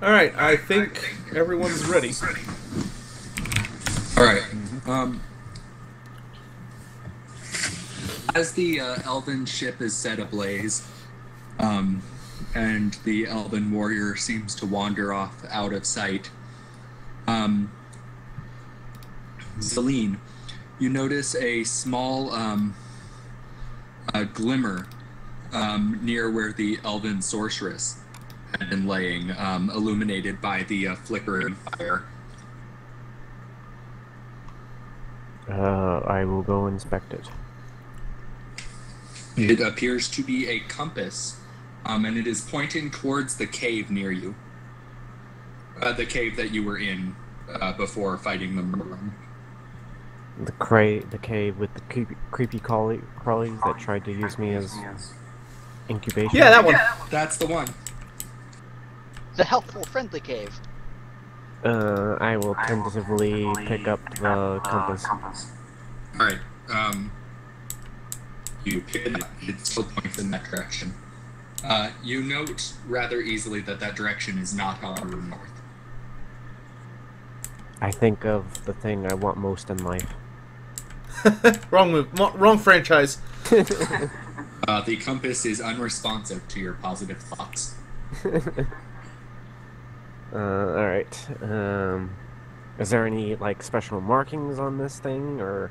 Alright, I think everyone's ready. Alright. As the elven ship is set ablaze, and the elven warrior seems to wander off out of sight, Celine, you notice a small glimmer near where the elven sorceress had been laying, illuminated by the flickering fire. I will go inspect it. It appears to be a compass, and it is pointing towards the cave near you. The cave that you were in before fighting the murder. The cave with the creepy crawlies that tried to use me as incubation? Yeah, that one. That's the one. The helpful, friendly cave. I will tentatively pick up the compass. Alright, you pick it up. It still points in that direction. You note rather easily that that direction is not on north. I think of the thing I want most in life. Wrong move. Wrong franchise. The compass is unresponsive to your positive thoughts. Alright. Is there any, like, special markings on this thing, or...?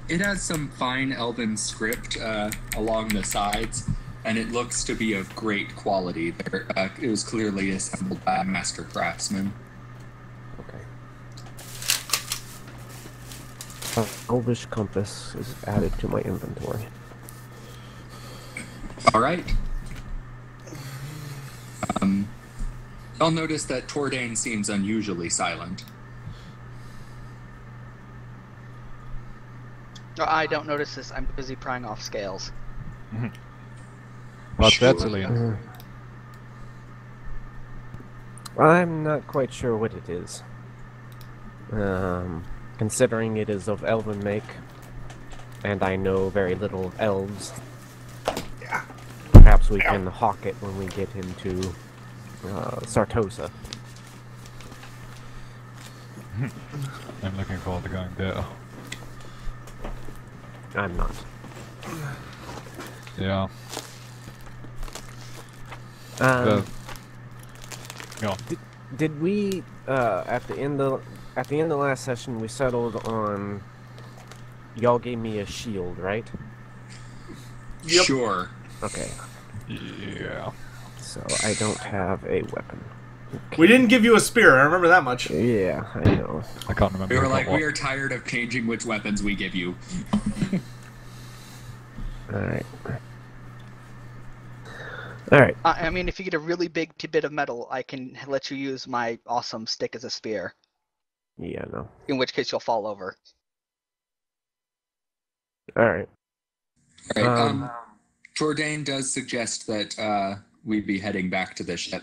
It has some fine elven script along the sides, and it looks to be of great quality. It was clearly assembled by a master craftsman. Okay. Elvish compass is added to my inventory. Alright. You'll notice that Tordain seems unusually silent. I don't notice this. I'm busy prying off scales. But Sure. that's Celine. I'm not quite sure what it is. Considering it is of elven make, and I know very little of elves, perhaps we can hawk it when we get into Sartosa. I'm looking forward to going there. I'm not. Yeah. Um, Yeah. Did we at the end of last session we settled on y'all gave me a shield, right? Yep. Sure. Okay. Yeah. So I don't have a weapon. We didn't give you a spear, I remember that much. Yeah, I know. I can't remember. We were what like, that was. we are tired of changing which weapons we give you. Alright. Alright. I mean, if you get a really big bit of metal, I can let you use my awesome stick as a spear. Yeah, no. In which case, you'll fall over. Alright. Alright, Tordain does suggest that we be heading back to the ship.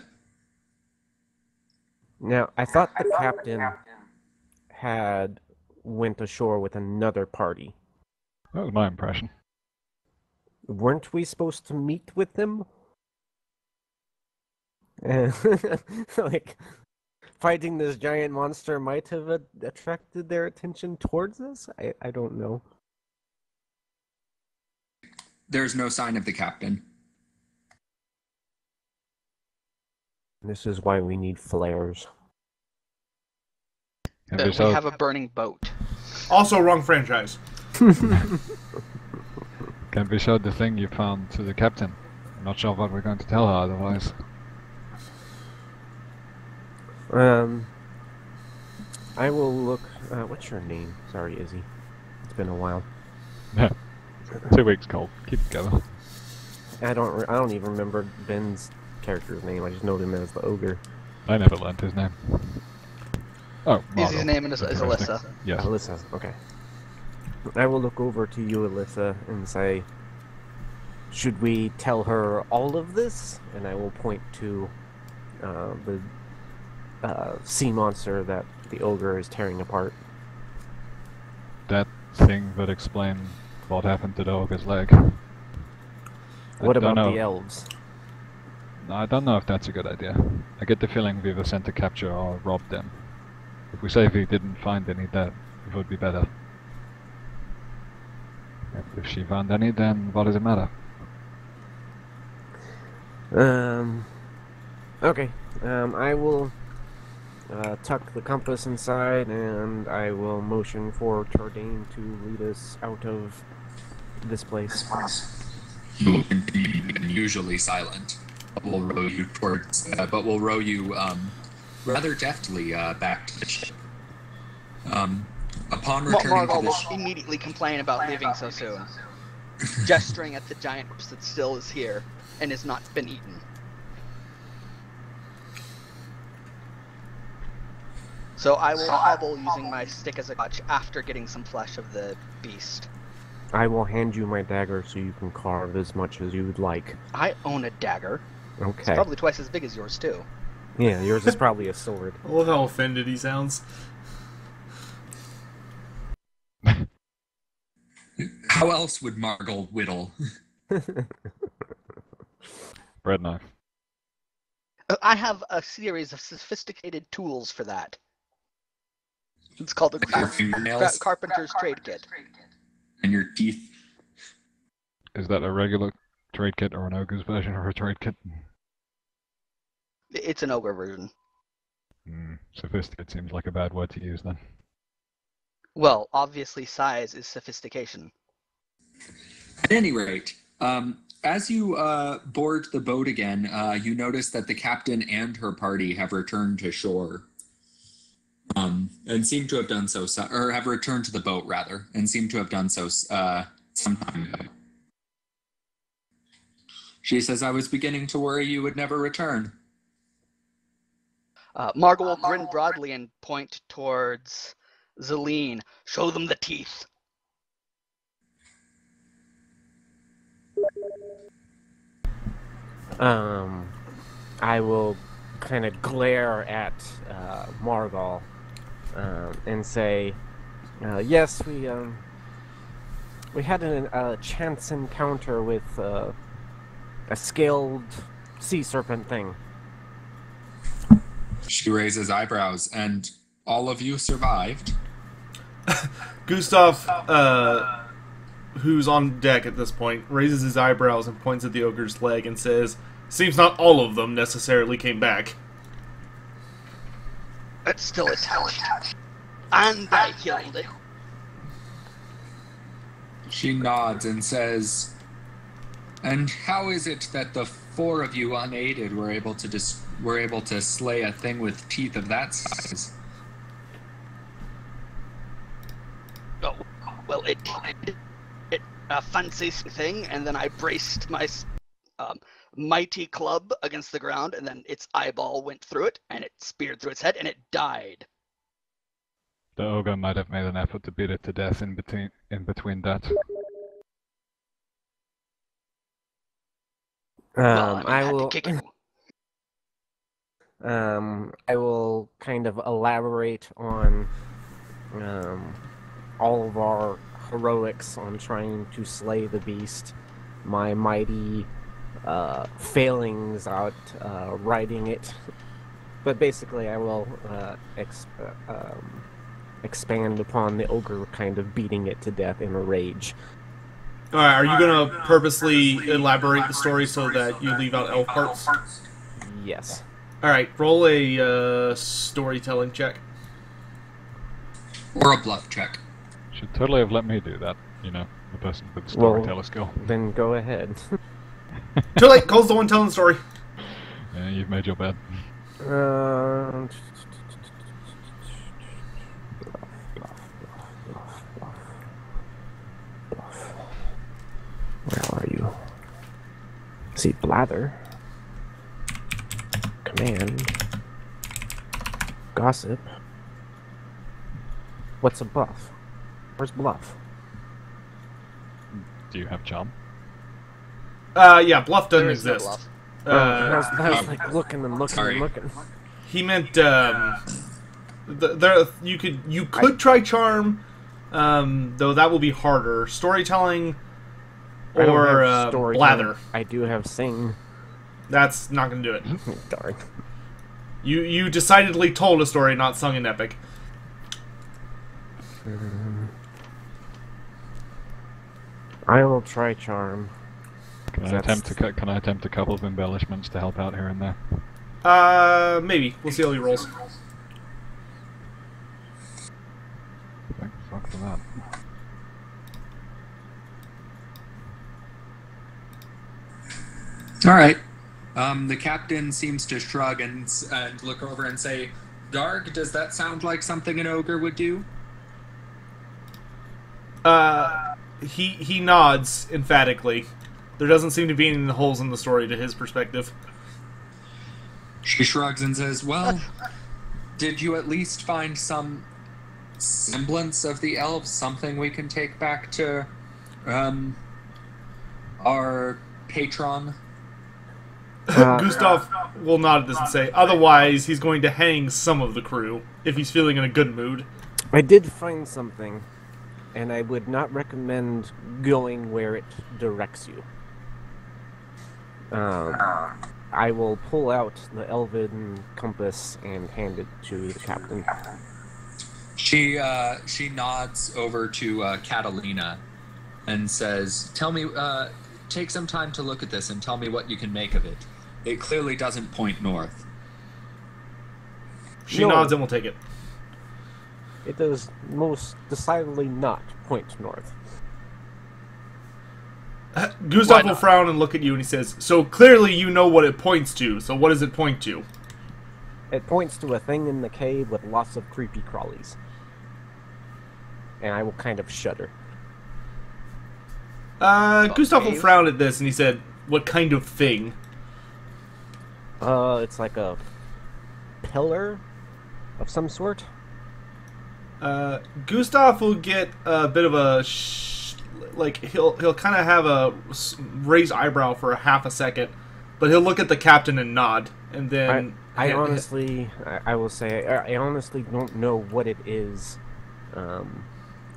Now, I thought the captain had went ashore with another party. That was my impression. Weren't we supposed to meet with them? Like, fighting this giant monster might have attracted their attention towards us? I don't know. There's no sign of the captain. This is why we need flares. Can we We show, have a burning boat. Also, wrong franchise. can we show the thing you found to the captain? I'm not sure what we're going to tell her otherwise. I will look. What's your name? Sorry, Izzy. It's been a while. 2 weeks, Cole. Keep it together. I don't even remember Ben's character's name. I just know him as the ogre. I never learned his name. Oh, Izzy's Margot. name is Interesting. Alyssa. Yes. Alyssa. Okay. I will look over to you, Alyssa, and say, should we tell her all of this? And I will point to the sea monster that the ogre is tearing apart. That thing would explain what happened to the ogre's leg. What I don't about know. the elves? I don't know if that's a good idea. I get the feeling we were sent to capture or rob them. If we say we didn't find any, that it would be better. If she found any, then what does it matter? Okay. I will tuck the compass inside, and I will motion for Tordane to lead us out of this place. You will continue to be unusually silent. We'll row you towards, but we'll row you rather deftly back to the ship. Upon returning to Margal the will ship, immediately complain about leaving so soon, gesturing at the giant corpse that still is here and has not been eaten. So I will hobble using my stick as a crutch after getting some flesh of the beast. I will hand you my dagger so you can carve as much as you would like. I own a dagger. Okay. It's probably twice as big as yours, too. Yeah, yours is probably a sword. I love how offended he sounds. how else would Margal whittle? Bread knife. I have a series of sophisticated tools for that. It's called a Your fingernails carpenter's trade kit. and your teeth. Is that a regular trade kit or an ogre's version of a trade kit? It's an ogre version. Sophisticated seems like a bad word to use then. Well, obviously size is sophistication. At any rate, as you board the boat again, you notice that the captain and her party have returned to shore. And seem to have done so, or have returned to the boat, rather, and seem to have done so some time ago. She says, I was beginning to worry you would never return. Margot will grin broadly and point towards Zelene. Show them the teeth. I will kind of glare at Margal and say, yes, we had a chance encounter with a scaled sea serpent thing. She raises eyebrows, and all of you survived. Gustav, who's on deck at this point, raises his eyebrows and points at the ogre's leg and says, seems not all of them necessarily came back. It's still a talent. And I killed it. She nods and says, and how is it that the four of you unaided were able to slay a thing with teeth of that size? Oh, well, it a fancy thing, and then I braced my mighty club against the ground, and then its eyeball went through it, and it speared through its head, and it died. The ogre might have made an effort to beat it to death in between that. Well, I had to will. kick it. I will kind of elaborate on all of our heroics on trying to slay the beast, my mighty failings out riding it, but basically I will expand upon the ogre kind of beating it to death in a rage. Alright, are you going to purposely elaborate the story so that you leave out elf parts? Yes. Alright, roll a storytelling check. Or a bluff check. Should totally have let me do that, you know, the person with the storyteller skill. Then go ahead. Too late, Cole's the one telling the story. Yeah, you've made your bed. Where are you? See, blather. Command. Gossip. What's a buff? Where's bluff? Do you have charm? Yeah, bluff doesn't There is no exist. bluff. I was like looking and looking Sorry. and looking. He meant, you could try charm, though that will be harder. Storytelling I don't or have storytelling. blather. I do have sing. That's not going to do it. Darn. You decidedly told a story, not sung an epic. I will try charm. Can I attempt a couple of embellishments to help out here and there? Maybe. We'll see how he rolls. Thank fuck for that. All right. The captain seems to shrug and look over and say, Garg, does that sound like something an ogre would do? He nods emphatically. There doesn't seem to be any holes in the story to his perspective. She shrugs and says, well, did you at least find some semblance of the elves? Something we can take back to our patron? Gustav will nod at this and say, otherwise he's going to hang some of the crew, if he's feeling in a good mood. I did find something, and I would not recommend going where it directs you. I will pull out the elven compass and hand it to the captain. She nods over to Catalina and says, tell me, take some time to look at this and tell me what you can make of it. It clearly doesn't point north. She nods and will take it. It does most decidedly not point north. Gustav will frown and look at you and he says, so clearly you know what it points to, so what does it point to? It points to a thing in the cave with lots of creepy crawlies. And I will kind of shudder. Gustav will frown at this and he said, what kind of thing? It's like a pillar of some sort. Gustav will get a bit of a he'll kind of have a raised eyebrow for a half a second, but he'll look at the captain and nod, and then I honestly don't know what it is,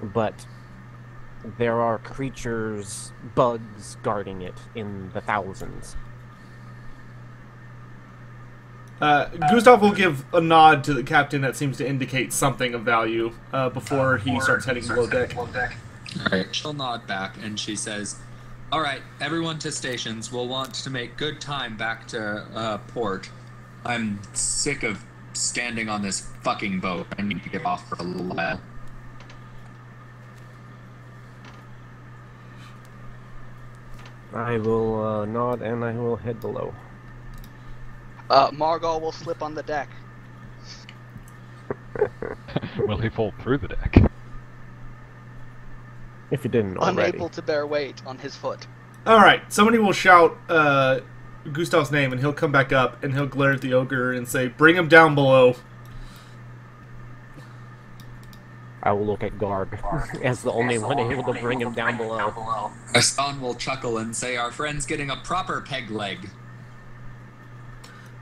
but there are creatures, bugs guarding it in the thousands. Gustav will give a nod to the captain that seems to indicate something of value before he starts heading below deck. Alright, she'll nod back and she says, alright, everyone to stations. We'll want to make good time back to port. I'm sick of standing on this fucking boat. I need to get off for a little while. I will nod and I will head below. Margot will slip on the deck. Will he fall through the deck? If you didn't already. Unable to bear weight on his foot. Alright, somebody will shout Gustav's name and he'll come back up and he'll glare at the ogre and say, bring him down below. I will look at Garg as the only one able to bring him down below. Gaston will chuckle and say, our friend's getting a proper peg leg.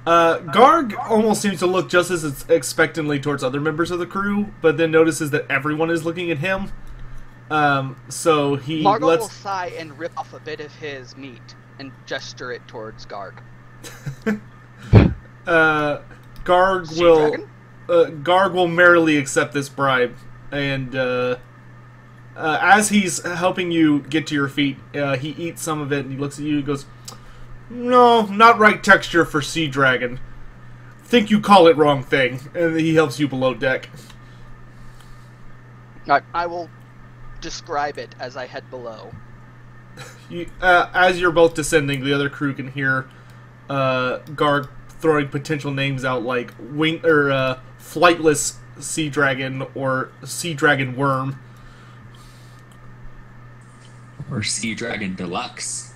Garg almost seems to look just as expectantly towards other members of the crew, but then notices that everyone is looking at him. So he Margot will sigh and rip off a bit of his meat and gesture it towards Garg. Garg will merrily accept this bribe, and as he's helping you get to your feet, he eats some of it and he looks at you and goes, no, not right texture for sea dragon. Think you call it wrong thing. And he helps you below deck. I will describe it as I head below. As you're both descending, the other crew can hear Garg throwing potential names out like flightless sea dragon or sea dragon worm. Or sea dragon deluxe.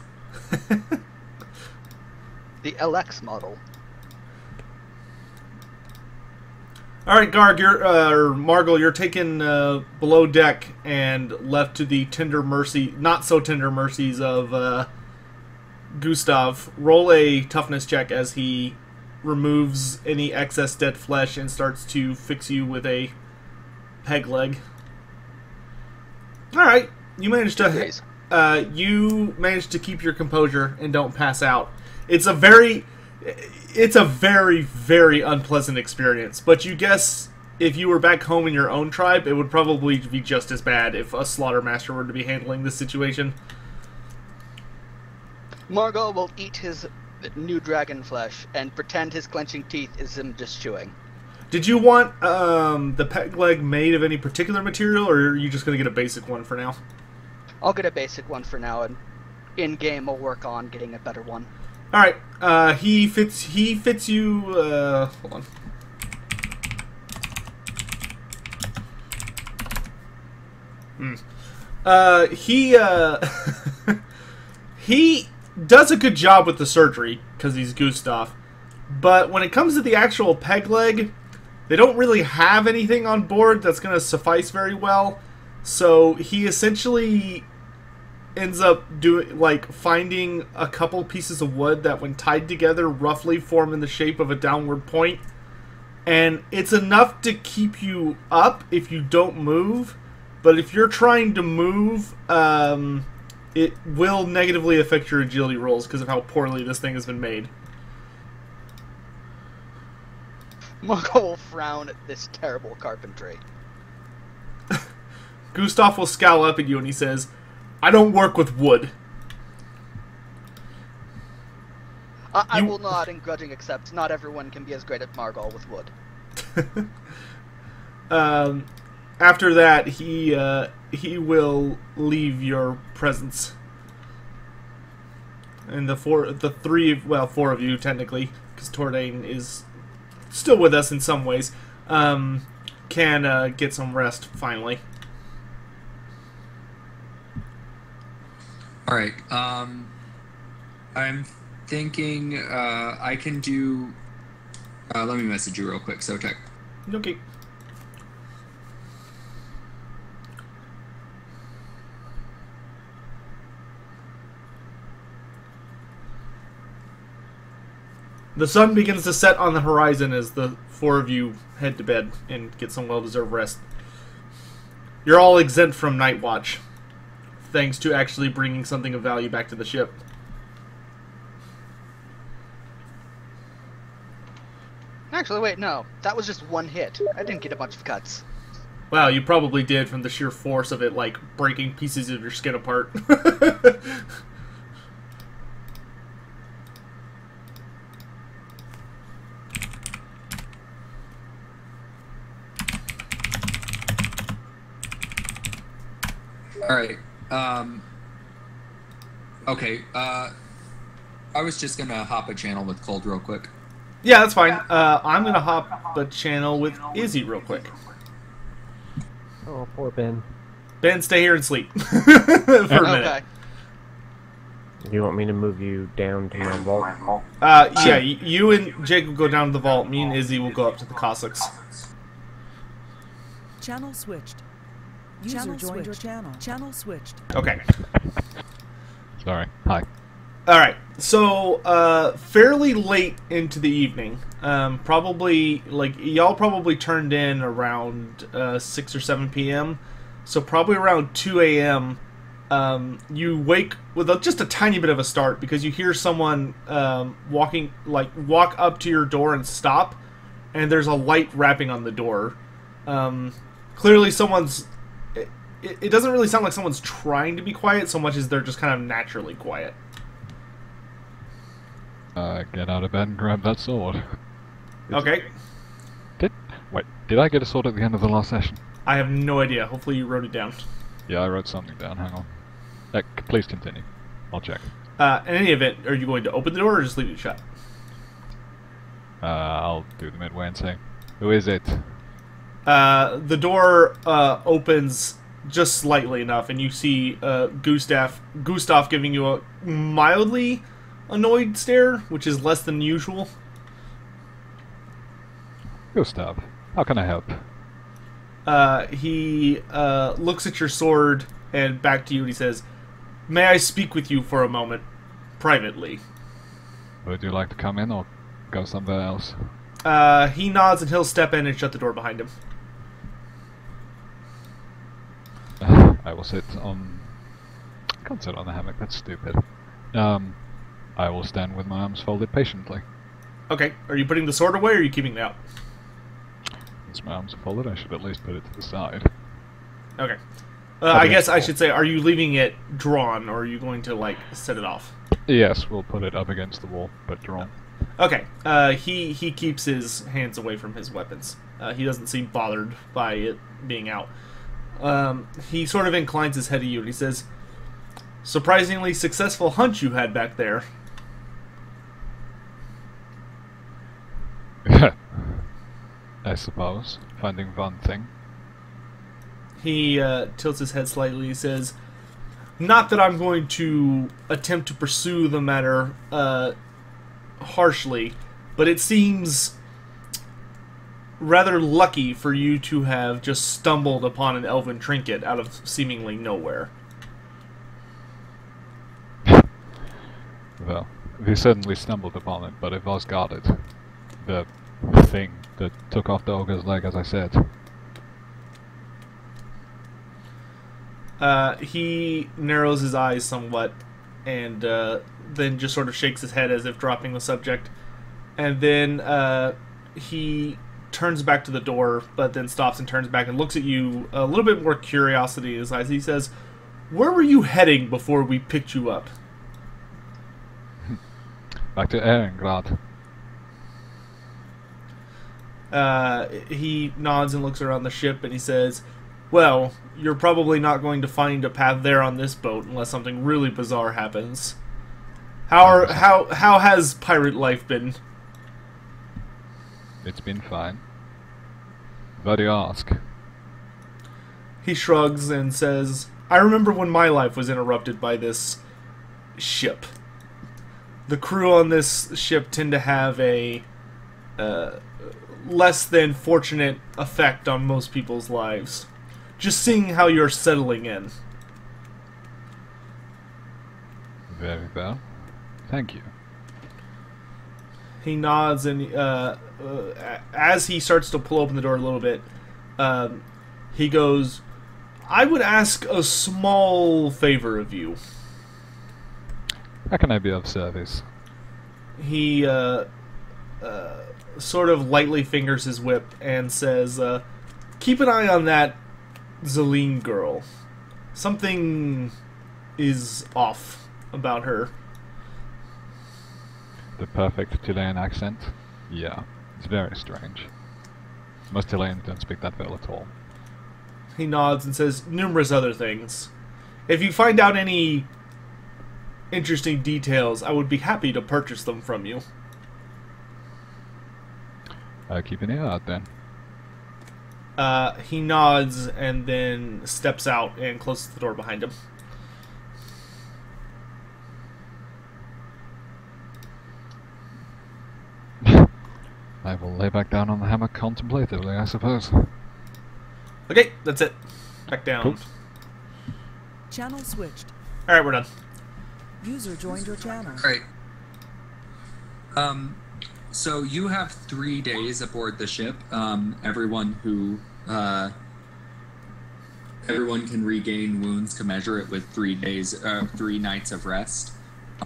The LX model. Alright, Garg, Margot, you're taken below deck and left to the not so tender mercies of Gustav. Roll a toughness check as he removes any excess dead flesh and starts to fix you with a peg leg. Alright, you managed to keep your composure and don't pass out. It's a very, very unpleasant experience. But you guess if you were back home in your own tribe, it would probably be just as bad if a slaughtermaster were to be handling this situation. Margot will eat his new dragon flesh and pretend his clenching teeth is him just chewing. Did you want the peg leg made of any particular material, or are you just going to get a basic one for now? I'll get a basic one for now, and in-game I'll work on getting a better one. Alright, he fits you, hold on. He does a good job with the surgery, because he's Gustav. But when it comes to the actual peg leg, they don't really have anything on board that's going to suffice very well. So he essentially ends up finding a couple pieces of wood that, when tied together, roughly form in the shape of a downward point. And it's enough to keep you up if you don't move. But if you're trying to move, it will negatively affect your agility rolls because of how poorly this thing has been made. Margot will frown at this terrible carpentry. Gustav will scowl up at you and he says, "I don't work with wood." I will nod and grudging accept. Not everyone can be as great at Margot with wood. After that, he will leave your presence. And four of you technically, because Tordain is still with us in some ways, can get some rest finally. All right. I'm thinking I can do. Let me message you real quick, Sotek. Okay. The sun begins to set on the horizon as the four of you head to bed and get some well-deserved rest. You're all exempt from night watch, thanks to actually bringing something of value back to the ship. Actually, wait, no. That was just one hit. I didn't get a bunch of cuts. Wow, you probably did from the sheer force of it, like, breaking pieces of your skin apart. Alright, okay, I was just gonna hop a channel with Cold real quick. Yeah, that's fine. I'm gonna hop a channel with Izzy real quick. Oh, poor Ben. Ben, stay here and sleep for a minute. Okay. Do you want me to move you down to my vault? Yeah, you and Jake will go down to the vault. Me and Izzy will go up to the Cossacks. Channel switched. User joined your channel. Channel switched. Okay. Sorry. Hi. Alright, so, fairly late into the evening, probably, like, y'all probably turned in around, 6 or 7 p.m., so probably around 2 a.m., you wake with just a tiny bit of a start, because you hear someone, walk up to your door and stop, and there's a light rapping on the door. Clearly someone's... It doesn't really sound like someone's trying to be quiet so much as they're just kind of naturally quiet. Get out of bed and grab that sword. Okay. Did I get a sword at the end of the last session? I have no idea. Hopefully you wrote it down. Yeah, I wrote something down. Hang on. Please continue. I'll check. In any event, are you going to open the door or just leave it shut? I'll do the midway and say, who is it? The door opens just slightly enough, and you see Gustav giving you a mildly annoyed stare, which is less than usual. Gustav, how can I help? He looks at your sword and back to you, and he says, "May I speak with you for a moment, privately?" Would you like to come in or go somewhere else? He nods and he'll step in and shut the door behind him. I will sit on... I can't sit on the hammock, that's stupid. I will stand with my arms folded patiently. Okay. Are you putting the sword away, or are you keeping it out? Since my arms are folded, I should at least put it to the side. Okay. Up I against guess the I wall. should say, are you leaving it drawn, or are you going to, like, set it off? Yes, we'll put it up against the wall, but drawn. Okay. He keeps his hands away from his weapons. He doesn't seem bothered by it being out. He sort of inclines his head to you, and he says, "Surprisingly successful hunt you had back there." I suppose. Finding one thing. He tilts his head slightly. He says, "Not that I'm going to attempt to pursue the matter harshly, but it seems rather lucky for you to have just stumbled upon an elven trinket out of seemingly nowhere." Well, we certainly stumbled upon it, but it was guarded. The thing that took off the ogre's leg, as I said. He narrows his eyes somewhat, and then just sort of shakes his head as if dropping the subject. And then he turns back to the door, but then stops and turns back and looks at you, a little bit more curiosity in his eyes. He says, "Where were you heading before we picked you up?" Back to Erengrad. He nods and looks around the ship, and he says, "Well, you're probably not going to find a path there on this boat unless something really bizarre happens. How has pirate life been?" It's been fine. Why do you ask? He shrugs and says, "I remember when my life was interrupted by this ship. The crew on this ship tend to have a less than fortunate effect on most people's lives. Just seeing how you're settling in." Very well. Thank you. He nods, and as he starts to pull open the door a little bit, he goes, "I would ask a small favor of you." How can I be of service? He sort of lightly fingers his whip and says, "Keep an eye on that Zelene girl. Something is off about her." The perfect Chilean accent? Yeah, it's very strange. Most Chileans don't speak that well at all. He nods and says numerous other things. "If you find out any interesting details, I would be happy to purchase them from you." I'll keep an ear out then. He nods and then steps out and closes the door behind him. I will lay back down on the hammock contemplatively, I suppose. Okay, that's it. Back down. Cool. Channel switched. Alright, we're done. User joined your channel. Great. So you have 3 days aboard the ship. Everyone can regain wounds commensurate with 3 nights of rest.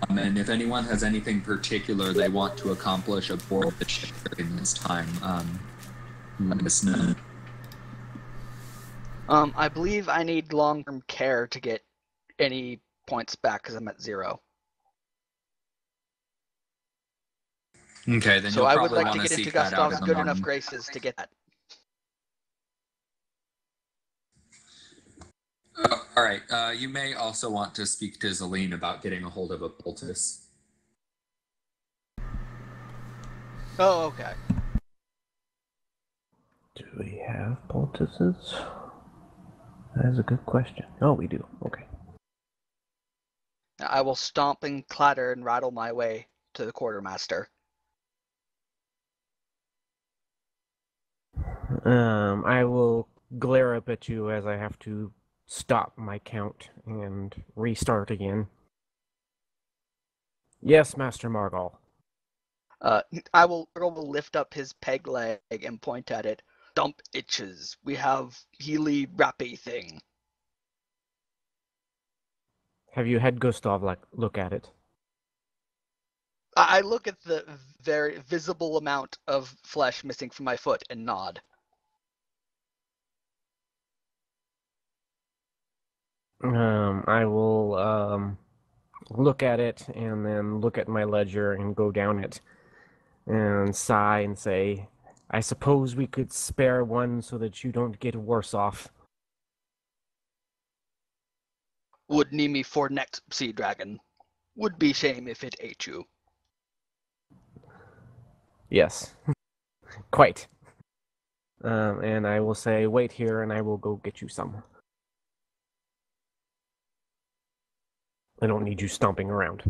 And if anyone has anything particular they want to accomplish aboard the ship during this time, let us know. I believe I need long-term care to get any points back because I'm at 0. Okay, then So you'll I would probably like to want get into seek that out Gustav's in the good enough morning. graces to get that. All right. You may also want to speak to Zelene about getting a hold of a poultice. Oh, okay. Do we have poultices? That is a good question. Oh, we do. Okay. I will stomp and clatter and rattle my way to the quartermaster. I will glare up at you as I have to stop my count and restart again. Yes, Master Margal. Margal will lift up his peg leg and point at it. Dump itches. We have healy rappy thing. Have you had Gustav look at it? I look at the very visible amount of flesh missing from my foot and nod. I will look at it and then look at my ledger and go down it and sigh and say, I suppose we could spare one so that you don't get worse off. Would need me for next sea dragon. Would be shame if it ate you. Yes, quite. And I will say, wait here and I will go get you some. I don't need you stomping around.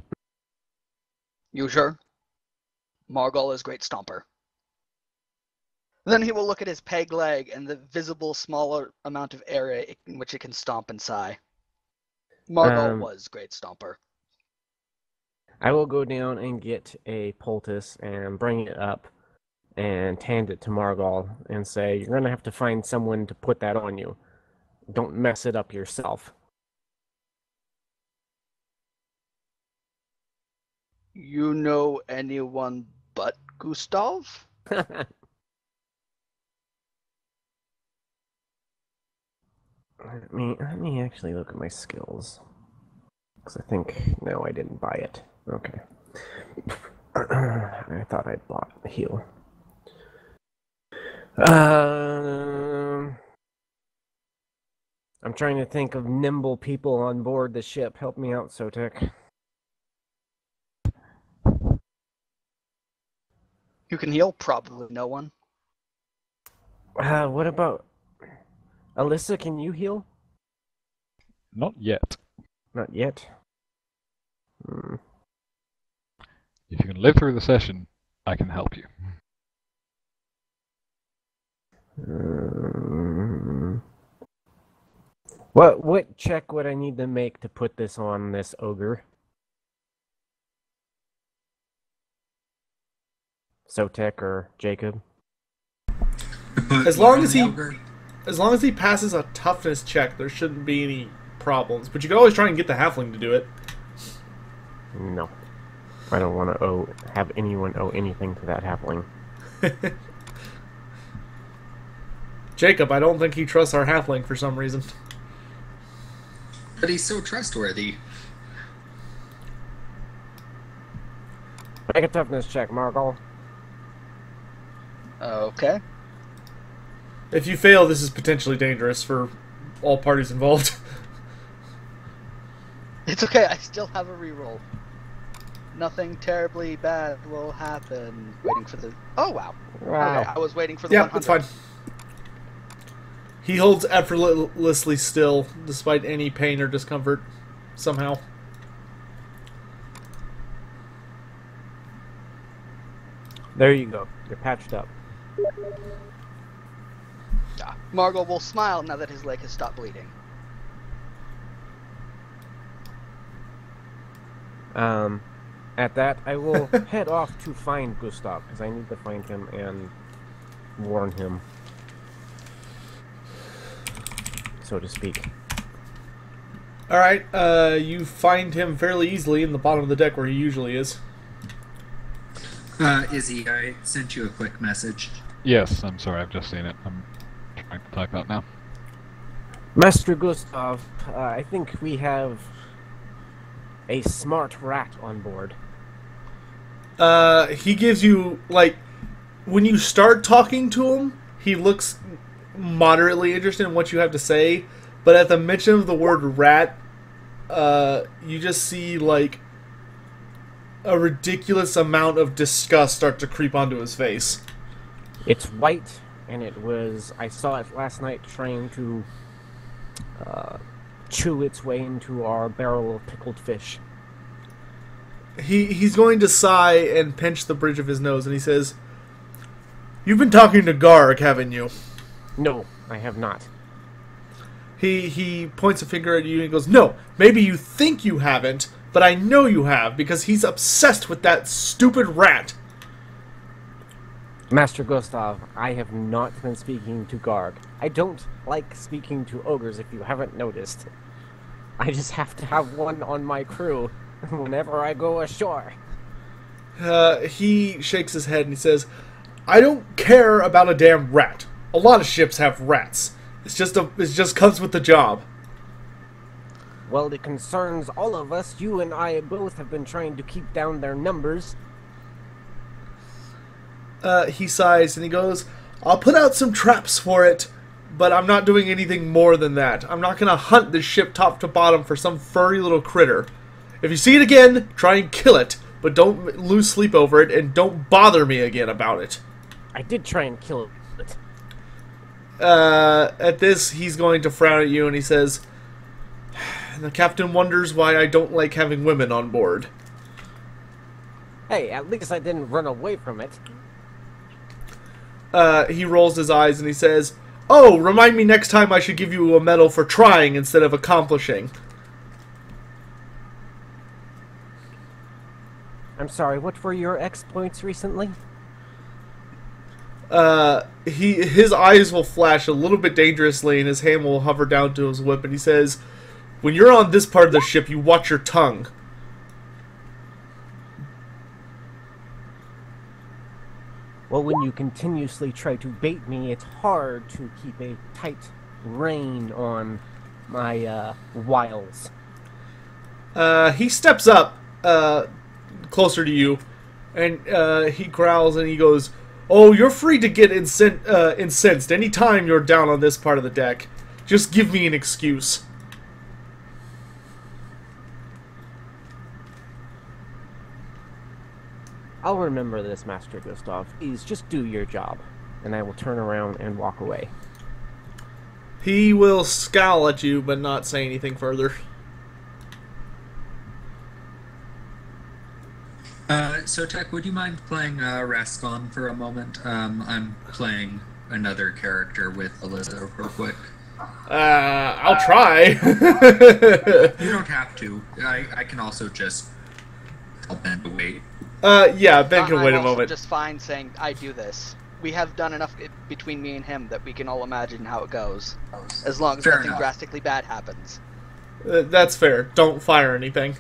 You sure? Margol is great stomper. Then he will look at his peg leg and the visible smaller amount of area in which it can stomp and sigh. Margol was great stomper. I will go down and get a poultice and bring it up and hand it to Margol and say, you're going to have to find someone to put that on you. Don't mess it up yourself. You know anyone but Gustav? Let me actually look at my skills. Because I think, no, I didn't buy it. Okay. I thought I'd bought a heal. I'm trying to think of nimble people on board the ship. Help me out, Sotek. You can heal? Probably no one. What about... Alyssa, can you heal? Not yet. Not yet. If you can live through the session, I can help you. What check would I need to make to put this on this ogre? Sotek or Jacob? As long as he passes a toughness check, there shouldn't be any problems. But you can always try and get the halfling to do it. No. I don't want to have anyone owe anything to that halfling. Jacob, I don't think he trusts our halfling for some reason. But he's so trustworthy. Make a toughness check, Margol. Okay. If you fail, this is potentially dangerous for all parties involved. It's okay, I still have a reroll. Nothing terribly bad will happen. Waiting for the... Oh, wow. Wow. Okay, I was waiting for the Yeah, 100. that's fine. He holds effortlessly still, despite any pain or discomfort, somehow. There you go. You're patched up. Yeah. Margol will smile now that his leg has stopped bleeding. At that, I will head off to find Gustav, because I need to find him and warn him, so to speak. Alright, you find him fairly easily in the bottom of the deck where he usually is. Izzy, I sent you a quick message. Yes, I'm sorry, I've just seen it. I'm trying to type out now. Master Gustav, I think we have a smart rat on board. He gives you, like, when you start talking to him, he looks moderately interested in what you have to say, but at the mention of the word rat, you just see, like, a ridiculous amount of disgust start to creep onto his face. It's white, and I saw it last night trying to chew its way into our barrel of pickled fish. He's going to sigh and pinch the bridge of his nose, and he says, "You've been talking to Garg, haven't you?" No, I have not. He points a finger at you and goes, "No, maybe you think you haven't, but I know you have, because he's obsessed with that stupid rat." Master Gustav, I have not been speaking to Garg. I don't like speaking to ogres, if you haven't noticed. I just have to have one on my crew whenever I go ashore. He shakes his head and he says, I don't care about a damn rat. A lot of ships have rats. It just comes with the job. Well, it concerns all of us. You and I both have been trying to keep down their numbers. He sighs and he goes, I'll put out some traps for it, but I'm not doing anything more than that. I'm not going to hunt this ship top to bottom for some furry little critter. If you see it again, try and kill it, but don't lose sleep over it, and don't bother me again about it. I did try and kill it. At this, he's going to frown at you and he says, the captain wonders why I don't like having women on board. Hey, at least I didn't run away from it. He rolls his eyes and he says, oh, remind me next time I should give you a medal for trying instead of accomplishing. I'm sorry, what were your exploits recently? His eyes will flash a little bit dangerously and his hand will hover down to his whip and he says, when you're on this part of the ship, you watch your tongue. Well, when you continuously try to bait me, it's hard to keep a tight rein on my wiles. He steps up closer to you and he growls and he goes, oh, you're free to get incensed anytime you're down on this part of the deck. Just give me an excuse. I'll remember this, Master Gustav. Please, just do your job. And I will turn around and walk away. He will scowl at you, but not say anything further. Sotek, would you mind playing Rascon for a moment? I'm playing another character with Alyssa real quick. I'll try. You don't have to. I can also just tell Ben to wait. Yeah, Ben can wait a I'm also moment. just fine saying I do this. We have done enough between me and him that we can all imagine how it goes. As long as Fair nothing enough. drastically bad happens. That's fair. Don't fire anything.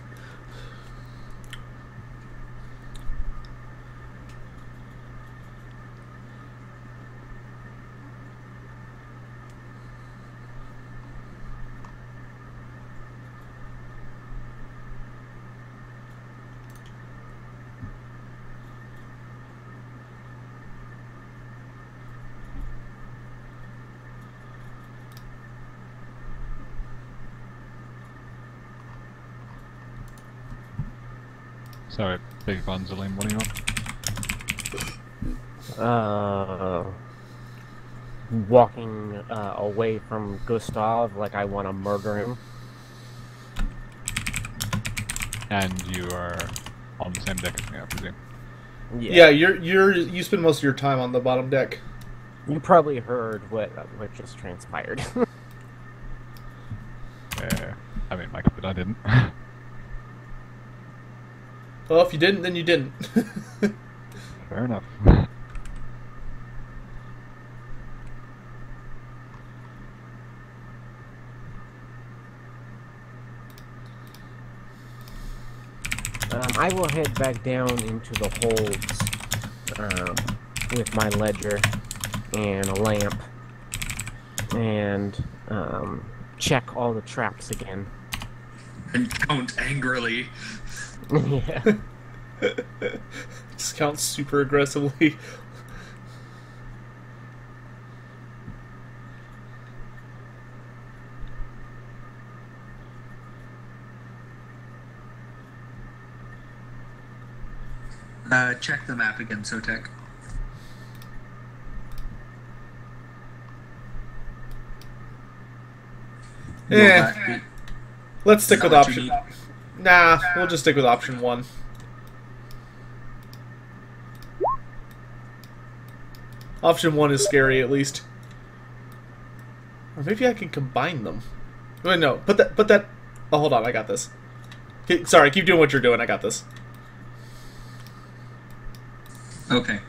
Sorry, big pardon, Zalim, what are you on? Walking away from Gustav like I want to murder him. And you are on the same deck as me, I presume. Yeah, you spend most of your time on the bottom deck. You probably heard what just transpired. Yeah, I mean, Mike, but I didn't. Well, if you didn't, then you didn't. Fair enough. I will head back down into the holds with my ledger and a lamp and check all the traps again. And count angrily. Yeah. Just count super aggressively. Check the map again, Sotek. Yeah. Let's stick with Is that what option. you need? Nah, we'll just stick with option 1. Option 1 is scary, at least. Or maybe I can combine them. Wait, no. Put that... Oh, hold on. I got this. Sorry, keep doing what you're doing. I got this. Okay.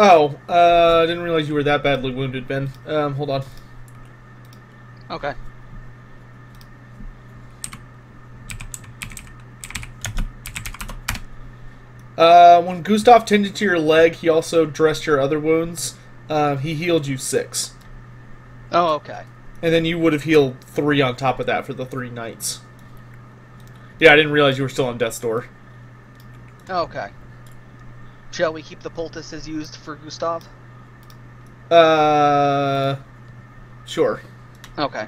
Oh, I didn't realize you were that badly wounded, Ben. Hold on. Okay. When Gustav tended to your leg, he also dressed your other wounds. He healed you 6. Oh, okay. And then you would have healed 3 on top of that for the 3 nights. Yeah, I didn't realize you were still on death's door. Okay. Shall we keep the poultices used for Gustav? Sure. Okay.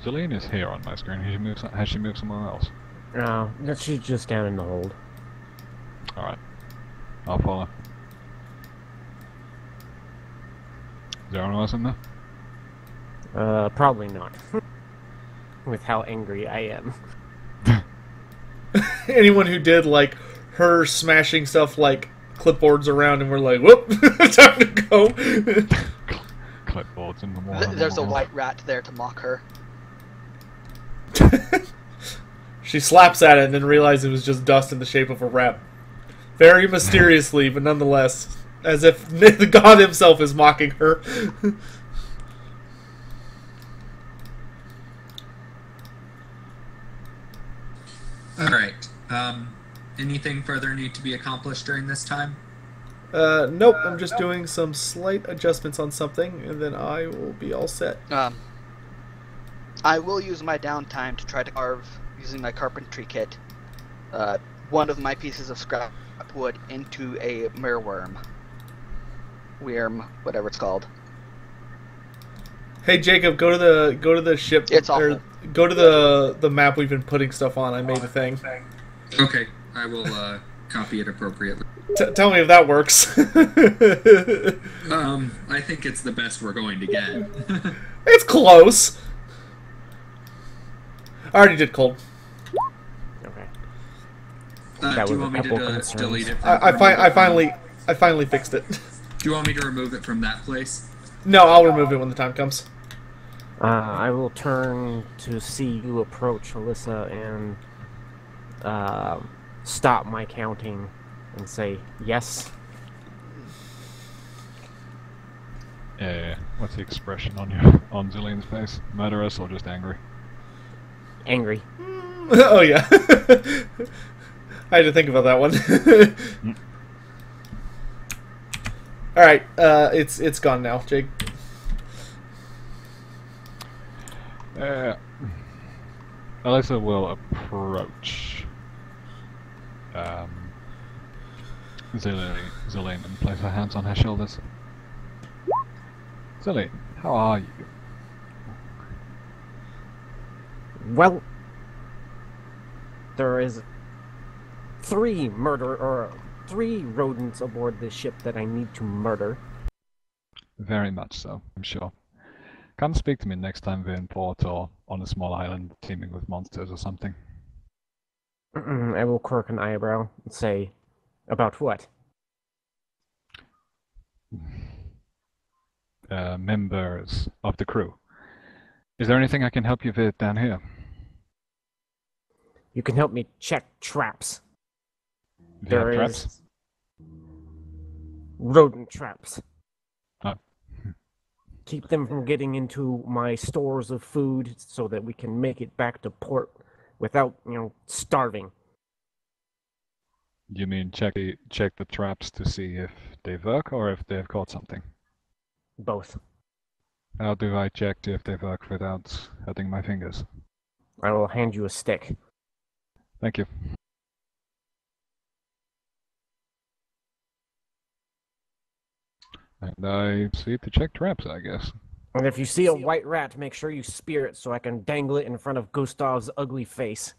Zelene is here on my screen. Has she moved somewhere else? No, she's just down in the hold. Alright. I'll follow. Is there anyone else in there? Probably not. With how angry I am. Anyone who did, like, her smashing stuff like clipboards around and we're like, whoop, time to go. Clipboards in the morning. There's a white rat there to mock her. She slaps at it and then realizes it was just dust in the shape of a rat. Very mysteriously, but nonetheless, as if the god himself is mocking her. Alright. Anything further need to be accomplished during this time? Nope, I'm just doing some slight adjustments on something, and then I will be all set. I will use my downtime to try to carve, using my carpentry kit, one of my pieces of scrap wood into a mearworm. Worm, whatever it's called. Hey Jacob, go to the ship. It's awful. Go to the map we've been putting stuff on. I made a thing. Okay, I will copy it appropriately. Tell me if that works. I think it's the best we're going to get. It's close. I already did cold. Okay. Do you want me to delete it? I finally fixed it. Do you want me to remove it from that place? No, I'll remove it when the time comes. I will turn to see you approach Alyssa and stop my counting and say yes. Yeah. What's the expression on Zilene's face? Murderous or just angry? Angry. Oh yeah. I had to think about that one. All right, it's gone now, Jake. Alyssa will approach Zelene and place her hands on her shoulders. Zelene, how are you? Well, there is three rodents aboard this ship that I need to murder. Very much so, I'm sure. Come speak to me next time we're in port or on a small island teeming with monsters or something. I will quirk an eyebrow and say, about what? Members of the crew. Is there anything I can help you with down here? You can help me check traps. Do you have There traps? is rodent traps. Oh. Keep them from getting into my stores of food so that we can make it back to port without, starving. You mean check the traps to see if they work or if they've caught something? Both. How do I check if they work without hurting my fingers? I will hand you a stick. Thank you. And I proceed to check traps, I guess. And if you see a white rat, make sure you spear it so I can dangle it in front of Gustav's ugly face.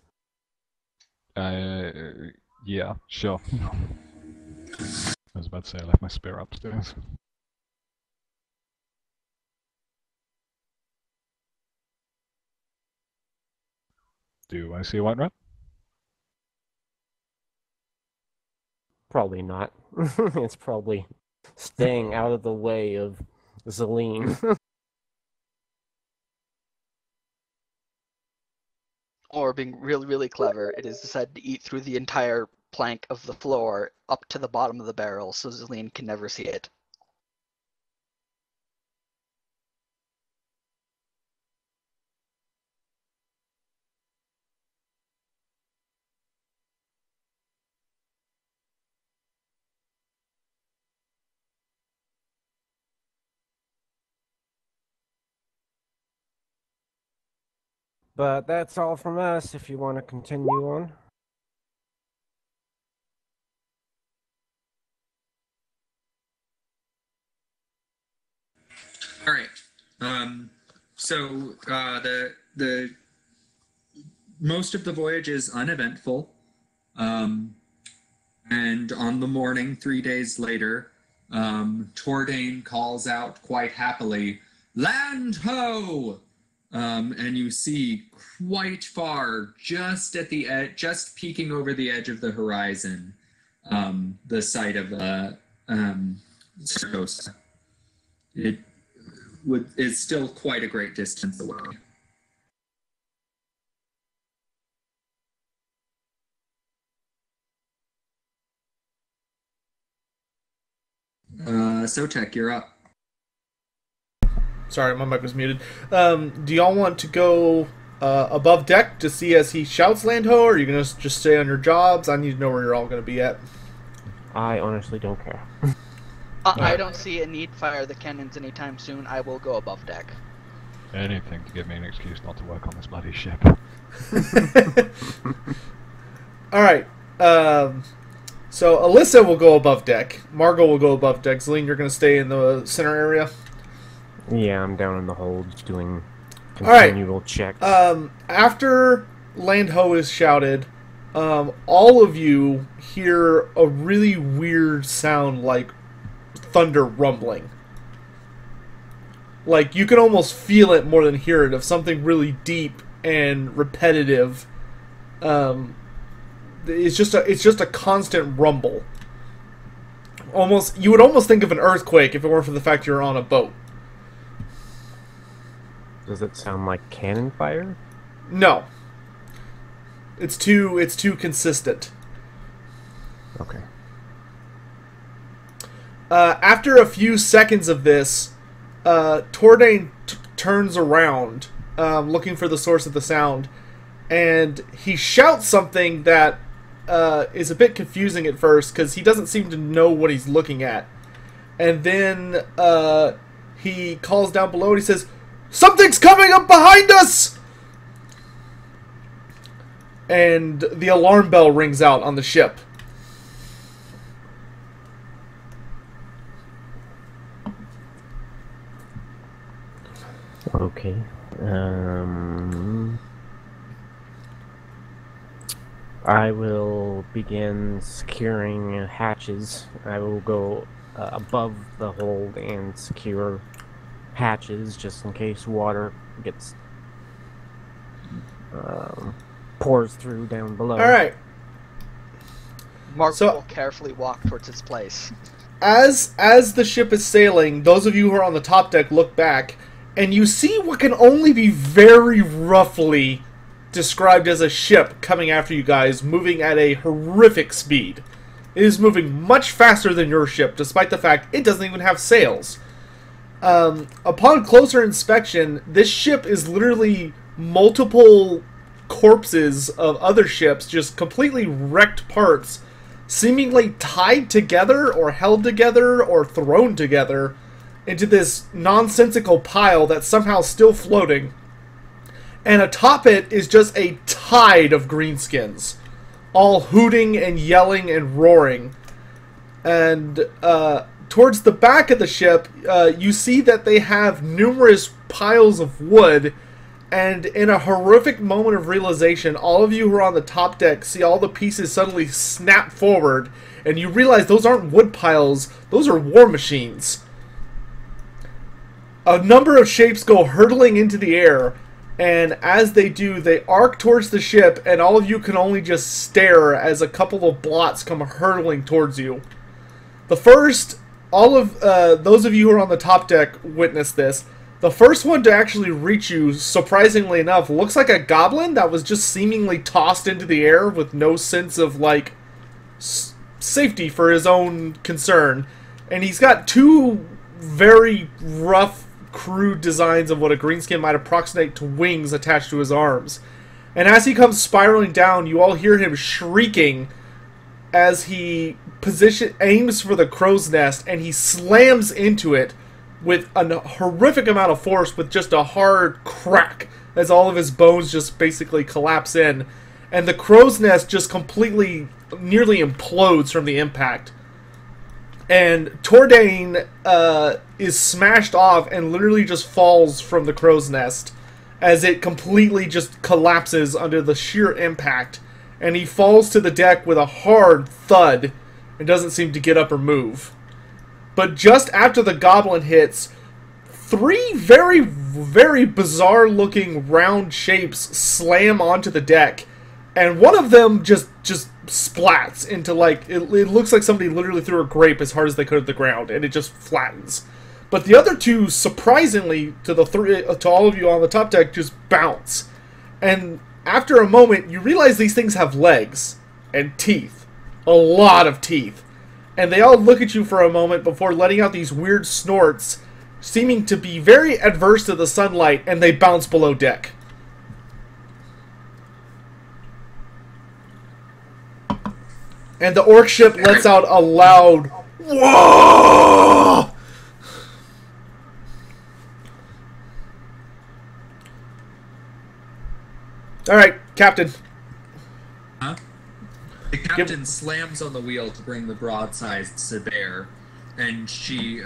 Yeah, sure. I was about to say I left my spear upstairs. Do I see a white rat? Probably not. It's probably staying out of the way of Zelene. Or being really, really clever, it has decided to eat through the entire plank of the floor up to the bottom of the barrel so Zelene can never see it. But that's all from us if you want to continue on. All right. So the most of the voyage is uneventful. And on the morning, 3 days later, Tordane calls out quite happily, "Land ho!" And you see quite far, just at the edge, just peeking over the edge of the horizon, the site of Sartosa. It is still quite a great distance away. Sotek, you're up. Sorry, my mic was muted. Do y'all want to go above deck to see as he shouts land ho, or are you going to just stay on your jobs? I need to know where you're all going to be at. I honestly don't care. I don't see a need to fire the cannons anytime soon. I will go above deck. Anything to give me an excuse not to work on this bloody ship. Alright. So Alyssa will go above deck. Margot will go above deck. Zelene, you're going to stay in the center area. Yeah, I'm down in the holds doing Alright. continual checks. After land ho is shouted, all of you hear a really weird sound like thunder rumbling. Like, you can almost feel it more than hear it, of something really deep and repetitive. It's just a constant rumble. You would almost think of an earthquake if it weren't for the fact you're on a boat. Does it sound like cannon fire? No. It's too consistent. Okay. After a few seconds of this, Tordane turns around, looking for the source of the sound, and he shouts something that is a bit confusing at first, because he doesn't seem to know what he's looking at. And then he calls down below and he says, "Something's coming up behind us!" And the alarm bell rings out on the ship. Okay. I will begin securing hatches. I will go above the hold and secure hatches just in case water gets pours through down below. Alright, Mark So- will carefully walk towards its place. As the ship is sailing, those of you who are on the top deck look back, and you see what can only be very roughly described as a ship coming after you guys, moving at a horrific speed. It is moving much faster than your ship, despite the fact it doesn't even have sails. Upon closer inspection, this ship is literally multiple corpses of other ships, just completely wrecked parts, seemingly tied together or held together or thrown together into this nonsensical pile that's somehow still floating. And atop it is just a tide of greenskins, all hooting and yelling and roaring. And towards the back of the ship, you see that they have numerous piles of wood. And in a horrific moment of realization, all of you who are on the top deck see all the pieces suddenly snap forward, and you realize those aren't wood piles, those are war machines. A number of shapes go hurtling into the air, and as they do, they arc towards the ship, and all of you can only just stare as a couple of blots come hurtling towards you. The first, all of those of you who are on the top deck witness this. The first one to actually reach you, surprisingly enough, looks like a goblin that was just seemingly tossed into the air with no sense of, like, safety for his own concern. And he's got two very rough, crude designs of what a greenskin might approximate to wings attached to his arms. And as he comes spiraling down, you all hear him shrieking as he aims for the crow's nest, and he slams into it with a horrific amount of force, with just a hard crack as all of his bones just basically collapse in. And the crow's nest just completely, nearly implodes from the impact. And Tordain is smashed off and literally just falls from the crow's nest as it completely just collapses under the sheer impact. And he falls to the deck with a hard thud and doesn't seem to get up or move. But just after the goblin hits, three very, very bizarre-looking round shapes slam onto the deck, and one of them just splats into, like, it looks like somebody literally threw a grape as hard as they could at the ground, and it just flattens. But the other two, surprisingly, to all of you on the top deck, just bounce. And after a moment, you realize these things have legs and teeth. A lot of teeth. And they all look at you for a moment before letting out these weird snorts, seeming to be very adverse to the sunlight, and they bounce below deck. And the orc ship lets out a loud "Whoa!" Alright, Captain. Huh? The captain slams on the wheel to bring the broadsides to bear, and she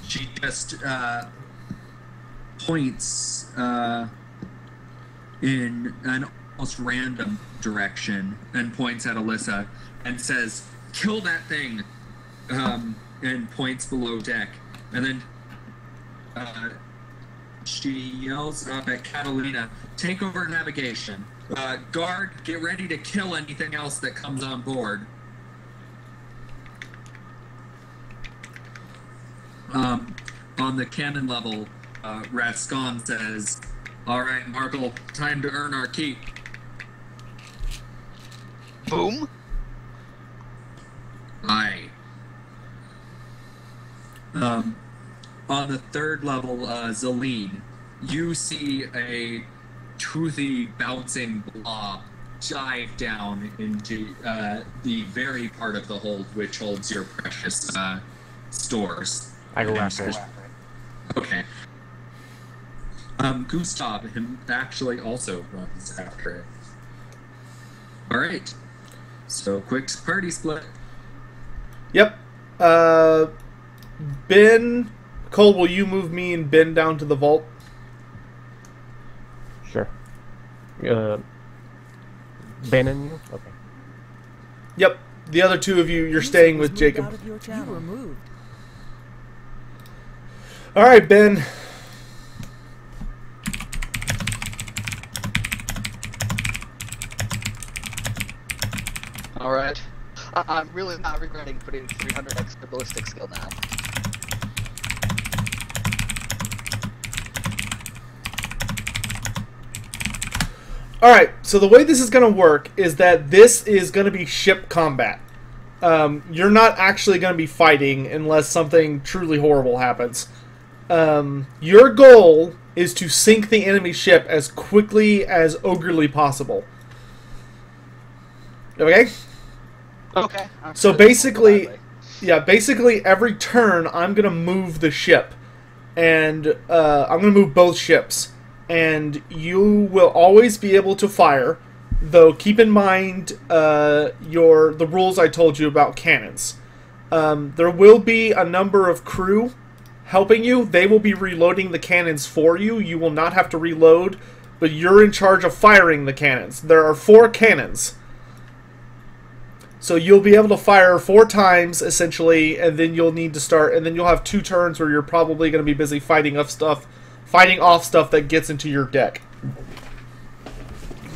just points in an almost random direction and points at Alyssa and says, "Kill that thing," and points below deck. And then she yells up at Catalina, "Take over navigation. Guard, get ready to kill anything else that comes on board." On the cannon level, Rascon says, "All right, Markle, time to earn our keep." Boom. Aye. On the third level, Zelene, you see a toothy, bouncing blob dive down into the very part of the hold which holds your precious stores. I go after it. Okay. Gustav him actually also runs after it. All right. So quick party split. Yep. Ben, Cole, will you move me and Ben down to the vault? Sure. Ben and you? Okay. Yep. The other two of you, you're staying with Jacob. Out of your channel. You were moved. All right, Ben. All right. I'm really not regretting putting 300 extra ballistic skill now. Alright, so the way this is going to work is that this is going to be ship combat. You're not actually going to be fighting unless something truly horrible happens. Your goal is to sink the enemy ship as quickly as ogrely possible. Okay? Okay. So basically, yeah, basically every turn I'm going to move the ship. And I'm going to move both ships. And you will always be able to fire, though keep in mind the rules I told you about cannons. There will be a number of crew helping you. They will be reloading the cannons for you. You will not have to reload, but you're in charge of firing the cannons. There are 4 cannons. So you'll be able to fire 4 times, essentially, and then you'll need to start, and then you'll have 2 turns where you're probably going to be busy fighting off stuff that gets into your deck.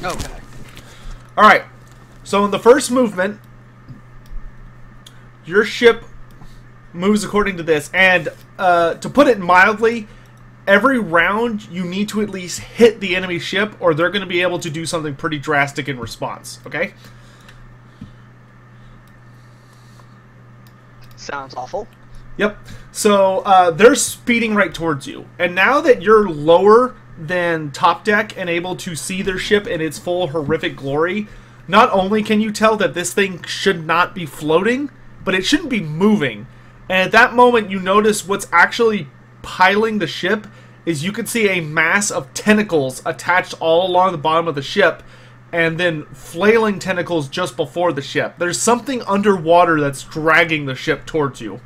Okay. Alright, so in the first movement, your ship moves according to this, and to put it mildly, every round you need to at least hit the enemy ship, or they're going to be able to do something pretty drastic in response, okay? Sounds awful. Yep. So they're speeding right towards you. And now that you're lower than top deck and able to see their ship in its full horrific glory, not only can you tell that this thing should not be floating, but it shouldn't be moving. And at that moment, you notice what's actually piling the ship is you can see a mass of tentacles attached all along the bottom of the ship, and then flailing tentacles just before the ship. There's something underwater that's dragging the ship towards you.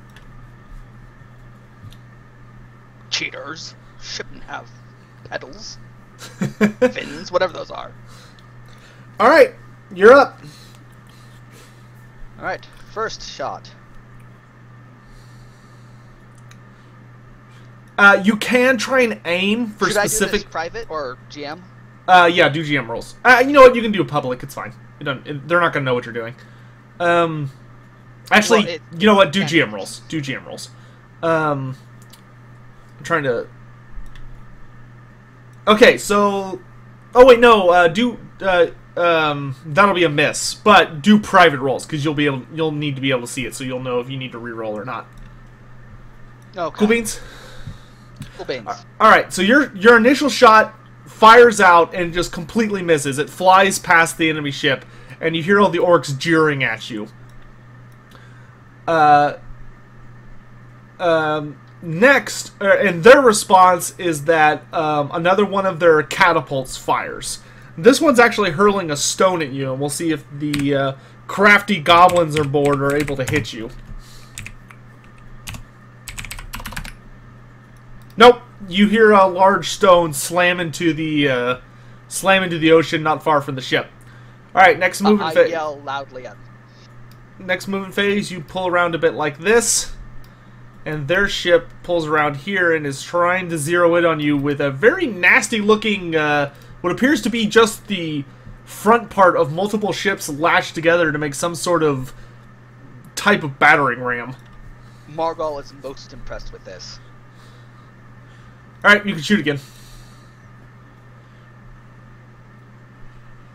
Cheaters shouldn't have pedals, fins, whatever those are. Alright, you're up. Alright, first shot. You can try and aim for Should specific... I do this private or GM? Yeah, do GM rolls. You know what, you can do public, it's fine. They're not going to know what you're doing. Actually, Well, you know what, do GM rolls. Do GM rolls. I'm trying to... Okay, so... Oh, wait, no, that'll be a miss. But do private rolls, because you'll need to be able to see it, so you'll know if you need to reroll or not. Okay. Cool beans? Cool beans. Alright, so your initial shot fires out and just completely misses. It flies past the enemy ship, and you hear all the orcs jeering at you. Next, and their response is that another one of their catapults fires. This one's actually hurling a stone at you, and we'll see if the crafty goblins on board are able to hit you. Nope. You hear a large stone slam into the ocean not far from the ship. Alright, next movement phase. I yell loudly at them. Next movement phase, you pull around a bit like this, and their ship pulls around here and is trying to zero in on you with a very nasty looking, what appears to be just the front part of multiple ships lashed together to make some sort of type of battering ram. Margol is most impressed with this. Alright, you can shoot again.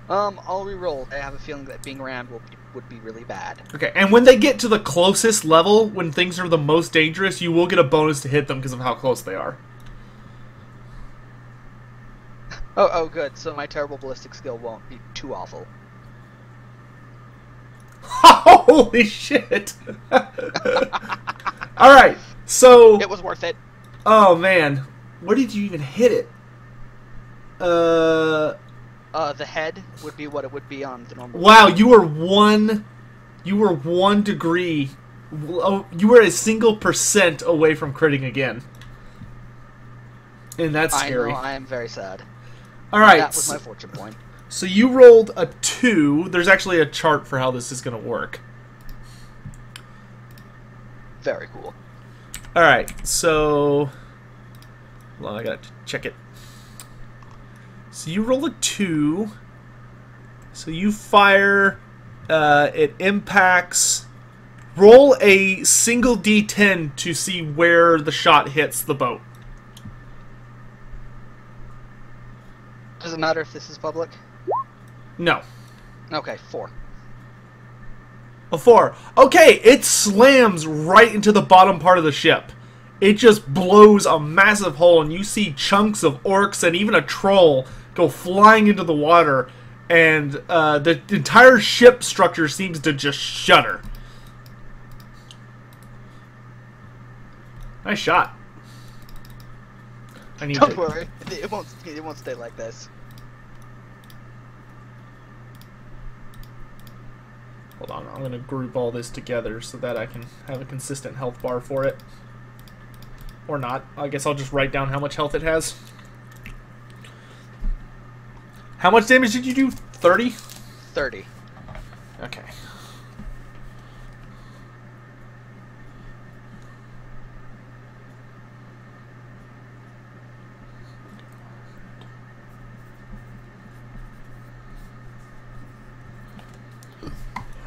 I'll reroll. I have a feeling that being rammed would be really bad. Okay, and when they get to the closest level, when things are the most dangerous, you will get a bonus to hit them because of how close they are. Oh, good. So my terrible ballistic skill won't be too awful. Holy shit! Alright, so... It was worth it. Oh, man. Where did you even hit it? The head would be what it would be on the normal. Wow, you were 1 degree. You were a single % away from critting again. And that's scary. I know, I am very sad. Alright. That was my fortune point. So you rolled a 2. There's actually a chart for how this is going to work. Very cool. Alright, so... Well, I gotta check it. So you roll a 2. So you fire It impacts... Roll a single d10 to see where the shot hits the boat. Does it matter if this is public? No. Okay, 4. A 4. Okay, it slams right into the bottom part of the ship. It just blows a massive hole, and you see chunks of orcs and even a troll go flying into the water, and the entire ship structure seems to just shudder. Nice shot. I need Don't to... worry, it won't stay like this. Hold on, I'm going to group all this together so that I can have a consistent health bar for it. Or not. I guess I'll just write down how much health it has. How much damage did you do? 30? 30. Okay.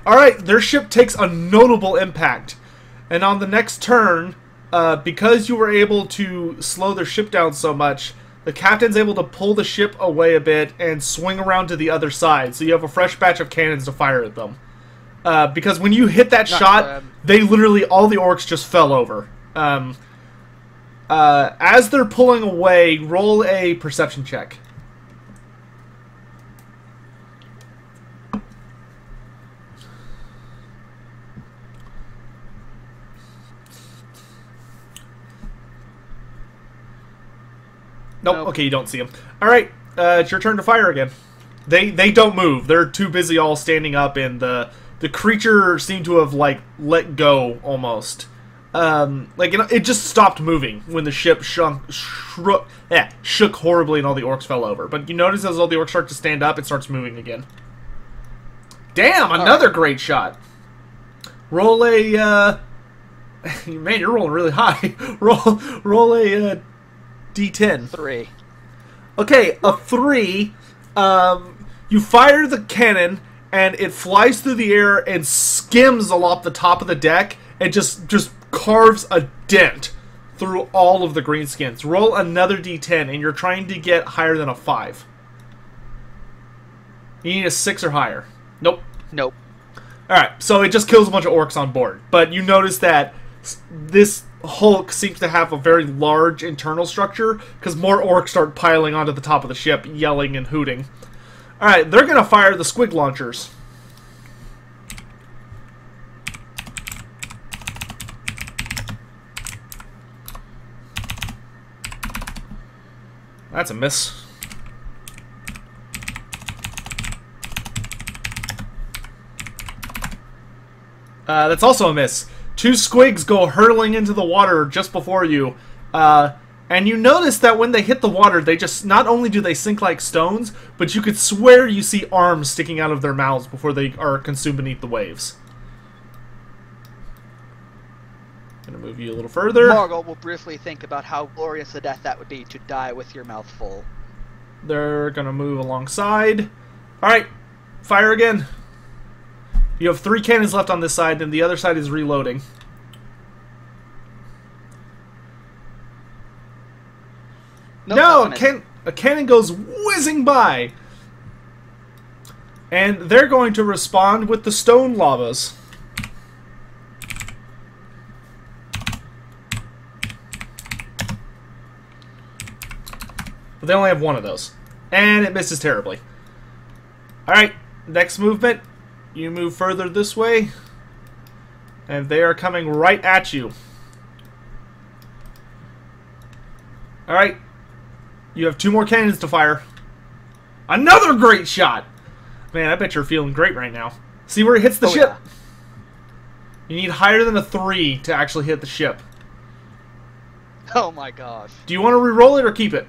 Alright, their ship takes a notable impact. And on the next turn, because you were able to slow their ship down so much, the captain's able to pull the ship away a bit and swing around to the other side. So you have a fresh batch of cannons to fire at them. Because when you hit that shot, they literally, all the orcs just fell over. As they're pulling away, roll a perception check. Nope. Okay, you don't see them. All right, it's your turn to fire again. They don't move. They're too busy all standing up, and the creature seemed to have like let go almost. Like it just stopped moving when the ship shook horribly, and all the orcs fell over. But you notice as all the orcs start to stand up, it starts moving again. Damn! Another great shot. Roll a man, you're rolling really high. roll a D10. 3. Okay, a 3. You fire the cannon, and it flies through the air and skims along the top of the deck, and just carves a dent through all of the greenskins. Roll another D10, and you're trying to get higher than a 5. You need a 6 or higher. Nope. Nope. Alright, so it just kills a bunch of orcs on board. But you notice that this Hulk seems to have a very large internal structure, because more orcs start piling onto the top of the ship, yelling and hooting. Alright, they're going to fire the squig launchers. That's a miss. That's also a miss. 2 squigs go hurtling into the water just before you. And you notice that when they hit the water, they just, not only do they sink like stones, but you could swear you see arms sticking out of their mouths before they are consumed beneath the waves. Gonna move you a little further. Margot will briefly think about how glorious a death that would be to die with your mouth full. They're gonna move alongside. Alright, fire again. You have 3 cannons left on this side, and the other side is reloading. Nope, no, a cannon goes whizzing by. And they're going to respond with the stone lavas. But they only have 1 of those. And it misses terribly. Alright, next movement. You move further this way. And they are coming right at you. Alright. You have 2 more cannons to fire. Another great shot! Man, I bet you're feeling great right now. See where it hits the ship? Yeah. You need higher than a 3 to actually hit the ship. Oh my gosh. Do you want to re-roll it or keep it?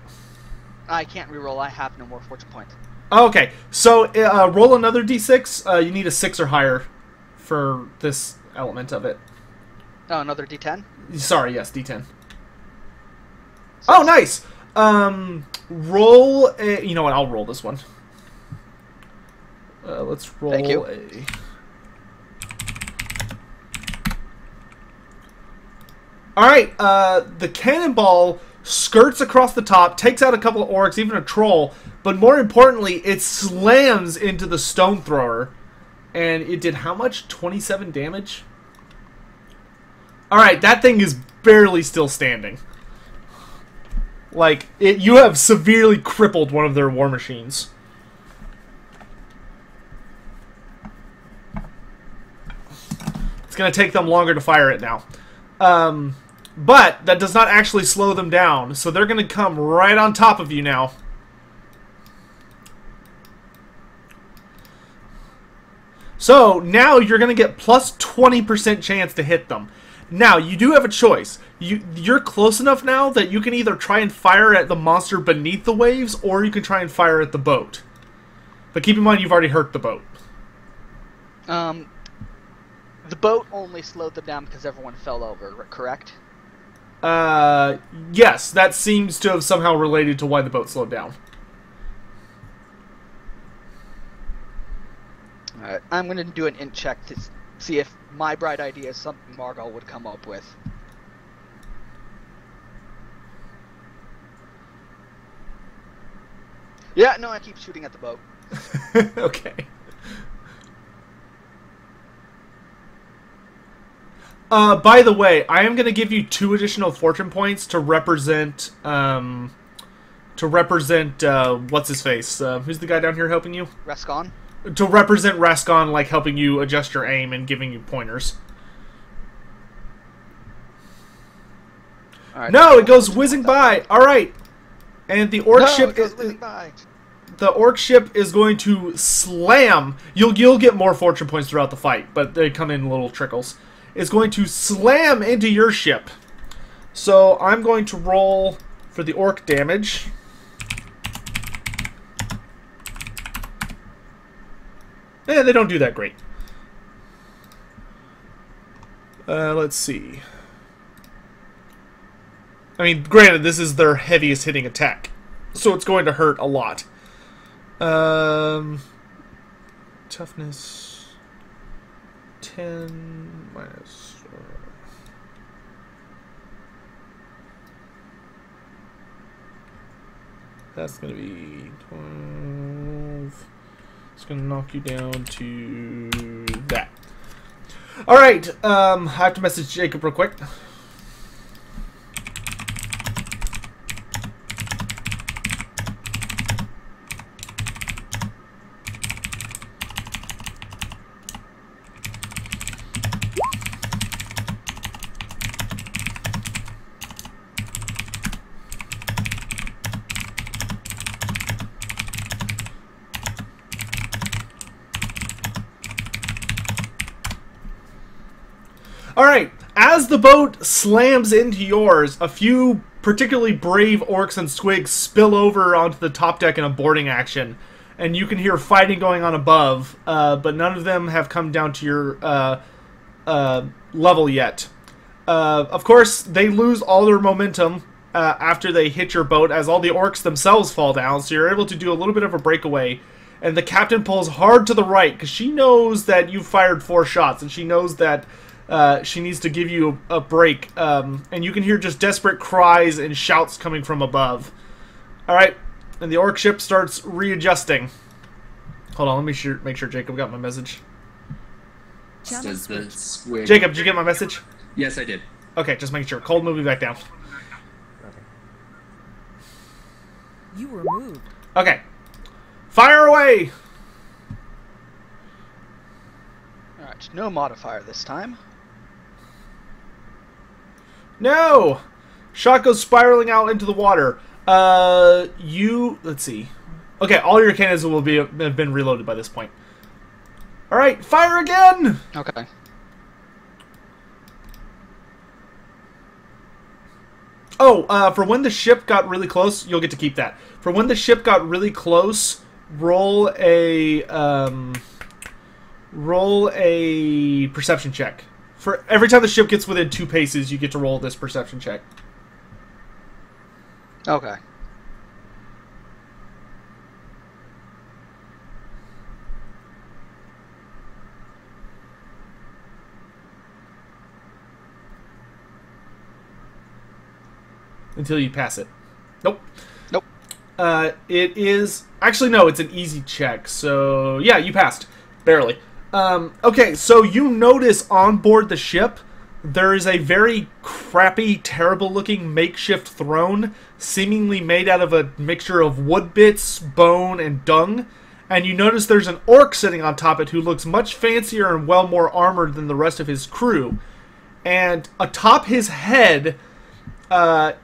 I can't re-roll. I have no more fortune points. Okay, so roll another d6. You need a 6 or higher for this element of it. Oh, another d10? Sorry, yes, d10. 6. Oh, nice! Roll a... You know what, I'll roll this one. Let's roll Thank you. All right, the cannonball skirts across the top, takes out a couple of orcs, even a troll, but more importantly, it slams into the stone thrower. And it did how much? 27 damage? All right, that thing is barely still standing. Like, you have severely crippled one of their war machines. It's going to take them longer to fire it now. But that does not actually slow them down, so they're going to come right on top of you now. So now you're going to get plus 20% chance to hit them. Now, you do have a choice. You're close enough now that you can either try and fire at the monster beneath the waves, or you can try and fire at the boat. But keep in mind, you've already hurt the boat. The boat only slowed them down because everyone fell over, correct? Yes, that seems to have somehow related to why the boat slowed down. Alright, I'm going to do an int check to see if my bright idea is something Margot would come up with. Yeah, no, I keep shooting at the boat. Okay. By the way, I am going to give you 2 additional fortune points to represent, what's his face? Who's the guy down here helping you? Rescon? To represent Rascon, like helping you adjust your aim and giving you pointers. All right, No, it goes whizzing by. All right, and the orc ship goes whizzing by. The orc ship is going to slam. You'll get more fortune points throughout the fight, but they come in little trickles. It's going to slam into your ship. So I'm going to roll for the orc damage. They don't do that great. Let's see. I mean, granted, this is their heaviest hitting attack, so it's going to hurt a lot. Toughness 10 minus. That's going to be 12. It's going to knock you down to that. Alright, I have to message Jacob real quick. Alright, as the boat slams into yours, a few particularly brave orcs and squigs spill over onto the top deck in a boarding action. And you can hear fighting going on above, but none of them have come down to your level yet. Of course, they lose all their momentum after they hit your boat, as all the orcs themselves fall down, so you're able to do a little bit of a breakaway. And the captain pulls hard to the right, because she knows that you fired 4 shots, and she knows that she needs to give you a break, and you can hear just desperate cries and shouts coming from above. Alright, and the orc ship starts readjusting. Hold on, let me make sure Jacob got my message. Does the squig... Jacob, did you get my message? Yes, I did. Okay, just making sure. Cold, moving back down. You were moved. Okay. Fire away! Alright, no modifier this time. No! Shot goes spiraling out into the water. Let's see. Okay, all your cannons will have been reloaded by this point. Alright, fire again! Okay. Oh, for when the ship got really close, you'll get to keep that. For when the ship got really close, roll a perception check. For every time the ship gets within 2 paces, you get to roll this perception check. Okay. until you pass it. Nope. Nope. It is... Actually, no, it's an easy check. So, yeah, you passed. Barely. Okay, so you notice on board the ship, there is a very crappy, terrible-looking makeshift throne, seemingly made out of a mixture of wood bits, bone, and dung. And you notice there's an orc sitting on top of it who looks much fancier and well more armored than the rest of his crew. And atop his head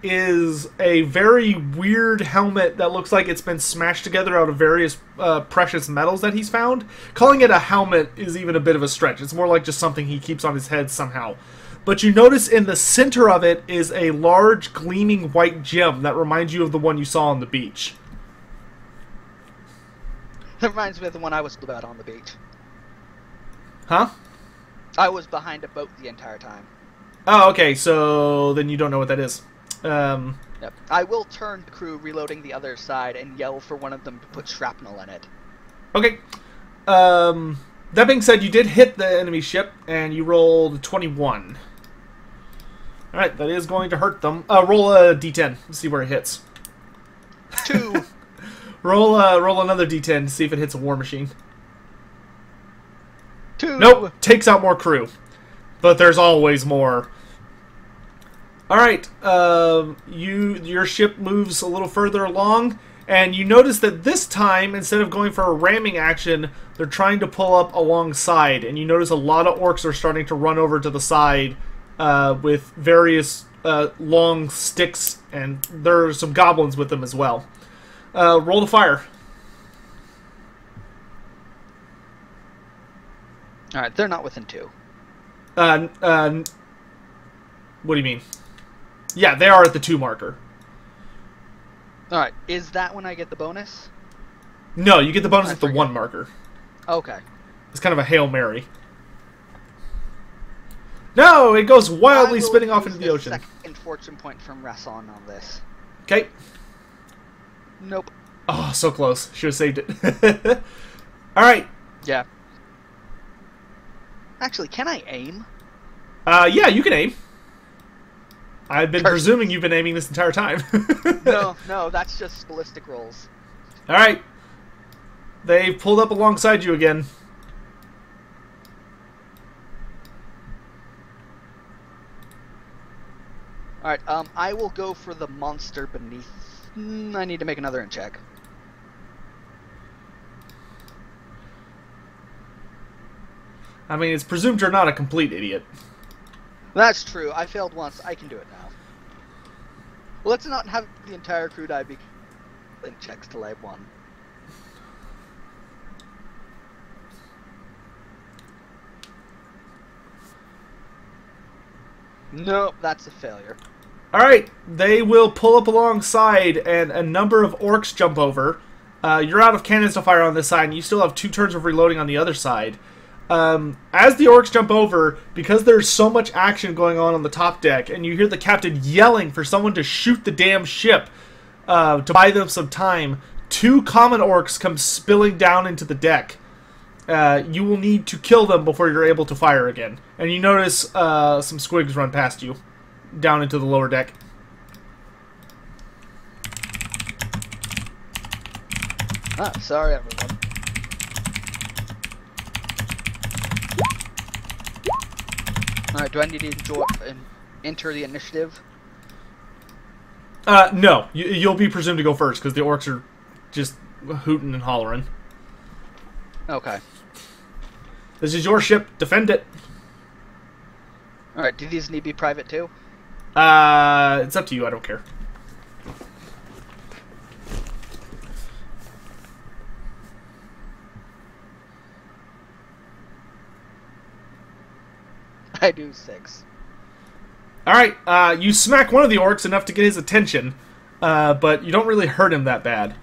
is a very weird helmet that looks like it's been smashed together out of various precious metals that he's found. Calling it a helmet is even a bit of a stretch. It's more like just something he keeps on his head somehow. But you notice in the center of it is a large gleaming white gem that reminds you of the one you saw on the beach. That reminds me of the one I was about on the beach. Huh? I was behind a boat the entire time. Oh, okay, so then you don't know what that is. Yep. I will turn the crew reloading the other side and yell for one of them to put shrapnel in it. Okay. That being said, you did hit the enemy ship, and you rolled 21. Alright, that is going to hurt them. Roll a d10 to see where it hits. 2. Roll another d10 to see if it hits a war machine. 2. Nope, takes out more crew. But there's always more. Alright, your ship moves a little further along, and you notice that this time, instead of going for a ramming action, they're trying to pull up alongside, and you notice a lot of orcs are starting to run over to the side with various long sticks, and there are some goblins with them as well. Roll to fire. Alright, they're not within 2. What do you mean? Yeah, they are at the 2 marker. Alright, is that when I get the bonus? No, you get the bonus I at the forget. 1 marker. Okay. It's kind of a Hail Mary. No, it goes wildly spinning off into the ocean. Second fortune point from Rasson on this. Okay. Nope. Oh, so close. Should have saved it. Alright. Yeah. Actually, can I aim? Yeah, you can aim. I've been Curse. presuming you've been aiming this entire time. No, that's just ballistic rolls. Alright. They've pulled up alongside you again. Alright, I will go for the monster beneath. I need to make another in check. I mean, it's presumed you're not a complete idiot. That's true. I failed once. I can do it now. Let's not have the entire crew die because in checks till I have 1. Nope, that's a failure. Alright, they will pull up alongside, and a number of orcs jump over. You're out of cannons to fire on this side, and you still have 2 turns of reloading on the other side. As the orcs jump over, because there's so much action going on the top deck, and you hear the captain yelling for someone to shoot the damn ship to buy them some time, 2 common orcs come spilling down into the deck. You will need to kill them before you're able to fire again. And you notice some squigs run past you, down into the lower deck. Ah, sorry everyone. Alright, do I need to enter the initiative? No. You'll be presumed to go first, because the orcs are just hooting and hollering. Okay. This is your ship. Defend it. Alright, do these need to be private too? It's up to you. I don't care. I do 6. Alright, you smack one of the orcs enough to get his attention, but you don't really hurt him that bad.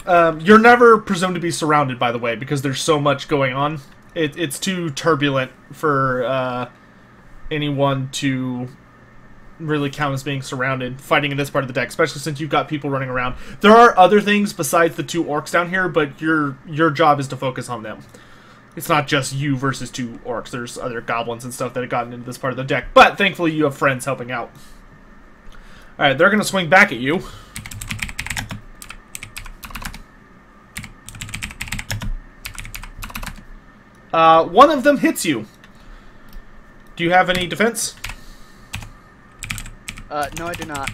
You're never presumed to be surrounded, by the way, because there's so much going on. It's too turbulent for anyone to really count as being surrounded, fighting in this part of the deck, especially since you've got people running around. There are other things besides the 2 orcs down here, but your job is to focus on them. It's not just you versus 2 orcs. There's other goblins and stuff that have gotten into this part of the deck, but thankfully you have friends helping out. Alright, they're going to swing back at you. One of them hits you. Do you have any defense? No, I do not.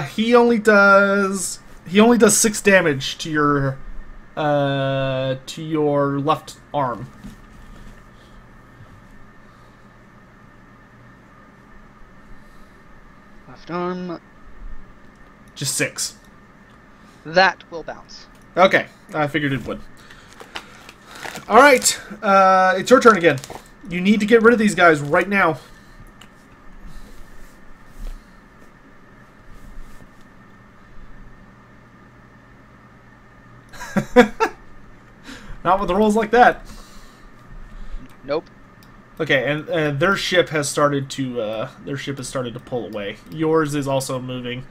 He only does 6 damage to your left arm. Left arm. Just 6. That will bounce. Okay, I figured it would. Alright, it's your turn again. You need to get rid of these guys right now. Not with the rolls like that. Nope. Okay, and their ship has started to pull away. Yours is also moving,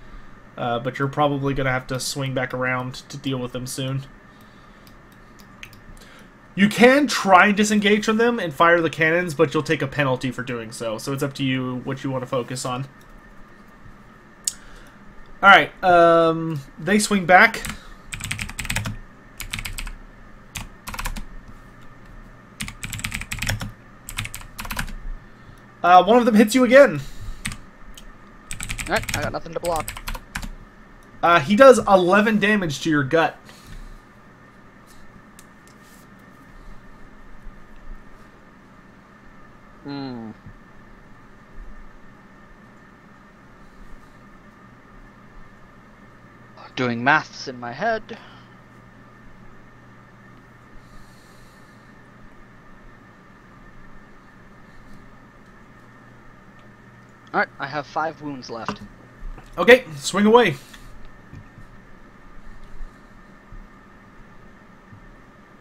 but you're probably gonna have to swing back around to deal with them soon. You can try and disengage from them and fire the cannons, but you'll take a penalty for doing so. So it's up to you what you want to focus on. All right, they swing back. One of them hits you again. Alright, I got nothing to block. He does 11 damage to your gut. Doing maths in my head. Alright, I have 5 wounds left. Okay, swing away.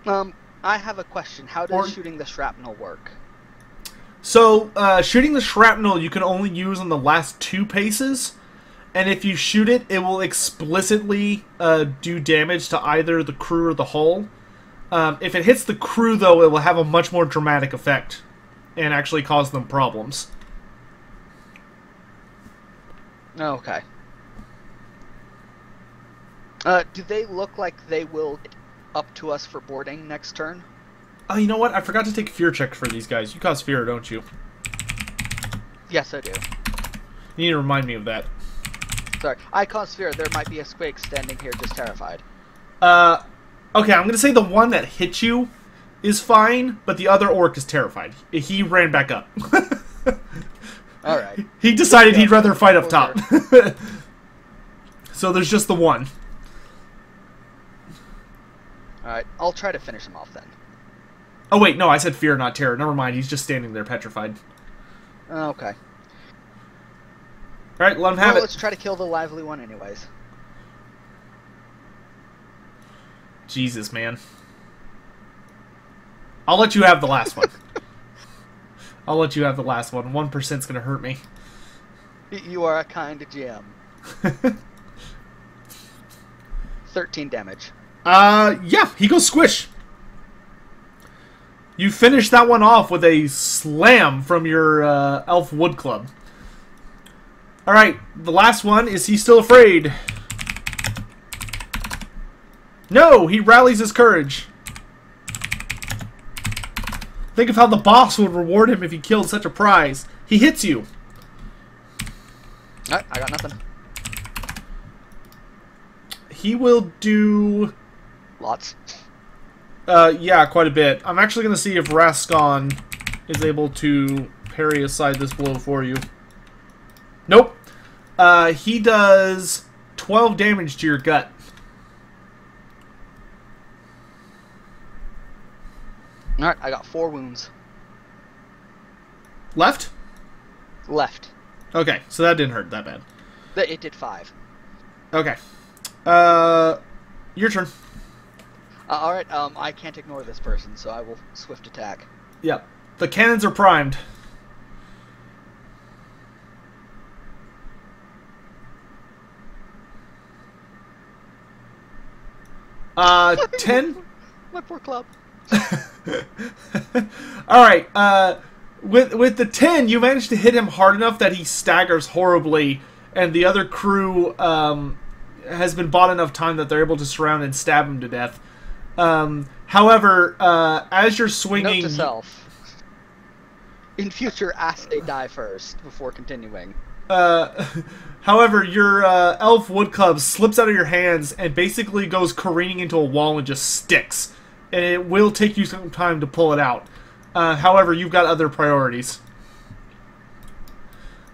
I have a question. How does shooting the shrapnel work? So, shooting the shrapnel you can only use on the last 2 paces, and if you shoot it, it will explicitly do damage to either the crew or the hull. If it hits the crew, though, it will have a much more dramatic effect and actually cause them problems. Okay. Do they look like they will get up to us for boarding next turn? Oh, you know what? I forgot to take a fear check for these guys. You cause fear, don't you? Yes, I do. You need to remind me of that. Sorry, I cause fear. There might be a squig standing here just terrified. Okay, I'm going to say the one that hit you is fine, but the other orc is terrified. He ran back up. Alright. He decided he'd rather fight up top. So there's just the one. Alright, I'll try to finish him off then. Oh wait, no, I said fear, not terror. Never mind, he's just standing there petrified. Okay. Alright, let him have it. Let's try to kill the lively one anyways. Jesus, man. I'll let you have the last one. I'll let you have the last one. 1%'s gonna hurt me. You are a kind GM. 13 damage. Yeah, he goes squish. You finish that one off with a slam from your elf wood club. Alright, the last one. Is he still afraid? No, he rallies his courage. Think of how the boss would reward him if he killed such a prize. He hits you. Alright, I got nothing. He will do... Lots. Yeah, quite a bit. I'm actually going to see if Rascon is able to parry aside this blow for you. Nope. He does 12 damage to your gut. Alright, I got 4 wounds. Left? Left. Okay, so that didn't hurt that bad. It did 5. Okay. Your turn. Alright, I can't ignore this person, so I will swift attack. Yep. The cannons are primed. 10? My poor club. Alright, With the 10, you managed to hit him hard enough that he staggers horribly, and the other crew has been bought enough time that they're able to surround and stab him to death. However, as you're swinging... Note to self. In future, ask they die first before continuing. However, your elf wood club slips out of your hands and basically goes careening into a wall and just sticks. And it will take you some time to pull it out. However, you've got other priorities.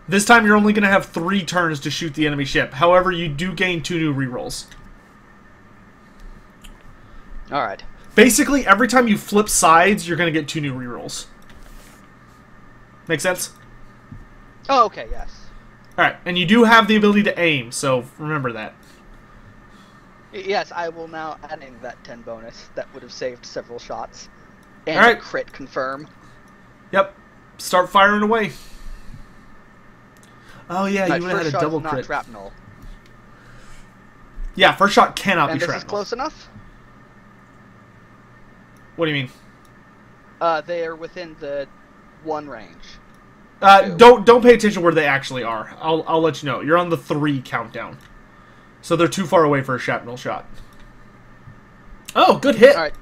This time you're only going to have 3 turns to shoot the enemy ship. However, you do gain 2 new rerolls. Alright. Basically, every time you flip sides, you're going to get 2 new rerolls. Make sense? Oh, okay, yes. Alright, and you do have the ability to aim, so remember that. Yes, I will now adding that 10 bonus. That would have saved several shots. And All right. crit confirm. Yep. Start firing away. Oh yeah, My you would have first had a shot double is not crit. shrapnel. Yeah, first shot cannot And be this is shrapnel. close enough? What do you mean? They are within the 1 range. Don't pay attention where they actually are. I'll let you know. You're on the 3 countdown. So they're too far away for a shrapnel shot. Oh, good hit. Alright.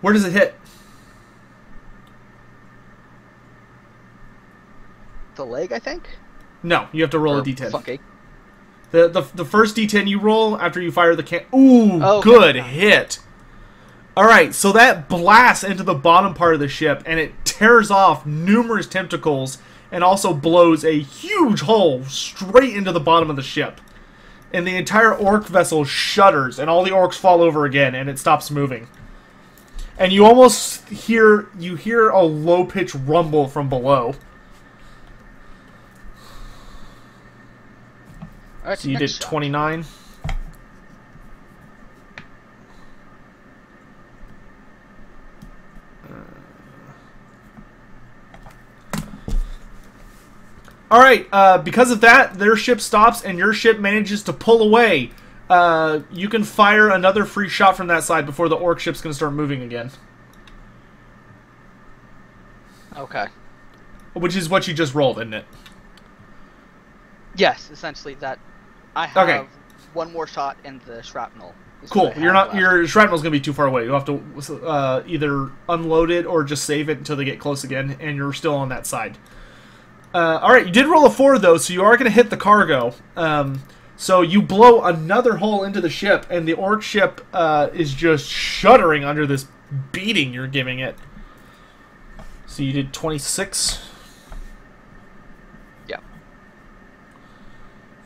Where does it hit? The leg, I think? No, you have to roll Or a d10. fucking. The first d10 you roll after you fire the can. Ooh, Oh, okay. good hit. Alright, so that blasts into the bottom part of the ship, and it tears off numerous tentacles, and also blows a huge hole straight into the bottom of the ship. And the entire orc vessel shudders, and all the orcs fall over again, and it stops moving. And you almost hear a low-pitched rumble from below. Alright, So you did 29. Alright, because of that, their ship stops and your ship manages to pull away. You can fire another free shot from that side before the orc ship's going to start moving again. Okay. Which is what you just rolled, isn't it? Yes, essentially that. I have Okay. 1 more shot in the shrapnel. is Cool. what I have left. Your shrapnel's going to be too far away. You'll have to either unload it or just save it until they get close again, and you're still on that side. Alright, you did roll a 4, though, so you are going to hit the cargo. So you blow another hole into the ship, and the orc ship is just shuddering under this beating you're giving it. So you did 26. Yeah.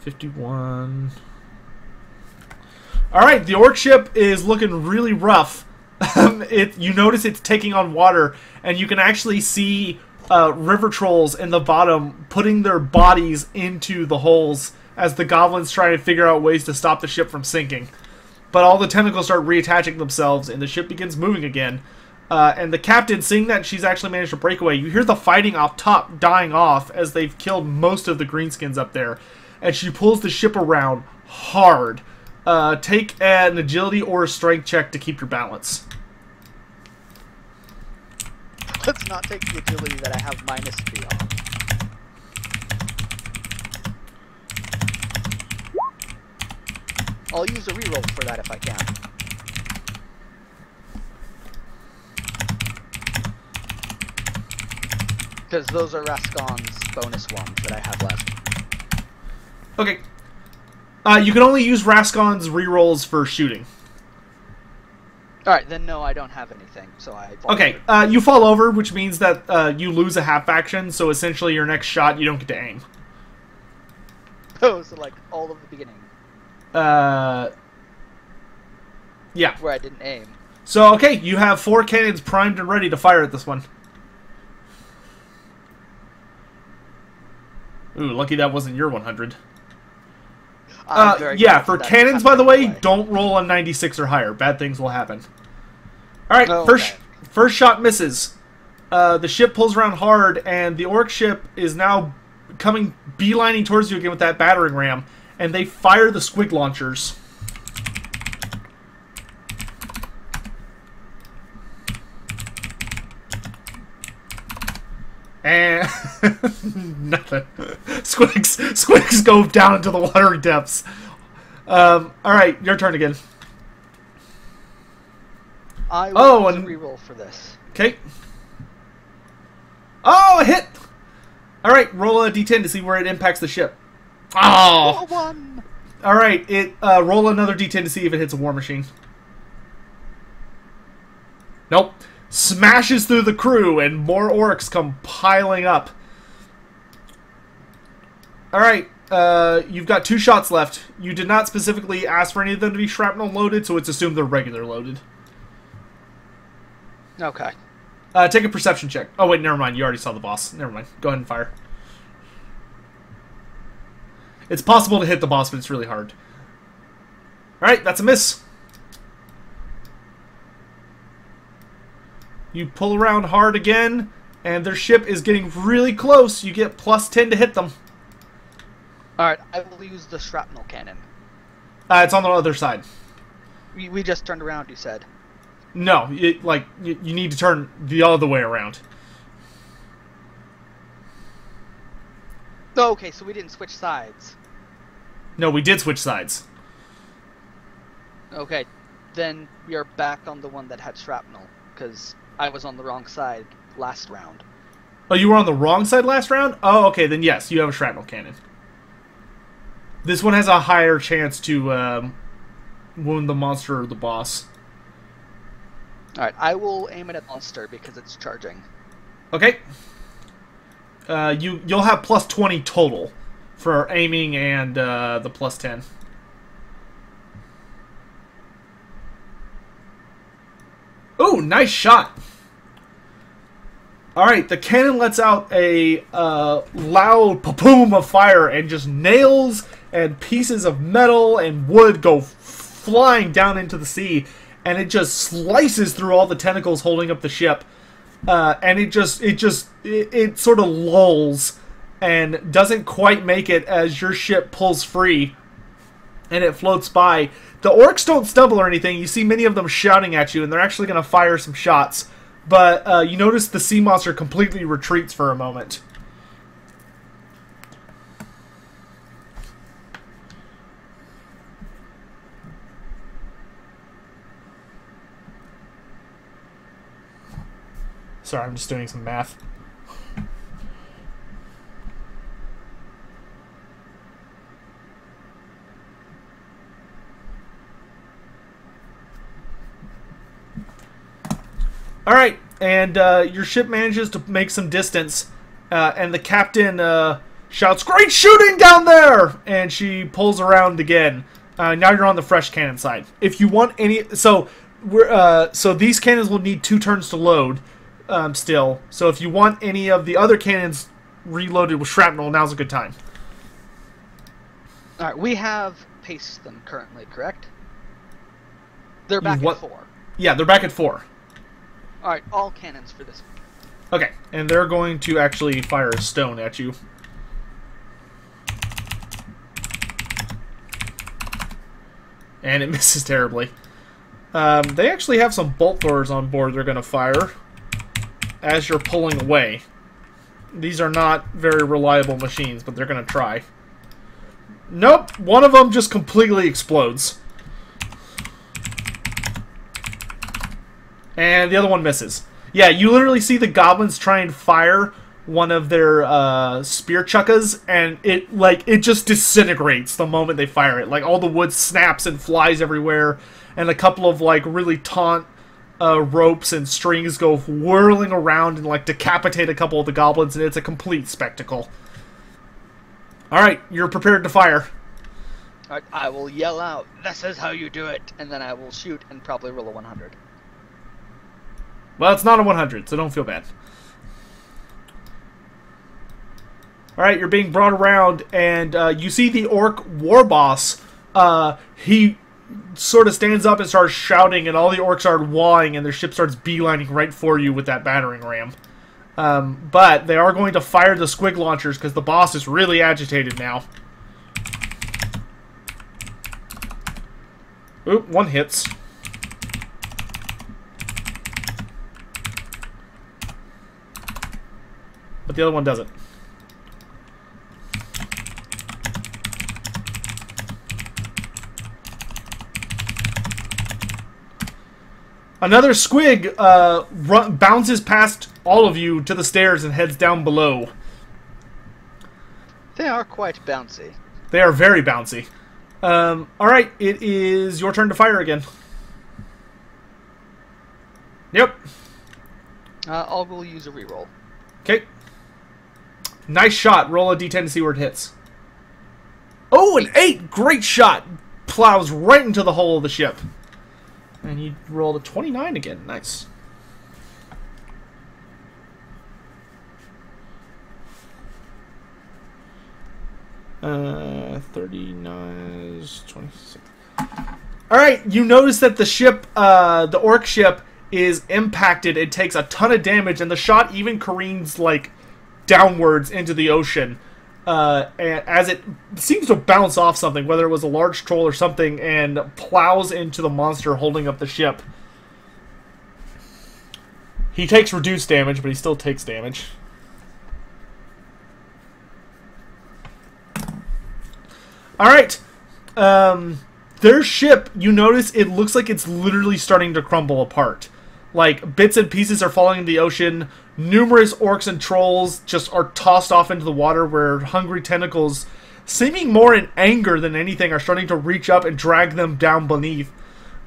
51. Alright, the orc ship is looking really rough. You notice it's taking on water, and you can actually see river trolls in the bottom putting their bodies into the holes as the goblins try to figure out ways to stop the ship from sinking. But all the tentacles start reattaching themselves, and the ship begins moving again. And the captain, seeing that she's actually managed to break away, you hear the fighting off top dying off as they've killed most of the greenskins up there. And she pulls the ship around hard. Take an agility or a strength check to keep your balance. Let's not take the agility that I have -3 on. I'll use a reroll for that if I can. Because those are Raskon's bonus ones that I have left. Okay. You can only use Raskon's rerolls for shooting. Alright, then no, I don't have anything, so I fall Okay, over. you fall over, which means that you lose a half action, so essentially your next shot you don't get to aim. Oh, so like all of the beginning, Yeah. where I didn't aim. So, okay, you have 4 cannons primed and ready to fire at this one. Ooh, lucky that wasn't your 100. I'm very Yeah, confident for that cannons, happened by the way, anyway. don't roll a 96 or higher. Bad things will happen. Alright, Oh, first shot misses. The ship pulls around hard, and the orc ship is now coming beelining towards you again with that battering ram, and they fire the squig launchers. And nothing. Squigs go down into the watery depths. Alright, your turn again. I will use a reroll for this. Okay. Oh, a hit! Alright, roll a d10 to see where it impacts the ship. Oh! 1. Alright, roll another d10 to see if it hits a war machine. Nope. Smashes through the crew, and more orcs come piling up. Alright, you've got 2 shots left. You did not specifically ask for any of them to be shrapnel loaded, so it's assumed they're regular loaded. Okay. Take a perception check. Oh, wait, never mind. You already saw the boss. Never mind. Go ahead and fire. It's possible to hit the boss, but it's really hard. Alright, that's a miss. You pull around hard again, and their ship is getting really close. You get +10 to hit them. Alright, I will use the shrapnel cannon. It's on the other side. We just turned around, you said. No, you need to turn the other way around. Oh, okay, so we didn't switch sides. No, we did switch sides. Okay, then we are back on the one that had shrapnel, because I was on the wrong side last round. Oh, you were on the wrong side last round? Oh, okay, then yes, you have a shrapnel cannon. This one has a higher chance to wound the monster or the boss. Alright, I will aim it at monster because it's charging. Okay. You'll have +20 total for aiming and the +10. Ooh, nice shot. Alright, the cannon lets out a loud pa-boom of fire and just nails and pieces of metal and wood go flying down into the sea, and it just slices through all the tentacles holding up the ship. And it sort of lulls and doesn't quite make it as your ship pulls free and it floats by. The orcs don't stumble or anything. You see many of them shouting at you, and they're actually going to fire some shots. But you notice the sea monster completely retreats for a moment. Sorry, I'm just doing some math. Alright, and your ship manages to make some distance, and the captain shouts, "Great shooting down there!" And she pulls around again. Now you're on the fresh cannon side. If you want any... So these cannons will need 2 turns to load. Still. So if you want any of the other cannons reloaded with shrapnel, now's a good time. Alright, we have paced them currently, correct? They're back at 4. Yeah, they're back at 4. Alright, all cannons for this. Okay, and they're going to actually fire a stone at you. And it misses terribly. They actually have some bolt throwers on board they're going to fire as you're pulling away. These are not very reliable machines, but they're going to try. Nope, one of them just completely explodes. And the other one misses. Yeah, you literally see the goblins try and fire one of their spear chuckas, and it just disintegrates the moment they fire it. Like, all the wood snaps and flies everywhere, and a couple of, like, really taunt ropes and strings go whirling around and, like, decapitate a couple of the goblins, and it's a complete spectacle. Alright, you're prepared to fire. Alright, I will yell out, "This is how you do it!" And then I will shoot and probably roll a 100. Well, it's not a 100, so don't feel bad. Alright, you're being brought around, and you see the orc war boss. He sort of stands up and starts shouting, and all the orcs are wawing, and their ship starts beelining right for you with that battering ram. But they are going to fire the squig launchers, because the boss is really agitated now. Oop, one hits. but the other one doesn't. Another squig bounces past all of you to the stairs and heads down below. They are quite bouncy. They are very bouncy. Alright, it is your turn to fire again. Yep. I will use a reroll. Okay. Nice shot. Roll a d10 to see where it hits. Oh, an 8! Great shot! Plows right into the hull of the ship. And you rolled a 29 again. Nice. Uh, 39 is 26. Alright, you notice that the ship, the orc ship, is impacted. It takes a ton of damage, and the shot even careens, like, downwards into the ocean. As it seems to bounce off something, whether it was a large troll or something, and plows into the monster holding up the ship. He takes reduced damage, but he still takes damage. Alright. Their ship, you notice it looks like it's literally starting to crumble apart. Like, bits and pieces are falling into the ocean. Numerous orcs and trolls just are tossed off into the water, where hungry tentacles, seeming more in anger than anything, are starting to reach up and drag them down beneath.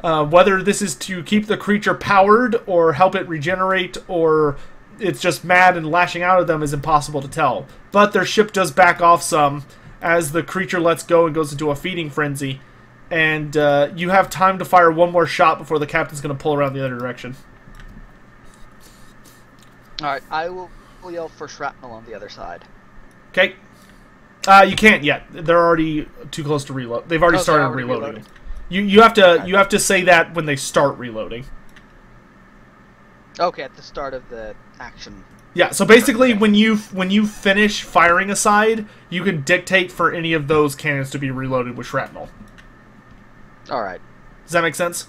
Whether this is to keep the creature powered, or help it regenerate, or it's just mad and lashing out at them is impossible to tell. But their ship does back off some, as the creature lets go and goes into a feeding frenzy. And you have time to fire one more shot before the captain's going to pull around the other direction. Alright, I will yell for shrapnel on the other side. Okay. You can't yet. They're already too close to reload. They've already started reloading. You have to say that when they start reloading. Okay, at the start of the action. Yeah, so basically when you finish firing a side, you can dictate for any of those cannons to be reloaded with shrapnel. Alright. Does that make sense?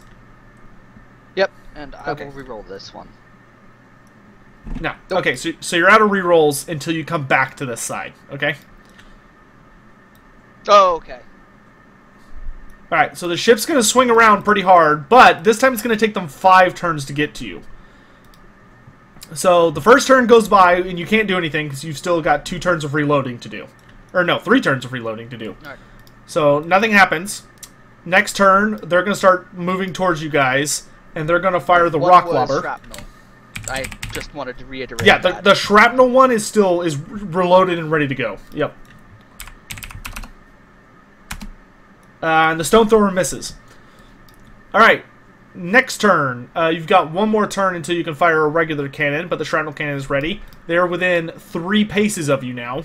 Yep, and I will reroll this one. No. Okay, so you're out of rerolls until you come back to this side, okay? Oh, okay. Alright, so the ship's going to swing around pretty hard, but this time it's going to take them 5 turns to get to you. So the first turn goes by, and you can't do anything because you've still got 2 turns of reloading to do. Or no, 3 turns of reloading to do. Alright. So nothing happens. Next turn, they're going to start moving towards you guys, and they're going to fire the rock lobber. Shrapnel. I just wanted to reiterate Yeah, that. the shrapnel one is still reloaded and ready to go. Yep. And the stone thrower misses. Alright, next turn. You've got one more turn until you can fire a regular cannon, but the shrapnel cannon is ready. They're within 3 paces of you now.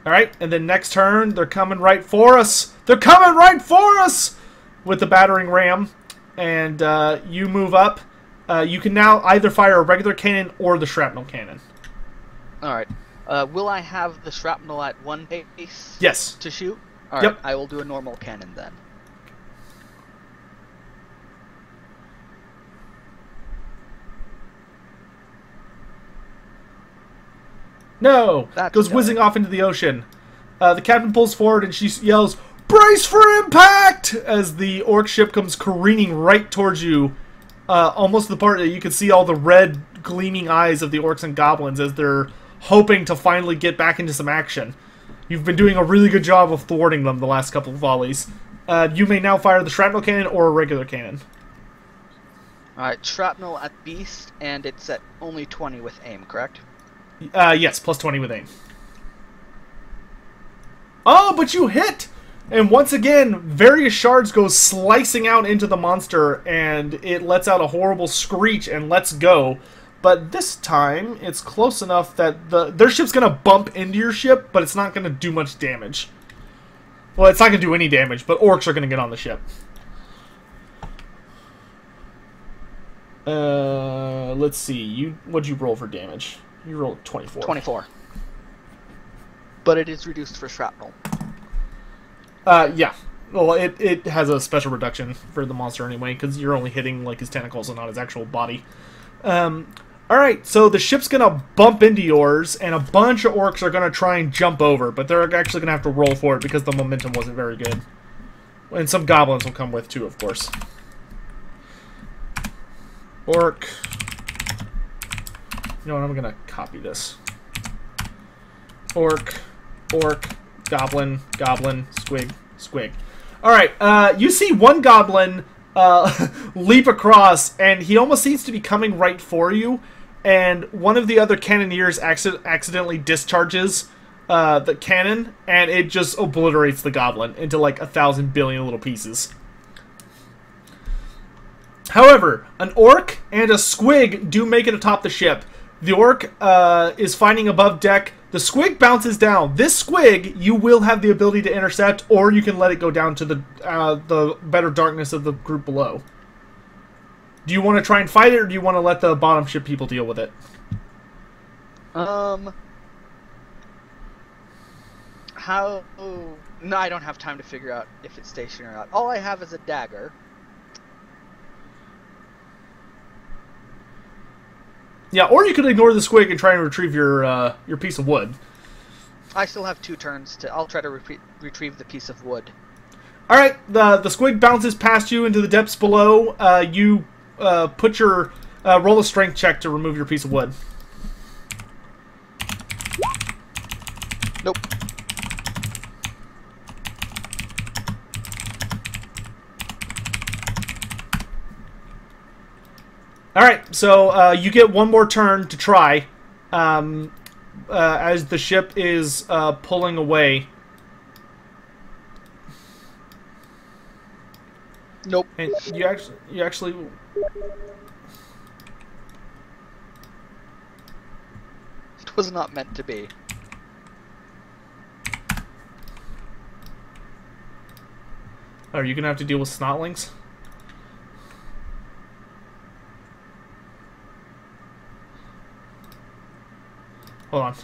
Alright, and then next turn, they're coming right for us. They're coming right for us! With the battering ram. And you move up. You can now either fire a regular cannon or the shrapnel cannon. Alright. Will I have the shrapnel at 1 pace? Yes. To shoot? Alright, Yep. I will do a normal cannon then. No! That's Goes done. whizzing off into the ocean. The captain pulls forward and she yells, "Brace for impact!" as the orc ship comes careening right towards you. Almost to the part that you can see all the red gleaming eyes of the orcs and goblins as they're hoping to finally get back into some action. You've been doing a really good job of thwarting them the last couple of volleys. You may now fire the shrapnel cannon or a regular cannon. Alright, shrapnel at beast, and it's at only 20 with aim, correct? Yes, plus 20 with aim. Oh, but you hit! And once again, various shards go slicing out into the monster, and it lets out a horrible screech and lets go. But this time, it's close enough that their ship's going to bump into your ship, but it's not going to do much damage. Well, it's not going to do any damage, but orcs are going to get on the ship. Let's see. What'd you roll for damage? You rolled 24. 24. But it is reduced for shrapnel. Yeah. Well, it has a special reduction for the monster anyway, because you're only hitting like his tentacles and not his actual body. Alright, so the ship's gonna bump into yours, and a bunch of orcs are gonna try and jump over, but they're actually gonna have to roll for it because the momentum wasn't very good. And some goblins will come with too, of course. Orc. You know what, I'm gonna copy this. Orc, goblin, squig, squig. Alright, you see one goblin leap across, and he almost seems to be coming right for you, and one of the other cannoneers accidentally discharges the cannon, and it just obliterates the goblin into like 1,000 billion little pieces. However, an orc and a squig do make it atop the ship. The orc is fighting above deck. The squig bounces down. This squig, you will have the ability to intercept, or you can let it go down to the better darkness of the group below. Do you want to try and fight it, or do you want to let the bottom ship people deal with it? How... No, I don't have time to figure out if it's stationary or not. All I have is a dagger. Yeah, or you could ignore the squig and try and retrieve your piece of wood. I still have 2 turns to... I'll try to retrieve the piece of wood. Alright, the squig bounces past you into the depths below. You put your... roll a strength check to remove your piece of wood. Nope. Alright, so you get one more turn to try as the ship is pulling away. Nope. And you actually... It was not meant to be. Are you going to have to deal with snotlings? Hold on.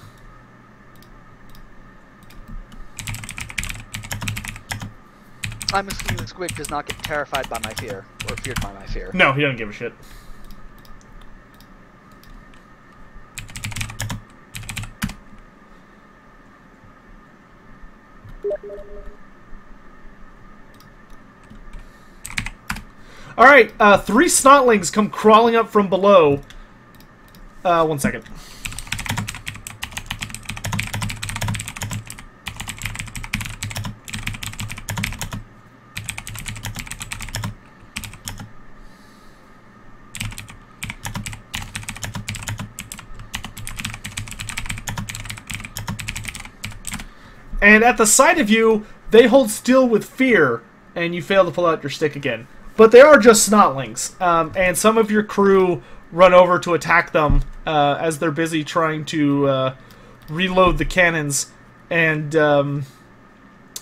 I'm assuming the squig does not get terrified by my fear, or feared by my fear. No, he doesn't give a shit. Alright, 3 snotlings come crawling up from below. 1 second. And at the sight of you, they hold still with fear, and you fail to pull out your stick again. But they are just snotlings, and some of your crew run over to attack them as they're busy trying to reload the cannons, and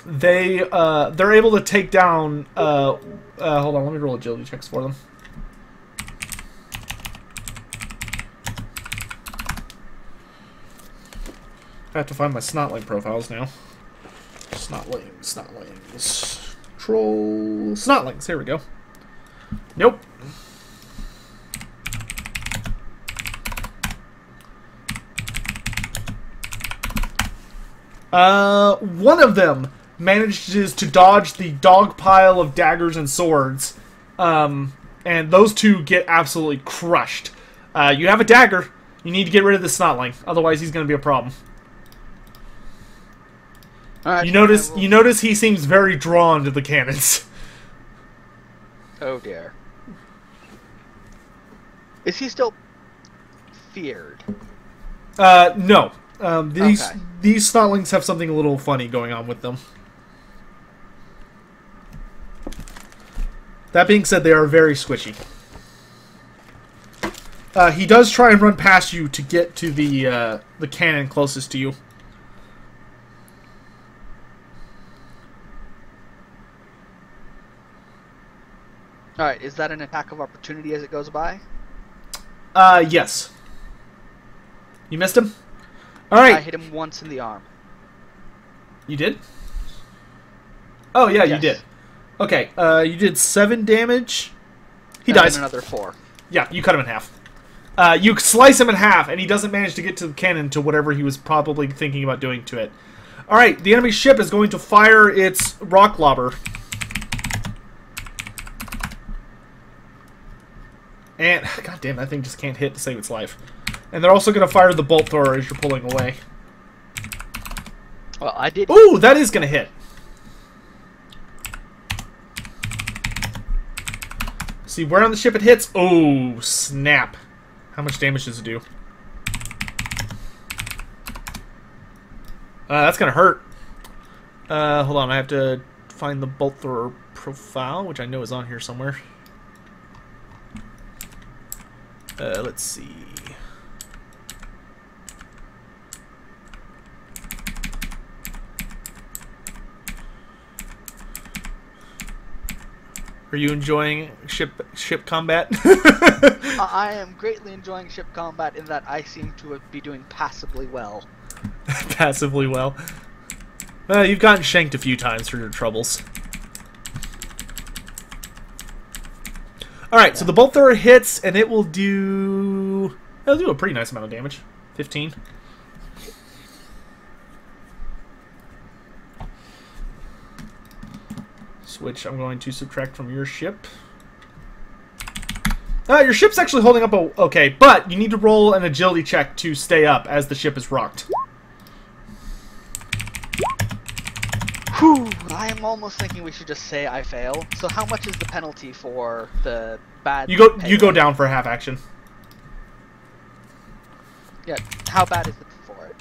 they're able to take down... hold on, let me roll agility checks for them. I have to find my snotling profiles now. Snotlings. Troll... Snotlings, here we go. Nope. One of them manages to dodge the dog pile of daggers and swords, and those 2 get absolutely crushed. You have a dagger. You need to get rid of the snotling, otherwise he's going to be a problem. Right, you notice he seems very drawn to the cannons. Oh dear. Is he still feared? No. These Okay. snotlings have something a little funny going on with them. That being said, they are very squishy. He does try and run past you to get to the cannon closest to you. Alright, is that an attack of opportunity as it goes by? Yes. You missed him? Alright. I hit him once in the arm. You did? Oh, yeah, you Yes. did. Okay, you did 7 damage. He And dies. then another 4. Yeah, you cut him in half. You slice him in half, and he doesn't manage to get to the cannon to whatever he was probably thinking about doing to it. Alright, the enemy ship is going to fire its rock lobber. And, god damn, that thing just can't hit to save its life. And they're also going to fire the bolt thrower as you're pulling away. Well, I did. Ooh, that is going to hit. See where on the ship it hits? Oh, snap. How much damage does it do? That's going to hurt. Hold on, I have to find the bolt thrower profile, which I know is on here somewhere. Let's see. Are you enjoying ship combat? I am greatly enjoying ship combat in that I seem to be doing passably well. Passively well. You've gotten shanked a few times for your troubles. Alright, so the bolt thrower hits, and it will do... It'll do a pretty nice amount of damage. 15. Which I'm going to subtract from your ship. Your ship's actually holding up okay, but you need to roll an agility check to stay up as the ship is rocked. Whew, I am almost thinking we should just say I fail. So how much is the penalty for the bad... You go down for a half action. Yeah, how bad is it for it?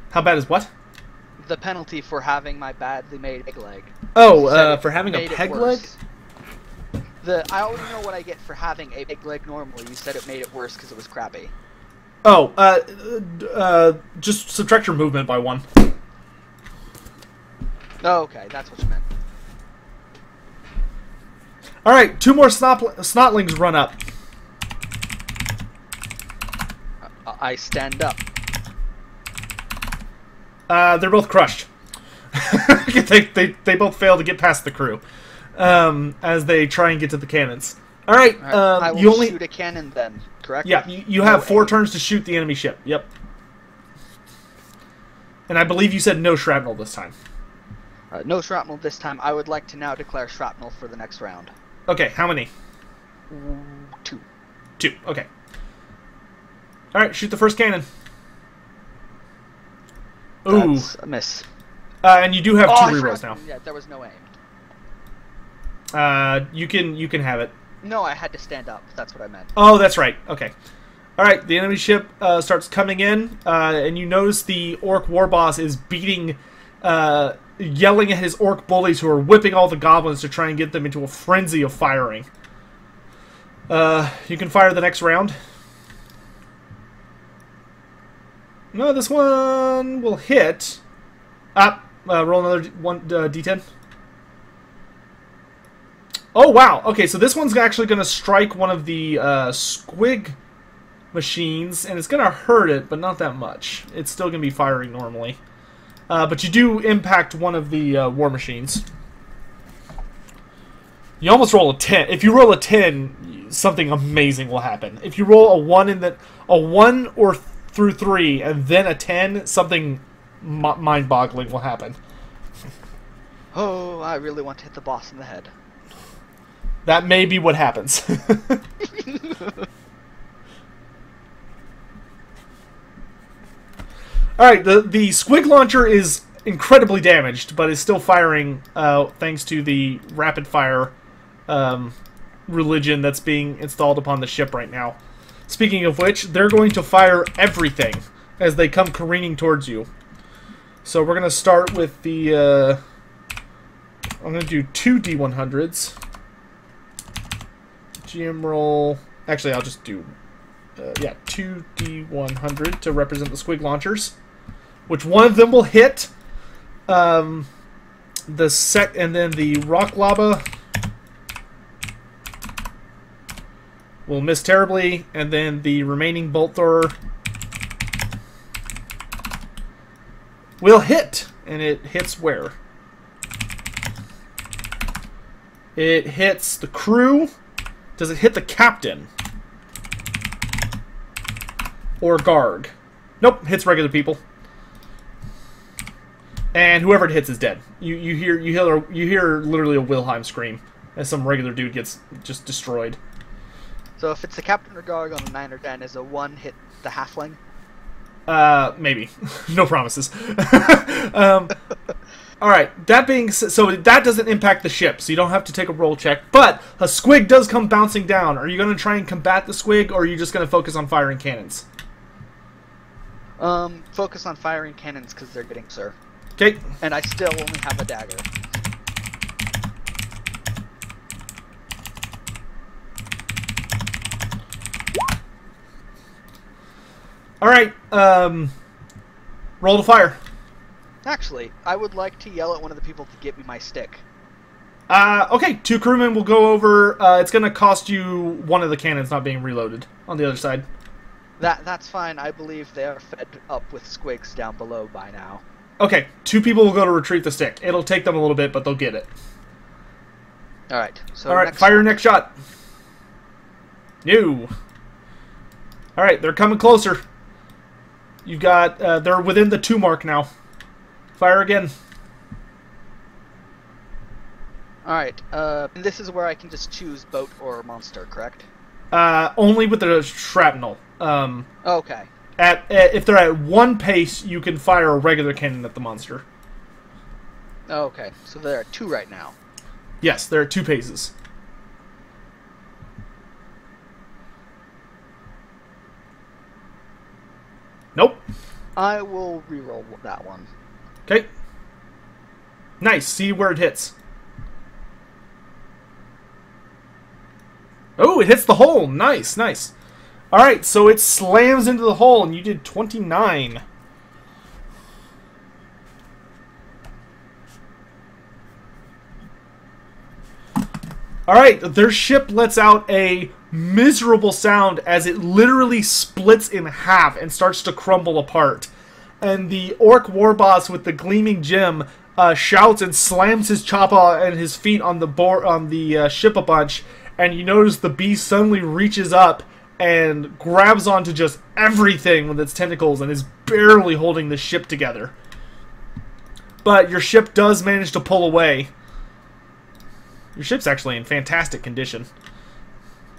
How bad is what? The penalty for having my badly made peg leg. Oh, for having a peg leg? I already know what I get for having a peg leg normally. You said it made it worse because it was crappy. Oh, just subtract your movement by 1. Oh, okay, that's what you meant. Alright, 2 more snotlings run up. I stand up. They're both crushed. they both fail to get past the crew as they try and get to the cannons. All right, I will shoot a cannon then, correct? Yeah, you have 4 turns to shoot the enemy ship. Yep. And I believe you said no shrapnel this time. No shrapnel this time. I would like to now declare shrapnel for the next round. Okay, how many? 2. 2, okay. All right, shoot the first cannon. Ooh. That's a miss. And you do have 2 rerolls now. Yeah, there was no aim. You can have it. No, I had to stand up. That's what I meant. Oh, that's right. Okay. All right, the enemy ship starts coming in, and you notice the orc war boss is beating, yelling at his orc bullies who are whipping all the goblins to try and get them into a frenzy of firing. You can fire the next round. No, this one will hit. Roll another D10. Oh, wow. Okay, so this one's actually going to strike one of the squig machines, and it's going to hurt it, but not that much. It's still going to be firing normally. But you do impact one of the war machines. You almost roll a 10. If you roll a 10, something amazing will happen. If you roll a 1 or through 3 and then a 10, something mind-boggling will happen. Oh, I really want to hit the boss in the head. That may be what happens. Alright, the squig launcher is incredibly damaged, but is still firing thanks to the rapid fire religion that's being installed upon the ship right now. Speaking of which, they're going to fire everything as they come careening towards you. So we're going to start with the... I'm going to do 2 D100s. GM roll... Actually, I'll just do... 2 D100 to represent the squig launchers. Which one of them will hit. And then the rock lava will miss terribly, and then the remaining bolt thrower will hit, and it hits where? It hits the crew. Does it hit the captain? Or Garg? Nope, hits regular people. And whoever it hits is dead. You hear literally a Wilhelm scream as some regular dude gets just destroyed. So if it's the captain or Garg on a 9 or 10, is a 1 hit the halfling? Maybe. No promises. Alright, that being so that doesn't impact the ship, so you don't have to take a roll check. But a squig does come bouncing down. Are you going to try and combat the squig, or are you just going to focus on firing cannons? Focus on firing cannons because they're getting sir. Okay. And I still only have a dagger. Alright, roll to fire. Actually, I would like to yell at one of the people to get me my stick. Okay, 2 crewmen will go over. It's going to cost you one of the cannons not being reloaded on the other side. That's fine. I believe they are fed up with squigs down below by now. Okay, 2 people will go to retrieve the stick. It'll take them a little bit, but they'll get it. Alright, so Alright, fire your next shot. No. Alright, they're coming closer. You've got, they're within the 2 mark now. Fire again. Alright, and this is where I can just choose boat or monster, correct? Only with the shrapnel. Okay. If they're at 1 pace, you can fire a regular cannon at the monster. Okay, so there are 2 right now. Yes, there are 2 paces. Nope. I will reroll that one. Okay. Nice. See where it hits. Oh, it hits the hole. Nice, nice. Alright, so it slams into the hole, and you did 29. Alright, their ship lets out a miserable sound as it literally splits in half and starts to crumble apart. And the orc war boss with the gleaming gem shouts and slams his choppa and his feet on the ship a bunch, and you notice the beast suddenly reaches up and grabs onto just everything with its tentacles and is barely holding the ship together. But your ship does manage to pull away. Your ship's actually in fantastic condition.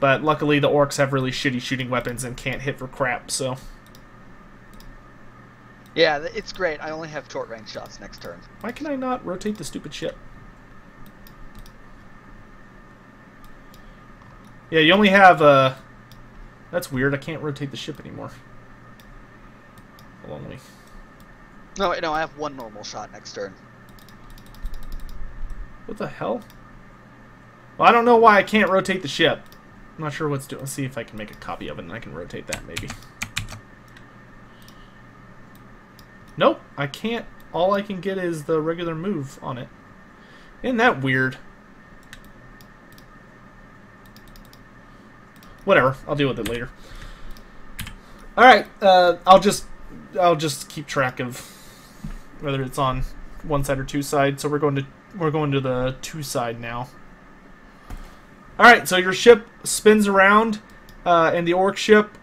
But luckily the orcs have really shitty shooting weapons and can't hit for crap, so... Yeah, it's great. I only have short range shots next turn. Why can I not rotate the stupid ship? Yeah, you only have, That's weird, I can't rotate the ship anymore. Hold on, wait. No, wait, no, I have 1 normal shot next turn. What the hell? Well, I don't know why I can't rotate the ship. I'm not sure what's doing. Let's see if I can make a copy of it and I can rotate that, maybe. Nope, I can't. All I can get is the regular move on it. Isn't that weird? Whatever, I'll deal with it later. Alright, I'll just keep track of whether it's on 1 side or 2 side. So we're going to the 2 side now. Alright, so your ship spins around, and the orc ship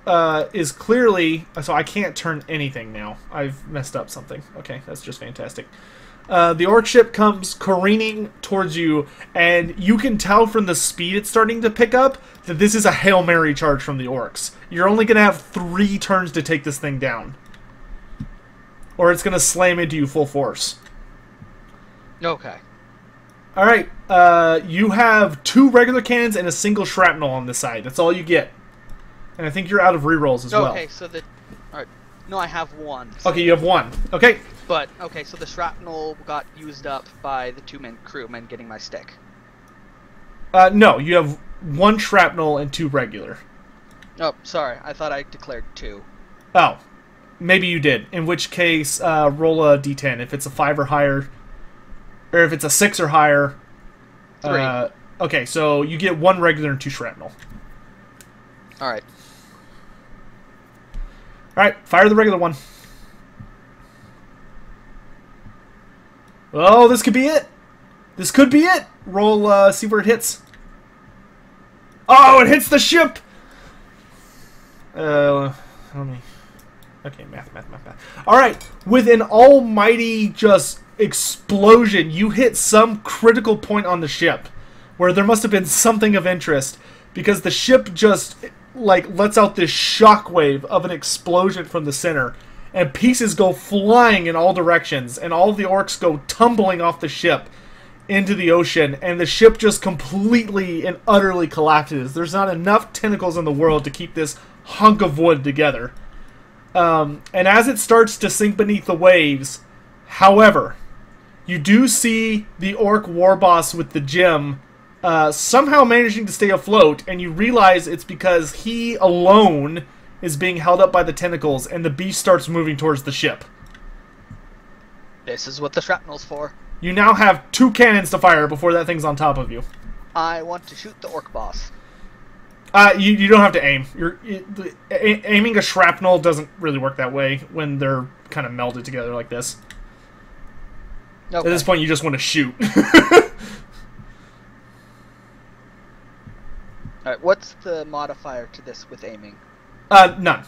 is clearly... So I can't turn anything now. I've messed up something. Okay, that's just fantastic. The orc ship comes careening towards you, and you can tell from the speed it's starting to pick up that this is a Hail Mary charge from the orcs. You're only going to have 3 turns to take this thing down. Or it's going to slam into you full force. Okay. Alright, you have 2 regular cannons and a single shrapnel on this side. That's all you get. And I think you're out of rerolls as well. Okay, so the... Alright. No, I have 1. So Okay, you have 1. Okay. But, okay, so the shrapnel got used up by the 2 crewmen getting my stick. No, you have 1 shrapnel and 2 regular. Oh, sorry. I thought I declared 2. Oh, maybe you did. In which case, roll a d10. If it's a 5 or higher, or if it's a 6 or higher. 3. Okay, so you get 1 regular and 2 shrapnel. Alright. Alright, fire the regular one. Oh, this could be it. This could be it. Roll, see where it hits. Oh, it hits the ship! Let me... Okay, math. Alright, with an almighty just explosion, you hit some critical point on the ship where there must have been something of interest, because the ship just, like, lets out this shockwave of an explosion from the center, and pieces go flying in all directions, and all of the orcs go tumbling off the ship into the ocean, and the ship just completely and utterly collapses. There's not enough tentacles in the world to keep this hunk of wood together. And as it starts to sink beneath the waves, however, you do see the orc war boss with the gem somehow managing to stay afloat, and you realize it's because he alone is being held up by the tentacles, and the beast starts moving towards the ship. This is what the shrapnel's for. You now have 2 cannons to fire before that thing's on top of you. I want to shoot the orc boss. You don't have to aim. Aiming a shrapnel doesn't really work that way when they're kind of melded together like this. Okay. At this point, you just want to shoot. Alright, what's the modifier to this with aiming? None.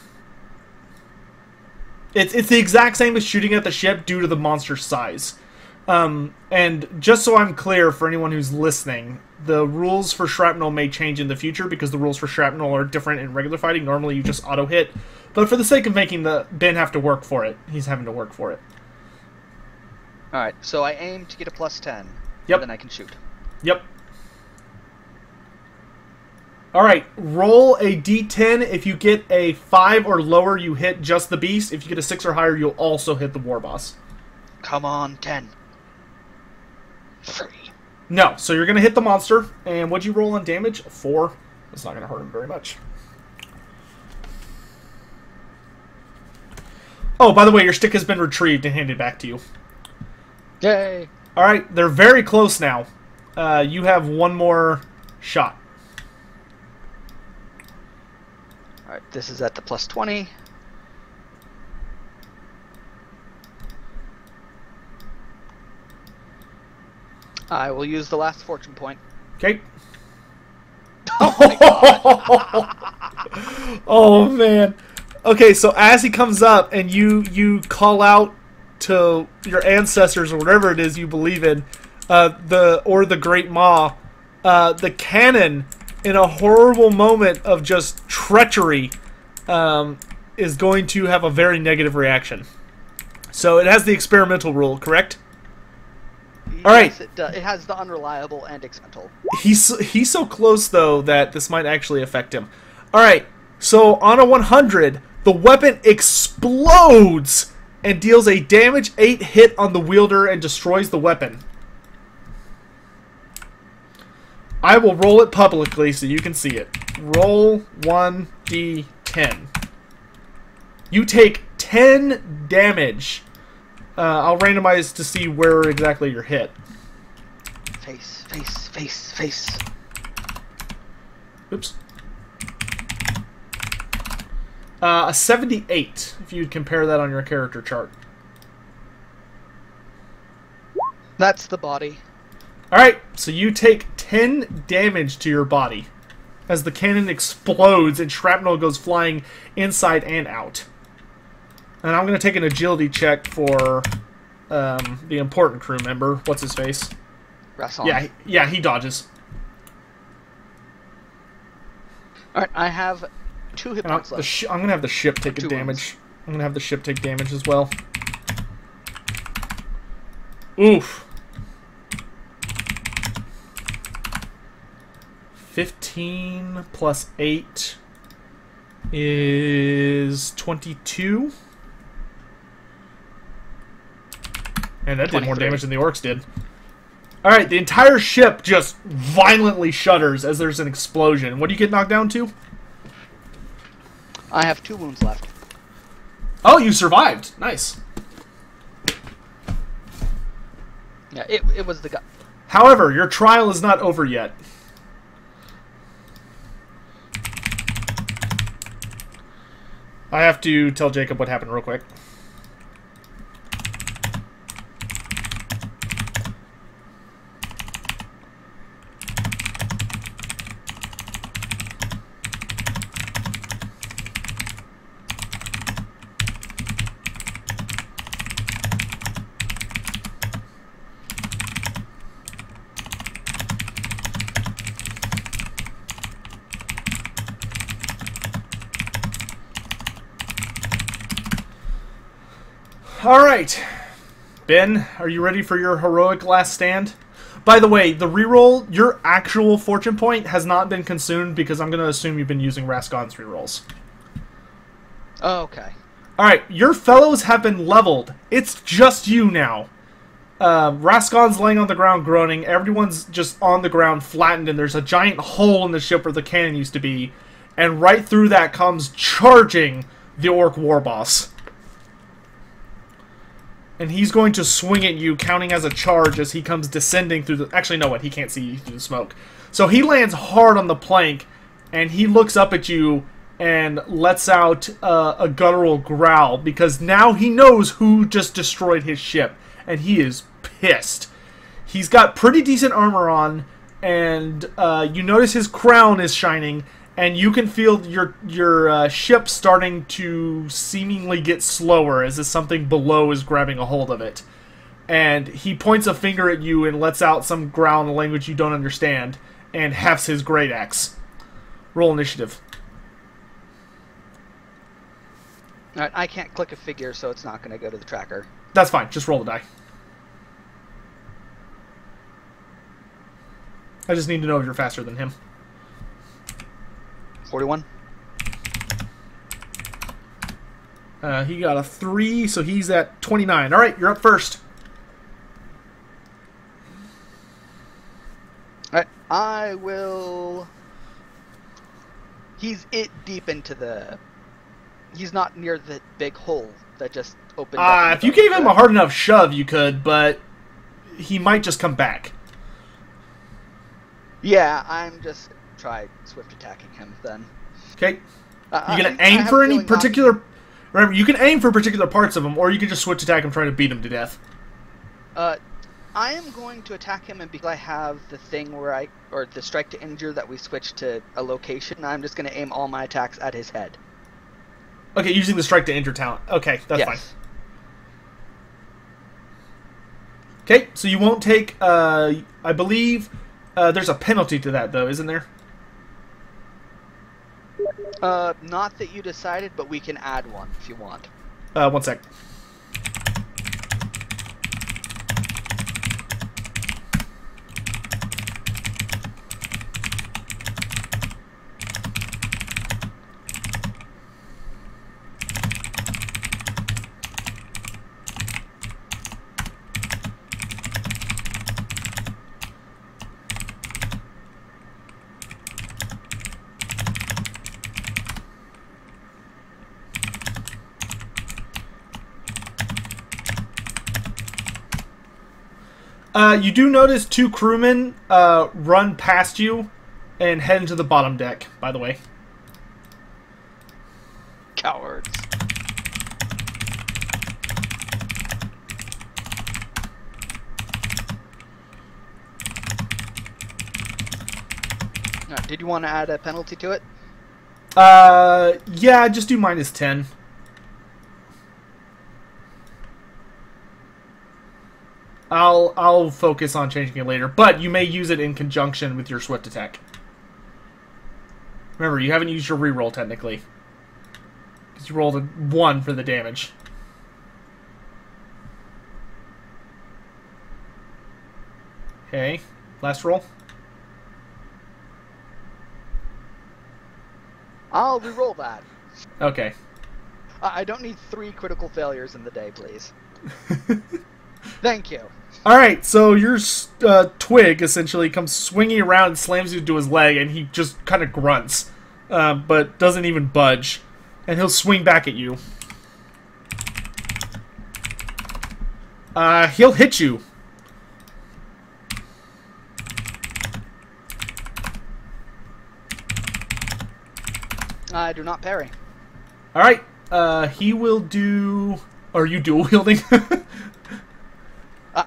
It's the exact same as shooting at the ship due to the monster's size. And just so I'm clear for anyone who's listening, the rules for shrapnel may change in the future because the rules for shrapnel are different in regular fighting. Normally you just auto-hit. But for the sake of making the Ben have to work for it, he's having to work for it. Alright, so I aim to get a +10. Yep. And then I can shoot. Yep. Alright, roll a d10. If you get a 5 or lower, you hit just the beast. If you get a 6 or higher, you'll also hit the war boss. Come on, 10. 3. No, so you're going to hit the monster. And what'd you roll on damage? 4. That's not going to hurt him very much. Oh, by the way, your stick has been retrieved and handed back to you. Yay! Alright, they're very close now. You have one more shot. Alright, this is at the +20. I will use the last fortune point. Okay. Oh my god! Oh man. Okay, so as he comes up and you call out to your ancestors or whatever it is you believe in, the Great Maw, the cannon, in a horrible moment of just treachery, is going to have a very negative reaction. So it has the experimental rule, correct? All right. Yes, it has the unreliable and experimental. He's so close though that this might actually affect him. All right. So on a 100, the weapon explodes and deals a damage 8 hit on the wielder and destroys the weapon. I will roll it publicly so you can see it. Roll 1d10. You take 10 damage. I'll randomize to see where exactly you're hit. Face, face, face, face. Oops. A 78, if you'd compare that on your character chart. That's the body. Alright, so you take 10 damage to your body as the cannon explodes and shrapnel goes flying inside and out. And I'm going to take an agility check for the important crew member. What's his face? Rasson. Yeah, he dodges. Alright, I have 2 hit points left. I'm going to have the ship take 2 damage. I'm going to have the ship take damage as well. Oof. 15 plus 8 is 22. And that did more damage than the orcs did. Alright, the entire ship just violently shudders as there's an explosion. What do you get knocked down to? I have 2 wounds left. Oh, you survived. Nice. Yeah, it was the guy. However, your trial is not over yet. I have to tell Jacob what happened real quick. All right. Ben, are you ready for your heroic last stand? By the way, the reroll, your actual fortune point has not been consumed because I'm going to assume you've been using Raskon's rerolls. Oh, okay. Alright, your fellows have been leveled. It's just you now. Raskon's laying on the ground groaning. Everyone's just on the ground flattened, and there's a giant hole in the ship where the cannon used to be. And right through that comes charging the Orc War Boss. And he's going to swing at you, counting as a charge as he comes descending through the... Actually, no, what? He can't see you through the smoke. So he lands hard on the plank, and he looks up at you and lets out a guttural growl, because now he knows who just destroyed his ship, and he is pissed. He's got pretty decent armor on, and you notice his crown is shining, and you can feel your ship starting to seemingly get slower as if something below is grabbing a hold of it. And he points a finger at you and lets out some growl in a language you don't understand, and hefts his great axe. Roll initiative. Alright, I can't click a figure, so it's not going to go to the tracker. That's fine, just roll the die. I just need to know if you're faster than him. 41. He got a 3, so he's at 29. Alright, you're up first. Alright, I will... He's deep into the... He's not near the big hole that just opened up. If you gave him a hard enough shove, you could, but he might just come back. Yeah, I'm just try swift attacking him then. Okay. You gonna aim for any particular... Remember, you can aim for particular parts of him, or you can just swift attack him trying to beat him to death. I am going to attack him, and because I have the thing where or the strike to injure that we switched to a location, I'm just going to aim all my attacks at his head. Okay, using the strike to injure talent. Okay, that's fine. Okay, so you won't take, I believe, there's a penalty to that, though, isn't there? Not that you decided, but we can add one if you want. 1 sec. You do notice 2 crewmen run past you and head into the bottom deck, by the way. Cowards. Did you want to add a penalty to it? Yeah, just do -10. I'll focus on changing it later, but you may use it in conjunction with your swift attack. Remember, you haven't used your reroll technically, because you rolled a 1 for the damage. Okay, last roll. I'll reroll that. Okay. I don't need 3 critical failures in the day, please. Thank you. Alright, so your twig essentially comes swinging around and slams you to his leg, and he just kind of grunts, but doesn't even budge. And he'll swing back at you. He'll hit you. I do not parry. Alright, he will do... Are you dual wielding?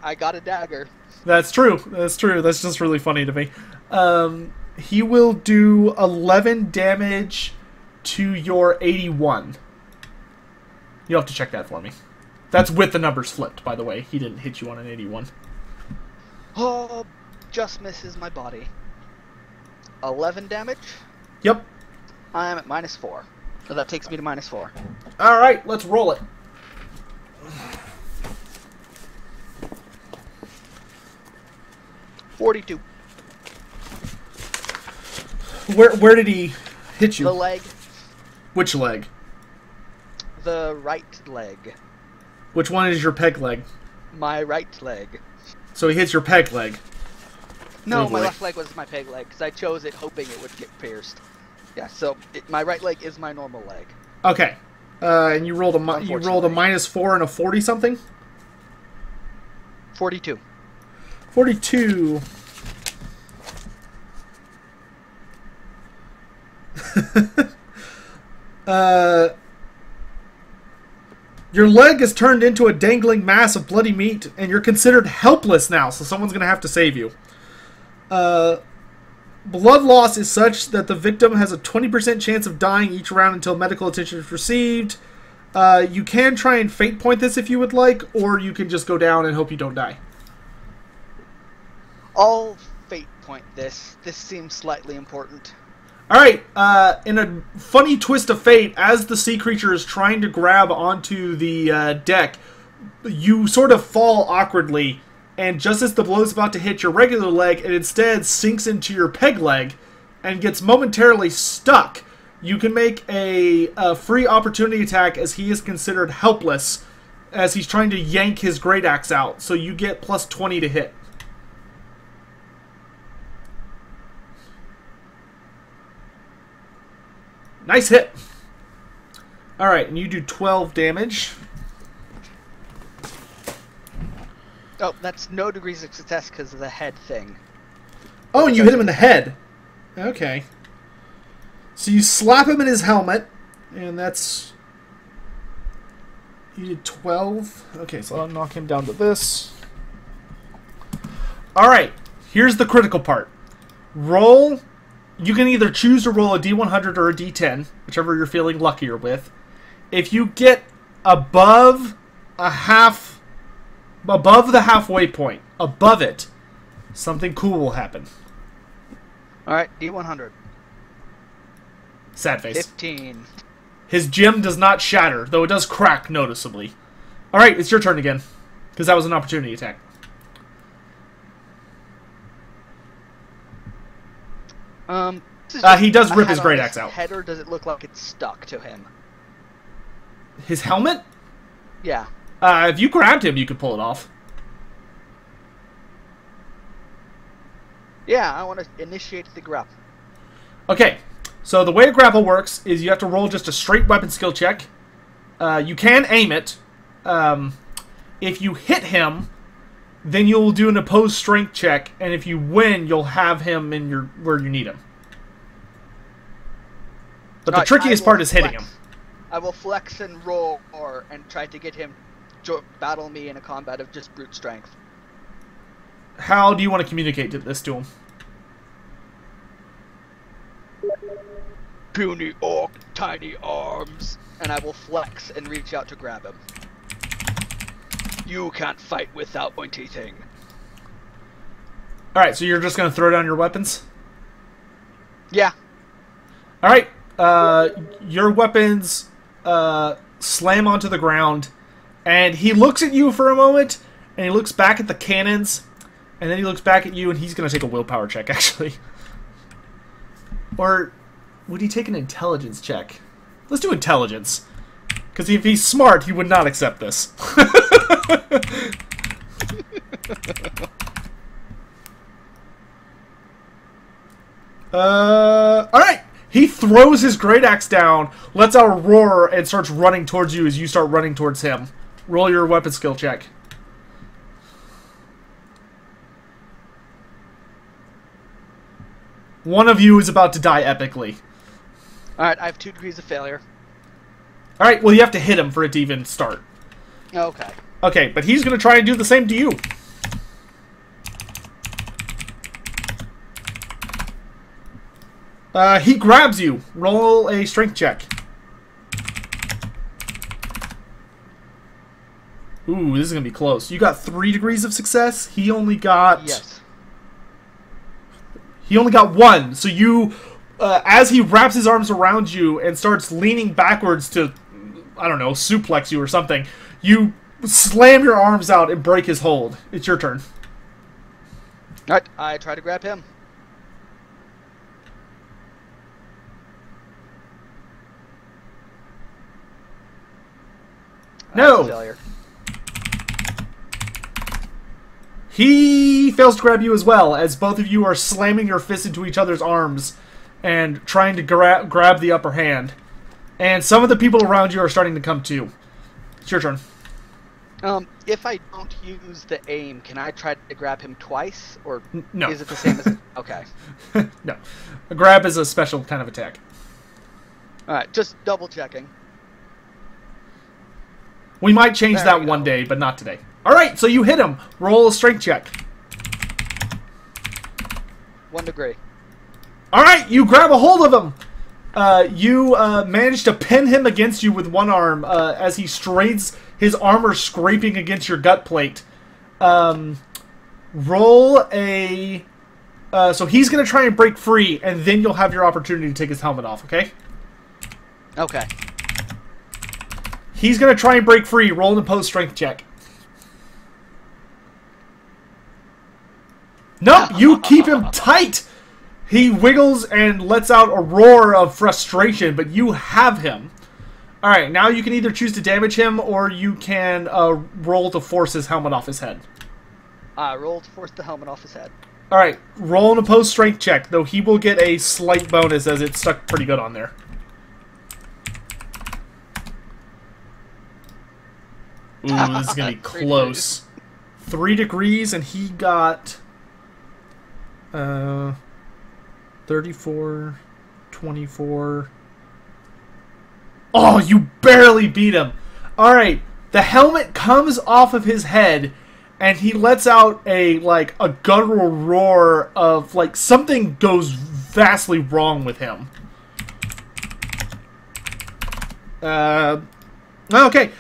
I got a dagger. That's true. That's true. That's just really funny to me. He will do 11 damage to your 81. You'll have to check that for me. That's with the numbers flipped, by the way. He didn't hit you on an 81. Oh, just misses my body. 11 damage? Yep. I am at -4. So that takes me to -4. Alright, let's roll it. 42. Where did he hit you? The leg. Which leg? The right leg. Which one is your peg leg? My right leg. So he hits your peg leg. No, Oh, my boy. left leg was my peg leg, because I chose it hoping it would get pierced. Yeah, so my right leg is my normal leg. Okay. And you rolled a Unfortunately. -4 and a 40 something. 42. 42. Your leg is turned into a dangling mass of bloody meat, and you're considered helpless now, so someone's going to have to save you. Blood loss is such that the victim has a 20% chance of dying each round until medical attention is received. You can try and fate point this if you would like, or you can just go down and hope you don't die. I'll fate point this. This seems slightly important. Alright, in a funny twist of fate, as the sea creature is trying to grab onto the deck, you sort of fall awkwardly, and just as the blow is about to hit your regular leg, it instead sinks into your peg leg and gets momentarily stuck. You can make a free opportunity attack as he is considered helpless as he's trying to yank his great axe out, so you get plus 20 to hit. Nice hit. Alright, and you do 12 damage. Oh, that's no degrees of success because of the head thing. Oh, and you hit him in the head. Okay. So you slap him in his helmet, and that's... You did 12. Okay, so I'll knock him down to this. Alright, here's the critical part. Roll... You can either choose to roll a D100 or a D10, whichever you're feeling luckier with. If you get above the halfway point, above it, something cool will happen. Alright, D100. Sad face. 15. His gem does not shatter, though it does crack noticeably. Alright, it's your turn again, because that was an opportunity attack. He does rip his great axe out. Head, or does it look like it's stuck to him? His helmet? Yeah. If you grabbed him, you could pull it off. Yeah, I want to initiate the grapple. Okay, so the way a grapple works is you have to roll just a straight weapon skill check. You can aim it. If you hit him, then you'll do an opposed strength check, and if you win, you'll have him in your where you need him. But the trickiest part is hitting him. I will flex and roll and try to get him to battle me in a combat of just brute strength. How do you want to communicate this to him? Puny orc, tiny arms. And I will flex and reach out to grab him. You can't fight without pointy thing. Alright, so you're just going to throw down your weapons? Yeah. Alright, your weapons slam onto the ground, and he looks at you for a moment, and he looks back at the cannons, and then he looks back at you, and he's going to take a willpower check, actually. Or would he take an intelligence check? Let's do intelligence. Because if he's smart, he would not accept this. Alright. He throws his great axe down, lets out a roar, and starts running towards you as you start running towards him. Roll your weapon skill check. One of you is about to die epically. Alright, I have 2 degrees of failure. Alright, well you have to hit him for it to even start. Okay. Okay, but he's going to try and do the same to you. He grabs you. Roll a strength check. Ooh, this is going to be close. You got 3 degrees of success. He only got... Yes. He only got 1. So you, as he wraps his arms around you and starts leaning backwards to, I don't know, suplex you or something, you slam your arms out and break his hold. It's your turn. Alright, I try to grab him. No! That's a failure. He fails to grab you as well, as both of you are slamming your fists into each other's arms and trying to grab the upper hand. And some of the people around you are starting to come too. It's your turn. If I don't use the aim, can I try to grab him twice? Or No. is it the same as... Okay. No. A grab is a special kind of attack. Alright, just double checking. We might change There that we one go. day, but not today. Alright, so you hit him. Roll a strength check. 1 degree. Alright, you grab a hold of him. You manage to pin him against you with one arm as he strains, his armor scraping against your gut plate. Roll a... so he's going to try and break free, and then you'll have your opportunity to take his helmet off, okay? Okay. He's going to try and break free. Roll an opposed strength check. Nope, you keep him tight! He wiggles and lets out a roar of frustration, but you have him. Alright, now you can either choose to damage him, or you can roll to force his helmet off his head. Roll to force the helmet off his head. Alright, roll an opposed strength check, though he will get a slight bonus as it's stuck pretty good on there. Ooh, this is going to be close. 3 degrees, and he got... 34, 24... Oh, you barely beat him! Alright, the helmet comes off of his head, and he lets out a guttural roar of, something goes vastly wrong with him. Okay,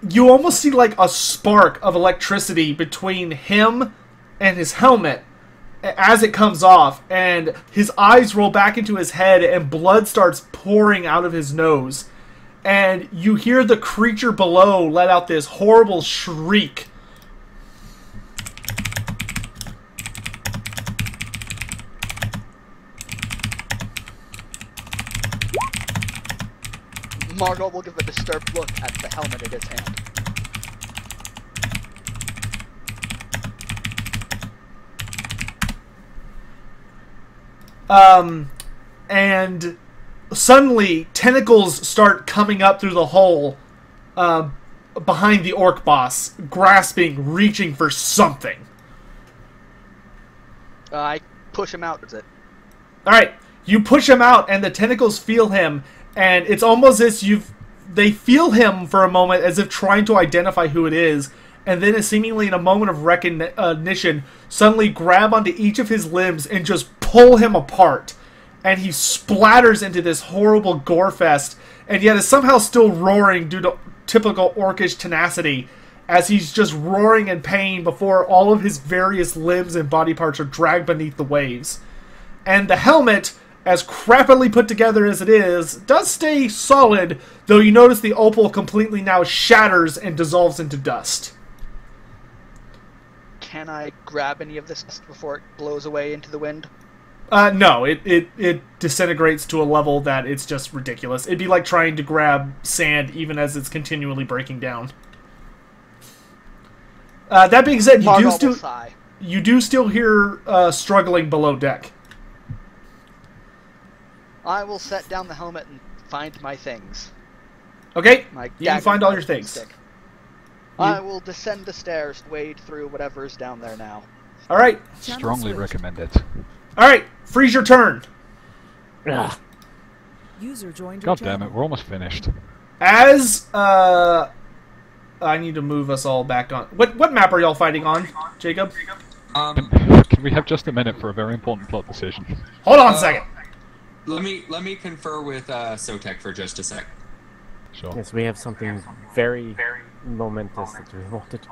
you almost see, a spark of electricity between him and his helmet as it comes off, and his eyes roll back into his head, and blood starts pouring out of his nose. And you hear the creature below let out this horrible shriek. Margot will give a disturbed look at the helmet in his hand. And suddenly tentacles start coming up through the hole behind the orc boss, grasping, reaching for something. I push him out. Is it? Alright, you push him out, and the tentacles feel him, and it's almost as they feel him for a moment as if trying to identify who it is, and then seemingly in a moment of recognition, suddenly grab onto each of his limbs and just pull him apart. And he splatters into this horrible gore fest, and yet is somehow still roaring due to typical orcish tenacity, as he's just roaring in pain before all of his various limbs and body parts are dragged beneath the waves. And the helmet, as crappily put together as it is, does stay solid, though you notice the opal completely now shatters and dissolves into dust. Can I grab any of this before it blows away into the wind? No, it disintegrates to a level that it's just ridiculous. It'd be like trying to grab sand even as it's continually breaking down. That being said, you do still hear struggling below deck. I will set down the helmet and find my things. Okay, My you can find all your things. stick. I will descend the stairs, wade through whatever's down there now. Alright, Strongly recommend it. alright, freeze your turn. Ugh. User joined your God damn channel. it, we're almost finished. As, I need to move us all back on. What map are y'all fighting on, Jacob? Can we have just a minute for a very important plot decision? Hold on a second. Let me confer with Sotek for just a sec. Sure. Yes, we have something very momentous that we want to do.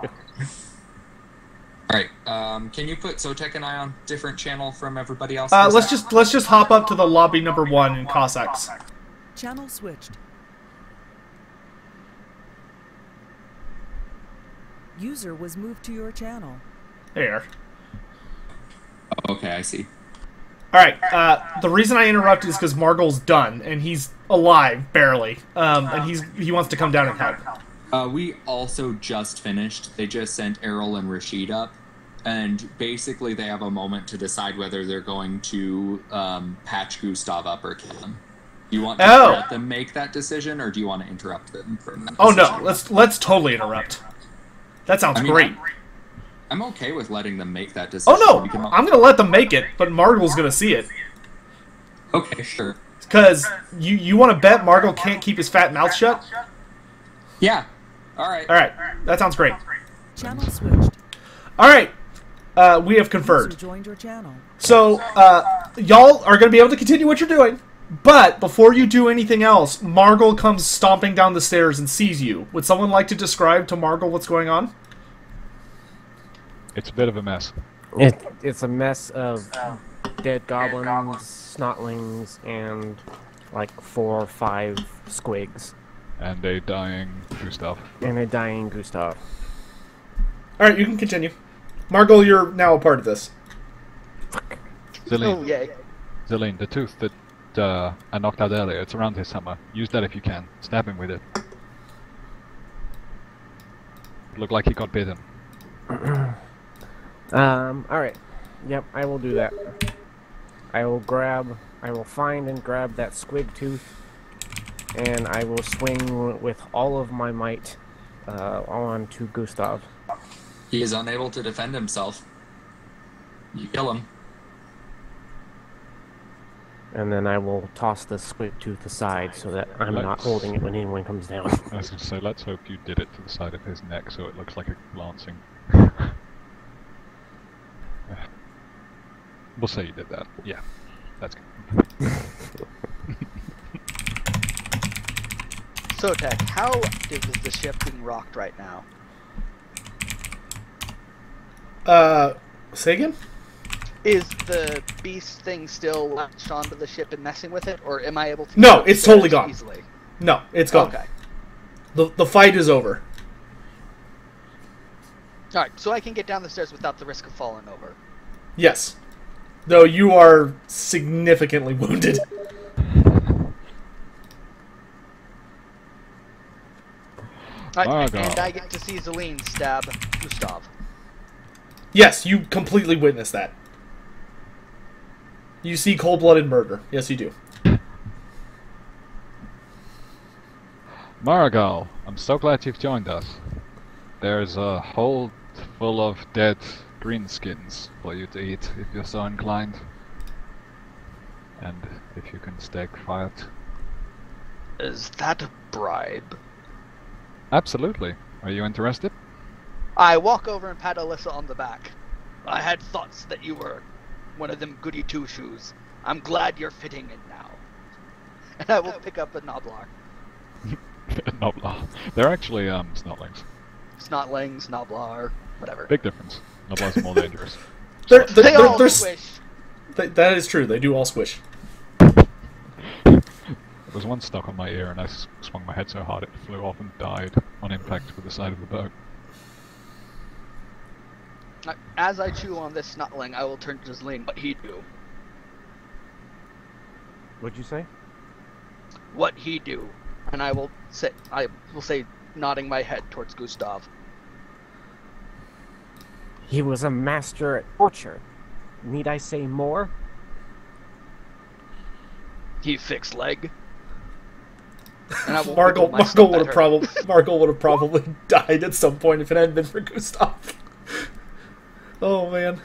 All right. Can you put Sotek and I on different channel from everybody else? Let's just hop up to the lobby number 1 in Cossacks. Channel switched. User was moved to your channel. There. Okay, I see. All right. The reason I interrupted is because Margol's done, and he's alive barely, and he wants to come down and help. We also just finished. They just sent Errol and Rashid up, and basically they have a moment to decide whether they're going to patch Gustav up or kill him. Do you want to let them make that decision, or do you want to interrupt them from that decision? No, let's totally interrupt. That sounds great. I'm okay with letting them make that decision. Oh no, I'm gonna let them make it, but Margol's gonna see it. Okay, sure. Because you want to bet Margol can't keep his fat mouth shut? Yeah. All right. That sounds great. Channel switched. All right. We have conferred. User joined your channel. So, y'all are going to be able to continue what you're doing, but before you do anything else, Margol comes stomping down the stairs and sees you. Would someone like to describe to Margol what's going on? It's a bit of a mess. It's a mess of dead goblins, snotlings, and like 4 or 5 squigs. And a dying Gustav. Alright, you can continue. Margol, you're now a part of this. Zeline, Oh, yay. Zeline, the tooth that I knocked out earlier, it's around his hammer. Use that if you can. Stab him with it. Looked like he got bitten. Alright. Yep, I will do that. I will find and grab that squig tooth, and I will swing with all of my might on to Gustav. He is unable to defend himself. You kill him. And then I will toss the squig tooth aside so that I'm not holding it when anyone comes down. I was going to say, let's hope you did it to the side of his neck so it looks like a glancing. We'll say you did that. Yeah, that's good. Sotek, how active is the ship being rocked right now? Say again? Is the beast thing still latched onto the ship and messing with it, or am I able to? No, it's totally gone. Easily? No, it's gone. Okay. The fight is over. All right, so I can get down the stairs without the risk of falling over. Yes. Though you are significantly wounded. And I get to see Zeline stab Gustav. Yes, you completely witness that. You see cold-blooded murder. Yes, you do. Marigal, I'm so glad you've joined us. There's a hold full of dead greenskins for you to eat if you're so inclined. And if you can stay quiet. Is that a bribe? Absolutely. Are you interested? I walk over and pat Alyssa on the back. I had thoughts that you were one of them goody two-shoes. I'm glad you're fitting in now. And I will pick up a Noblar. Noblar. They're actually snotlings. Snotlings, Noblar, whatever. Big difference. Noblars are more dangerous. They all squish. That is true. They do all squish. There was one stuck on my ear and I swung my head so hard it flew off and died on impact with the side of the boat. As I chew on this snotling, I will turn to Zeline. What he do? What'd you say? What he do? And I will say, nodding my head towards Gustav. He was a master at torture. Need I say more? He fixed leg. And I will Margol would have probably died at some point if it hadn't been for Gustav. Oh man.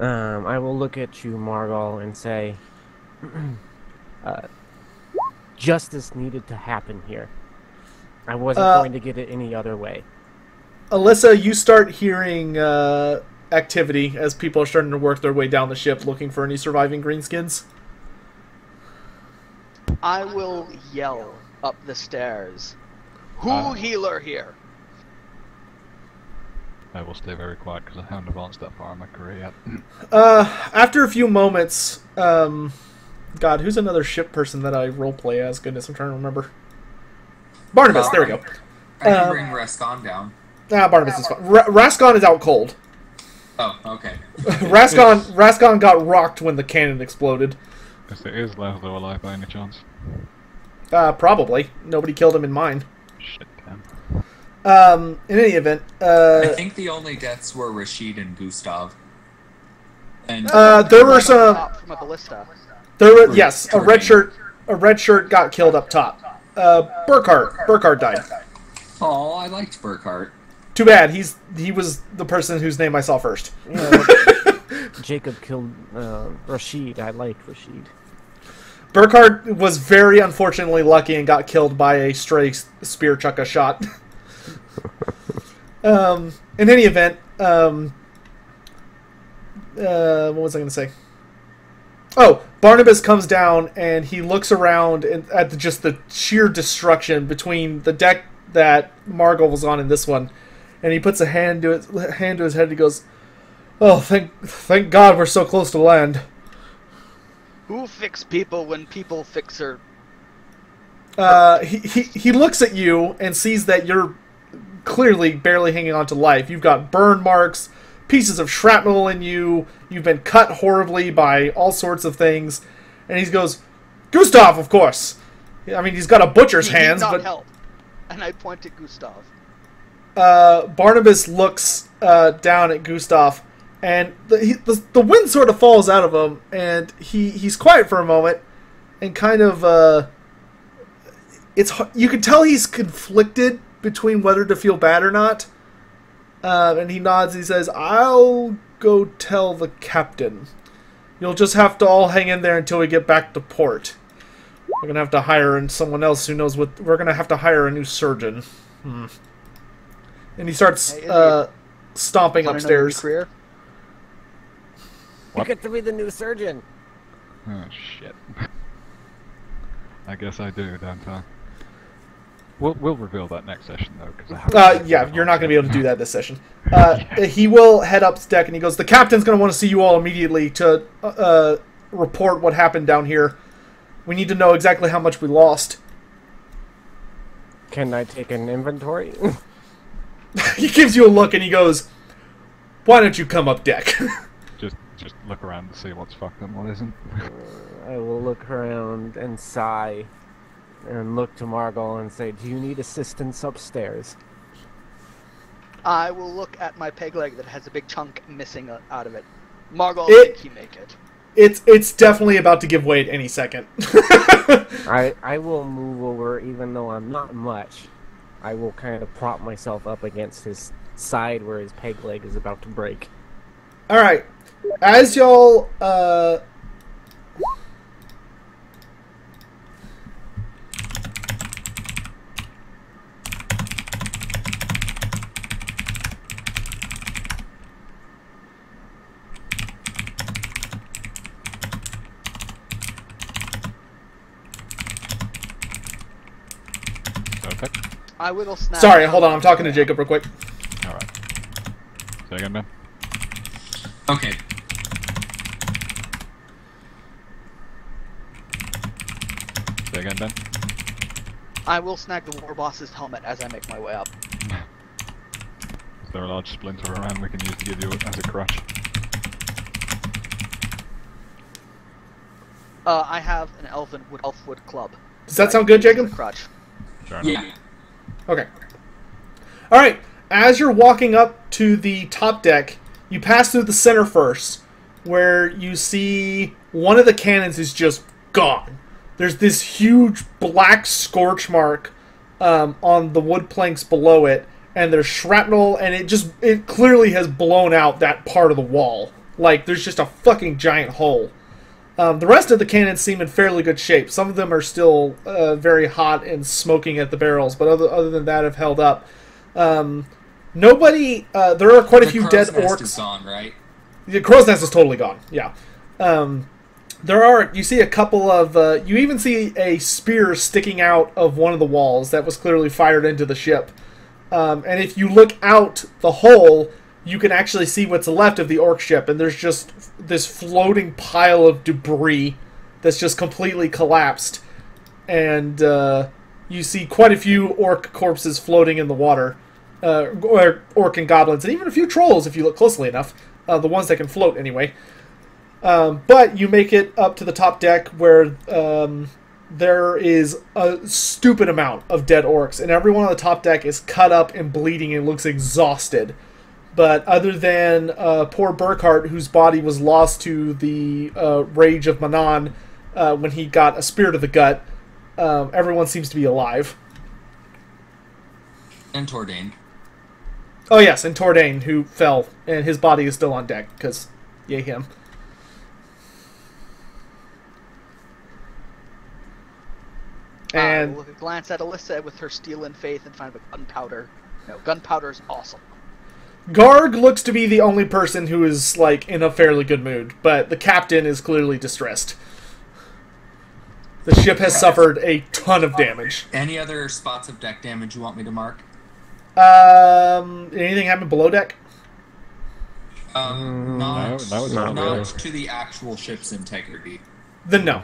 I will look at you, Margol, and say, justice needed to happen here. I wasn't going to get it any other way. Alyssa, you start hearing activity as people are starting to work their way down the ship looking for any surviving greenskins. I will yell up the stairs. Who healer here? I will stay very quiet because I haven't advanced that far in my career yet. After a few moments, God, who's another ship person that I roleplay as? Goodness, I'm trying to remember. Barnabas, there we go. I can bring Rescon down. Barnabas is fine. Rascon is out cold. Oh, okay. Rascon got rocked when the cannon exploded. Because there is Laszlo alive by any chance. Probably. Nobody killed him in mine. Shit, damn. In any event, I think the only deaths were Rashid and Gustav. And there were some. From a ballista. There were a red shirt. A red shirt got killed up top. Burkhart died. oh, I liked Burkhart. Too bad. He was the person whose name I saw first. Yeah, Jacob killed Rashid. I liked Rashid. Burkhart was very unfortunately lucky and got killed by a stray spear chucka shot. In any event, what was I going to say? Oh, Barnabas comes down and he looks around at just the sheer destruction between the deck that Margot was on and this one, and he puts a hand to his head and he goes, "Oh, thank God we're so close to land." Who fix people when people fix her? He looks at you and sees that you're clearly barely hanging on to life. You've got burn marks, pieces of shrapnel in you. You've been cut horribly by all sorts of things. And he goes, "Gustav, of course." I mean, he's got a butcher's hands, did not but help. And I point at Gustav. Barnabas looks down at Gustav, and the wind sort of falls out of him, and he's quiet for a moment, and kind of you can tell he's conflicted between whether to feel bad or not. And he nods. He says, "I'll go tell the captain. You'll just have to all hang in there until we get back to port. We're gonna have to hire someone else who knows what. We're gonna have to hire a new surgeon." And he starts stomping upstairs. Career? You get to be the new surgeon. Oh, shit. I guess I do, don't I? We'll reveal that next session, though. Cause yeah, you're not going to be able to do that this session. He will head up to deck, and he goes, "The captain's going to want to see you all immediately to report what happened down here. We need to know exactly how much we lost." Can I take an inventory? He gives you a look, and he goes, "Why don't you come up deck?" just look around to see what's fucked and what isn't. I will look around and sigh, and look to Margot and say, "Do you need assistance upstairs?" I will look at my peg leg that has a big chunk missing out of it. Margot, I think you make it. It's definitely about to give way at any second. I will move over, even though I'm not much. I will kind of prop myself up against his side where his peg leg is about to break. Alright. As y'all, Sotek? I will snap. sorry, hold on, I'm talking to Jacob real quick. Alright. Say again, Ben? Okay. Say again, Ben? I will snag the war boss's helmet as I make my way up. Is there a large splinter around we can use to give you as a crutch? I have an elfwood club. Does that sound good, Jacob? Crutch. Sure. Yeah. Okay. Alright, as you're walking up to the top deck, you pass through the center first, where you see one of the cannons is just gone. There's this huge black scorch mark on the wood planks below it, and there's shrapnel, and it clearly has blown out that part of the wall. Like, there's just a fucking giant hole. The rest of the cannons seem in fairly good shape. Some of them are still very hot and smoking at the barrels, but other than that have held up. Nobody... there are quite a few dead orcs. Is gone, right? The crow's nest is totally gone, yeah. You see a couple of... you even see a spear sticking out of one of the walls that was clearly fired into the ship. And if you look out the hole, you can actually see what's left of the orc ship, and there's just this floating pile of debris that's just completely collapsed. And you see quite a few orc corpses floating in the water. or orc and goblins, and even a few trolls if you look closely enough. The ones that can float, anyway. But you make it up to the top deck where there is a stupid amount of dead orcs, and everyone on the top deck is cut up and bleeding and looks exhausted. But other than poor Burkhart, whose body was lost to the rage of Manan when he got a spear to the gut, everyone seems to be alive. And Tordain. Oh yes, and Tordain, who fell, and his body is still on deck, because yay him. And we'll glance at Alyssa with her steel and faith and find gunpowder. No, gunpowder's awesome. Garg looks to be the only person who is, like, in a fairly good mood, but the captain is clearly distressed. The ship has suffered a ton of damage. Any other spots of deck damage you want me to mark? Anything happen below deck? Not really. to the actual ship's integrity. Then no.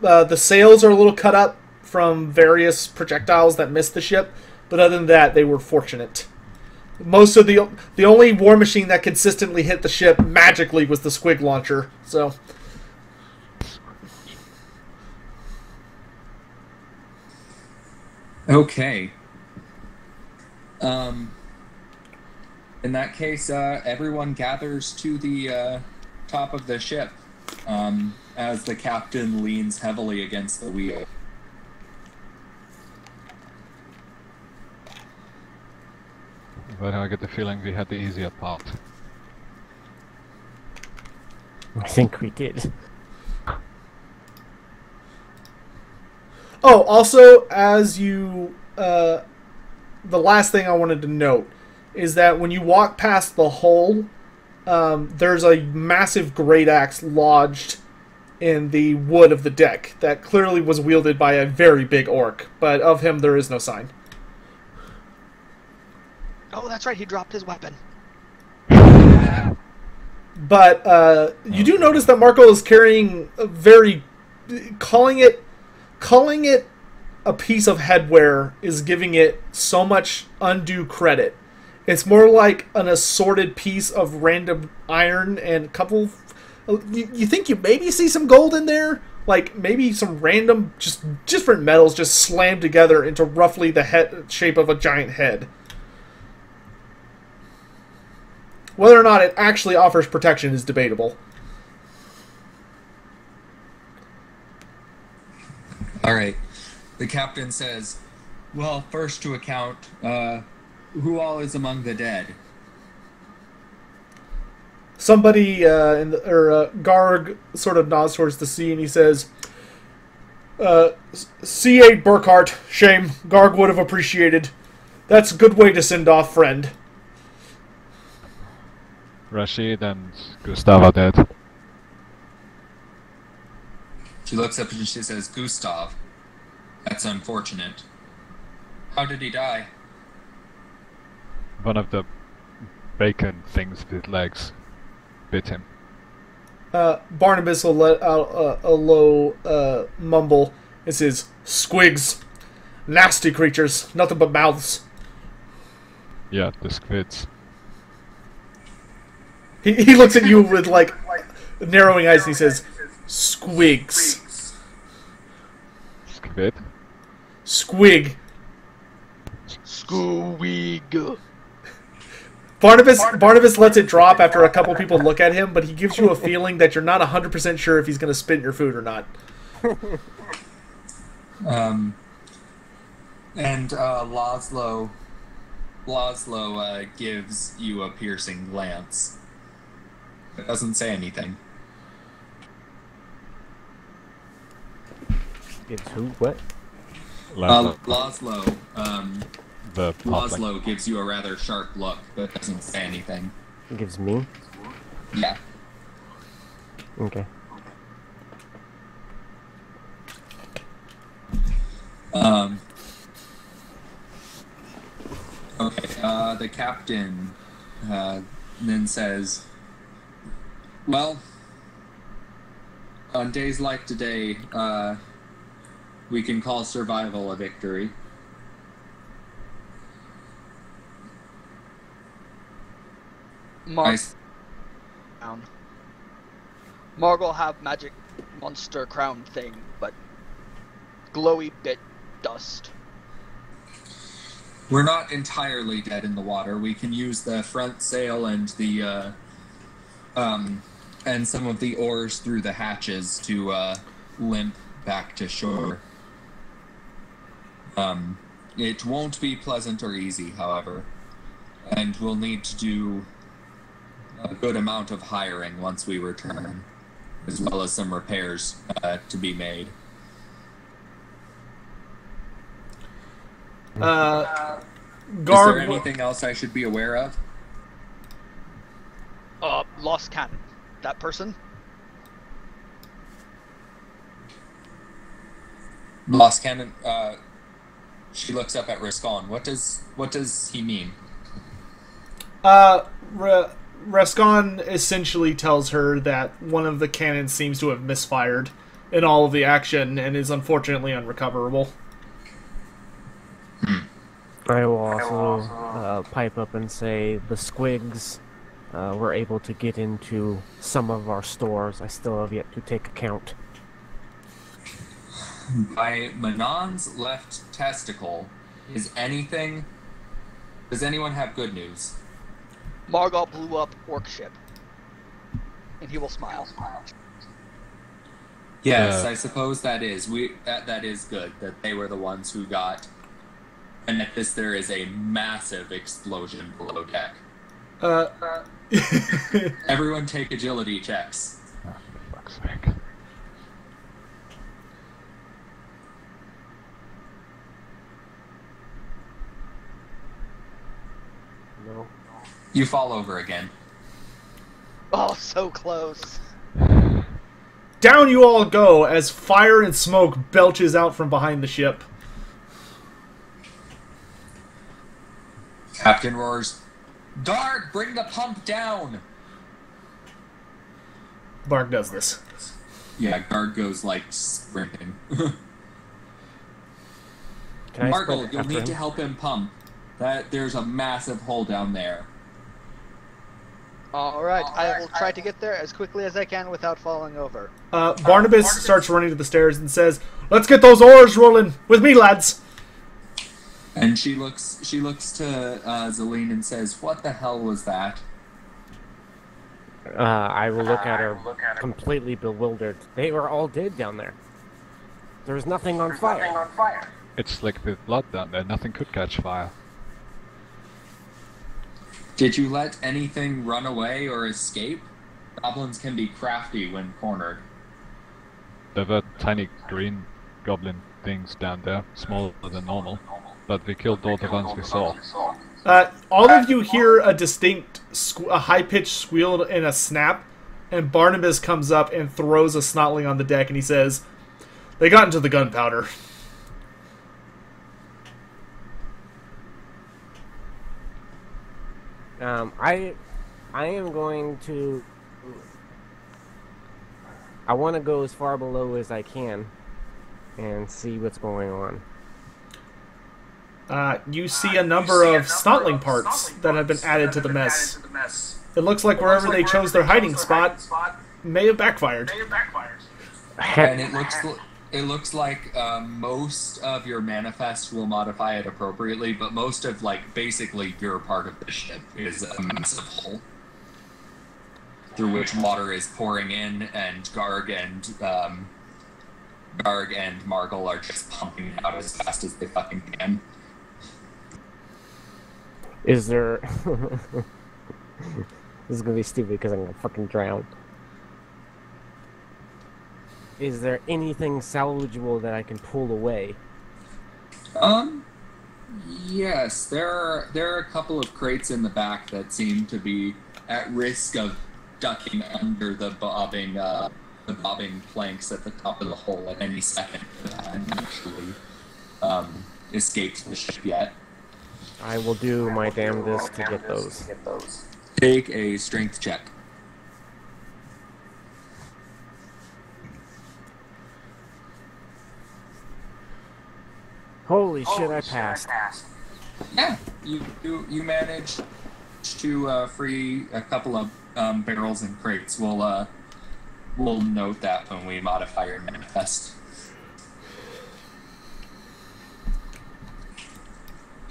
The sails are a little cut up from various projectiles that missed the ship, but other than that, they were fortunate. Most of the only war machine that consistently hit the ship magically was the squig launcher. So. Okay. In that case, everyone gathers to the top of the ship as the captain leans heavily against the wheel. But I get the feeling we had the easier part. I think we did. Oh, also, as you... the last thing I wanted to note is that when you walk past the hull, there's a massive great axe lodged in the wood of the deck that clearly was wielded by a very big orc, but of him there is no sign. Oh, that's right, he dropped his weapon. But you do notice that Marco is carrying a very... Calling it a piece of headwear is giving it so much undue credit. It's more like an assorted piece of random iron and a couple... You think you maybe see some gold in there? Like, maybe some random, just different metals just slammed together into roughly the shape of a giant head. Whether or not it actually offers protection is debatable. All right. The captain says, well, first to account, who all is among the dead? Somebody, Garg sort of nods towards the sea and he says, C8 Burkhart, shame. Garg would have appreciated. That's a good way to send off friend. Rashid and Gustav are dead. She looks up and she says, Gustav. That's unfortunate. How did he die? One of the bacon things with legs bit him. Barnabas will let out a low mumble. It says, squigs. Nasty creatures. Nothing but mouths. Yeah, the squids. He looks at you with, like, narrowing eyes and he says, squigs. Squid? Squig. Squeeg. Barnabas lets it drop after a couple people look at him, but he gives you a feeling that you're not 100% sure if he's going to spit in your food or not. And Laszlo gives you a piercing glance. It doesn't say anything. It's who? What? Laszlo. The Laszlo gives you a rather sharp look, but doesn't say anything. It gives me? Yeah. Okay. Okay, the captain then says, well, on days like today, we can call survival a victory. Crown. Marg'll have magic monster crown thing, but glowy bit dust. We're not entirely dead in the water. We can use the front sail and the and some of the oars through the hatches to limp back to shore. It won't be pleasant or easy, however, and we'll need to do a good amount of hiring once we return, as well as some repairs to be made. Is there anything else I should be aware of? Lost cannon. That person? Lost cannon. She looks up at Riscon. What does he mean? Riscon essentially tells her that one of the cannons seems to have misfired in all of the action and is unfortunately unrecoverable. I will also pipe up and say the squigs were able to get into some of our stores. I still have yet to take account. By Manon's left testicle, does anyone have good news? Marg'll blew up orc ship. And he will smile. Yes, I suppose that is. That is good, that they were the ones who got... And at this, there is a massive explosion below deck. Everyone take agility checks. Oh, for fuck's sake. No. You fall over again. Oh, so close. Down you all go as fire and smoke belches out from behind the ship. Captain roars, "Guard, bring the pump down!" Bark does this. Yeah, Guard goes like sprinting. Can I Margle, sprint you'll after need him? to help him pump. There's a massive hole down there. Alright, I will try to get there as quickly as I can without falling over. Barnabas starts running to the stairs and says, "Let's get those oars rolling! With me, lads!" And she looks to Zelene and says, "What the hell was that?" I will look at her completely bewildered. They were all dead down there. There was nothing on fire. It's slick with blood down there. Nothing could catch fire. Did you let anything run away or escape? Goblins can be crafty when cornered. There were tiny green goblin things down there, smaller than normal, but we killed all the ones we saw. All of you hear a distinct, a high-pitched squeal and a snap, and Barnabas comes up and throws a snotling on the deck, and he says, "They got into the gunpowder." I am going to... I want to go as far below as I can and see what's going on. You see a number of snotling parts that have been added to the mess. It looks like wherever they chose their hiding spot may have backfired. And it looks like most of your manifest will modify it appropriately, but most of, like, basically your part of the ship is a massive hole through which water is pouring in, and Garg and Margle are just pumping it out as fast as they fucking can. Is there... This is gonna be stupid because I'm gonna fucking drown. Is there anything salvageable that I can pull away? Yes, there are a couple of crates in the back that seem to be at risk of ducking under the bobbing planks at the top of the hole at any second, but haven't actually escaped the ship yet. I will do my damnedest to get those. Take a strength check. Holy shit, I passed. Yeah, you manage to free a couple of barrels and crates. We'll note that when we modify your manifest.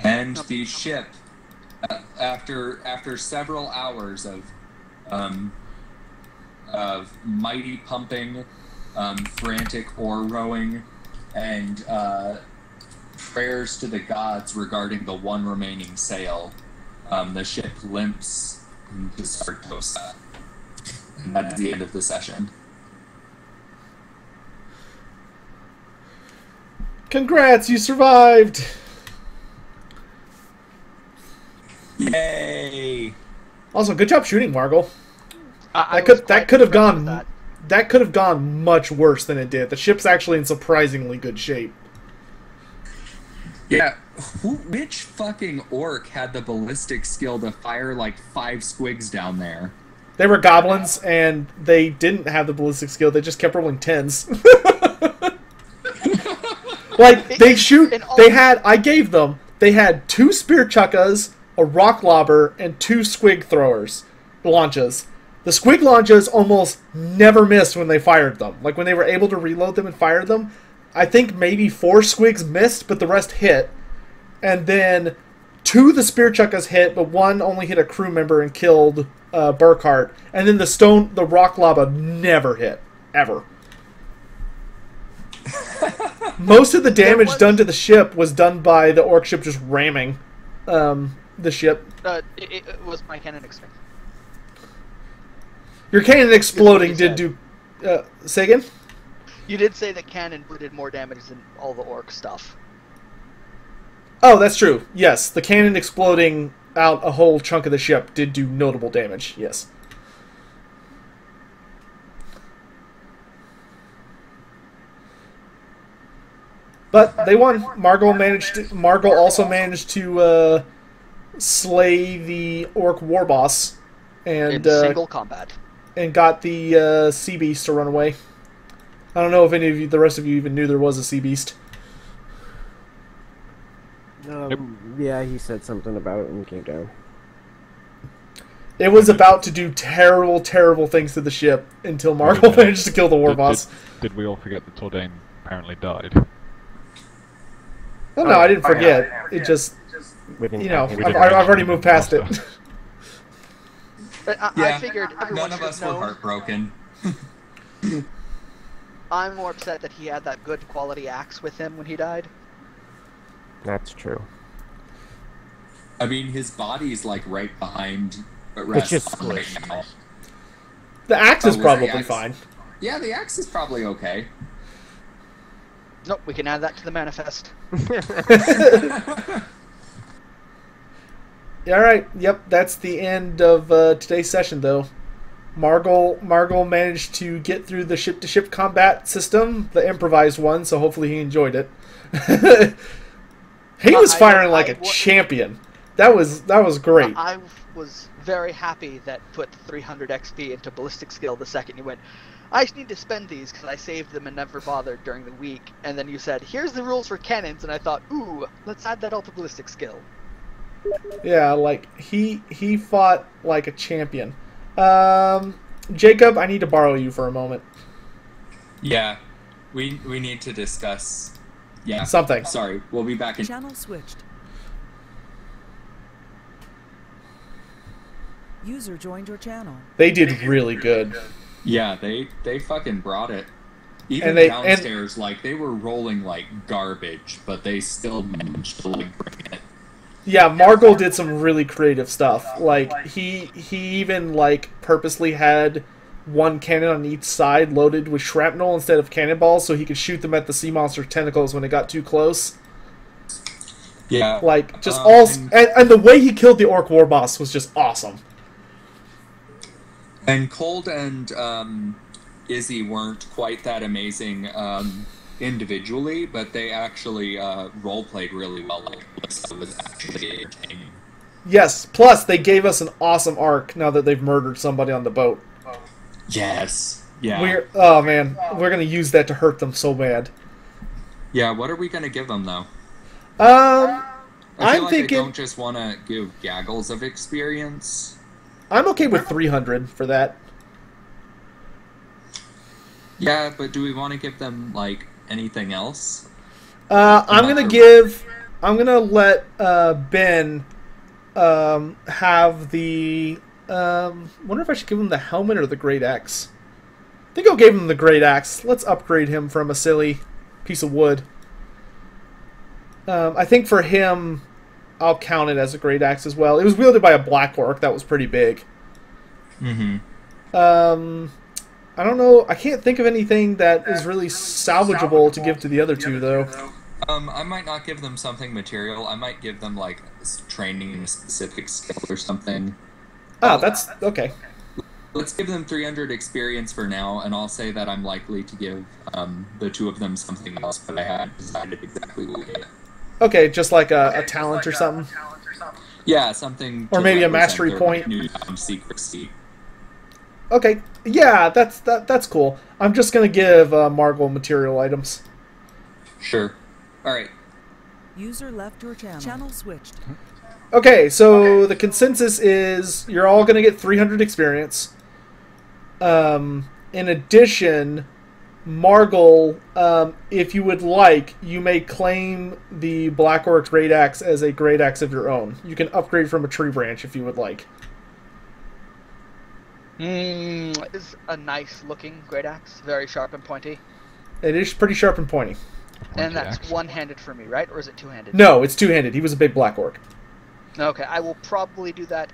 And the ship, after several hours of mighty pumping, frantic oar rowing, and prayers to the gods regarding the one remaining sail, the ship limps into Sartosa. And that is the end of the session. Congrats, you survived! Yay! Also, good job shooting, Margle. I That could have impressed with gone. That could have gone much worse than it did. The ship's actually in surprisingly good shape. Yeah, which fucking orc had the ballistic skill to fire like 5 squigs down there? They were goblins, and they didn't have the ballistic skill. They just kept rolling 10s. Like, they shoot... They had... I gave them... They had 2 spear chuckas, a rock lobber, and 2 squig throwers. Launches. The squig launches almost never missed when they fired them. Like, when they were able to reload them and fire them, I think maybe 4 squigs missed, but the rest hit. And then 2 of the spear chuckas hit, but 1 only hit a crew member and killed Burkhart. And then the rock lava never hit. Ever. Most of the damage done to the ship was done by the orc ship just ramming the ship. It was my cannon exploding. Your cannon exploding did do... say again? You did say that cannon did more damage than all the orc stuff. Oh, that's true. Yes, the cannon exploding out a whole chunk of the ship did do notable damage. Yes. But they won. Margle also managed to slay the orc war boss, and In single combat. and got the sea beast to run away. I don't know if any of you, the rest of you, even knew there was a sea beast. Yeah, he said something about it when he came down. It was about to do terrible, terrible things to the ship until Margle managed to kill the war boss. Did we all forget that Tordane apparently died? Oh, no, I didn't forget. It just, you know, I've already moved past it. But I figured everyone none of should us were know. heartbroken. I'm more upset that he had that good quality axe with him when he died. That's true. I mean, his body's like right behind. It's just right squished. now. The axe is was the probably axe? fine. Yeah, the axe is probably okay. Nope, we can add that to the manifest. Alright, yep, that's the end of today's session, though. Margle managed to get through the ship-to-ship combat system, the improvised one, so hopefully he enjoyed it. He was firing like a champion. That was great. I was very happy that put 300 XP into ballistic skill the second you went, I just need to spend these because I saved them and never bothered during the week. And then you said, here's the rules for cannons, and I thought, ooh, let's add that all to ballistic skill. Yeah, like, he fought like a champion. Jacob, I need to borrow you for a moment. Yeah, we need to discuss. Yeah, Something. Sorry, we'll be back in. Channel switched. User joined your channel. They did really good. Yeah, they fucking brought it. Even And they- downstairs, like they were rolling like garbage, but they still managed to like bring it. Yeah, Margle did some really creative stuff. Like, he even, like, purposely had one cannon on each side loaded with shrapnel instead of cannonballs so he could shoot them at the sea monster's tentacles when it got too close. Yeah, Like, just all... And the way he killed the orc war boss was just awesome. and Cold and Izzy weren't quite that amazing individually, but they actually role played really well. Like, Gustav was actually entertaining. Yes, plus they gave us an awesome arc now that they've murdered somebody on the boat. Yes. Yeah. Oh man, we're gonna use that to hurt them so bad. Yeah. What are we gonna give them though? I feel I'm like thinking I don't just want to give gaggles of experience. I'm okay with 300 for that. Yeah, but do we want to give them, like, anything else? I'm gonna let Ben have the. Wonder if I should give him the helmet or the great axe. I think I'll give him the great axe. Let's upgrade him from a silly piece of wood. I think for him, I'll count it as a great axe as well. It was wielded by a black orc. That was pretty big. Mm-hmm. I don't know. I can't think of anything that is really salvageable to give to the other two, though. I might not give them something material. I might give them, like, training in a specific skill or something. Oh, that's okay. Let's give them 300 experience for now, and I'll say that I'm likely to give the two of them something else, but I haven't decided exactly what yet. Okay, just like a talent or something? Yeah, something. Or to maybe a represent mastery their point. newfound secrecy. Okay, yeah, that's cool. I'm just gonna give Margol material items. Sure. Alright. User left your channel. Channel switched. Okay, so the consensus is you're all gonna get 300 experience. In addition, Margol, if you would like, you may claim the Black Orc's Great Axe as a Great Axe of your own. You can upgrade from a tree branch if you would like. Is a nice looking great axe, very sharp and pointy. It is pretty sharp and pointy. And that's one-handed for me, right? Or is it two-handed? No, it's two-handed. He was a big Black Orc. Okay, I will probably do that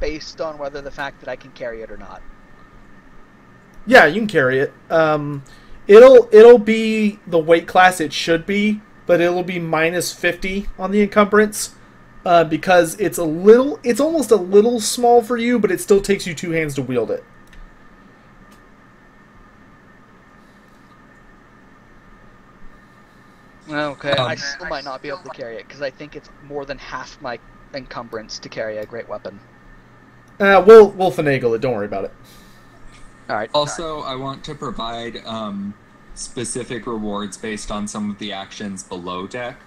based on whether the fact that I can carry it or not. Yeah, you can carry it. It'll be the weight class it should be, but it'll be minus 50 on the encumbrance because it's almost a little small for you, but it still takes you 2 hands to wield it. Okay, I still might not be able to carry it because I think it's more than half my encumbrance to carry a great weapon. We'll finagle it. Don't worry about it. All right. Also, I want to provide specific rewards based on some of the actions below deck,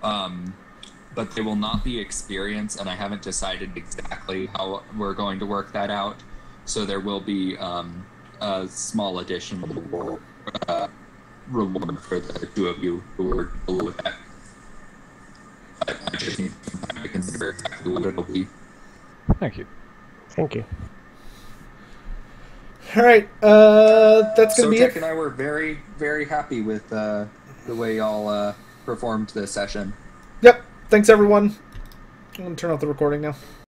but they will not be experience, and I haven't decided exactly how we're going to work that out. So there will be a small additional reward for the two of you who are below deck. But I just need some time to consider exactly what it'll be. Thank you. Thank you. All right, that's gonna be Sotek it. and I were very, very happy with the way y'all performed this session. Yep. Thanks, everyone. I'm gonna turn off the recording now.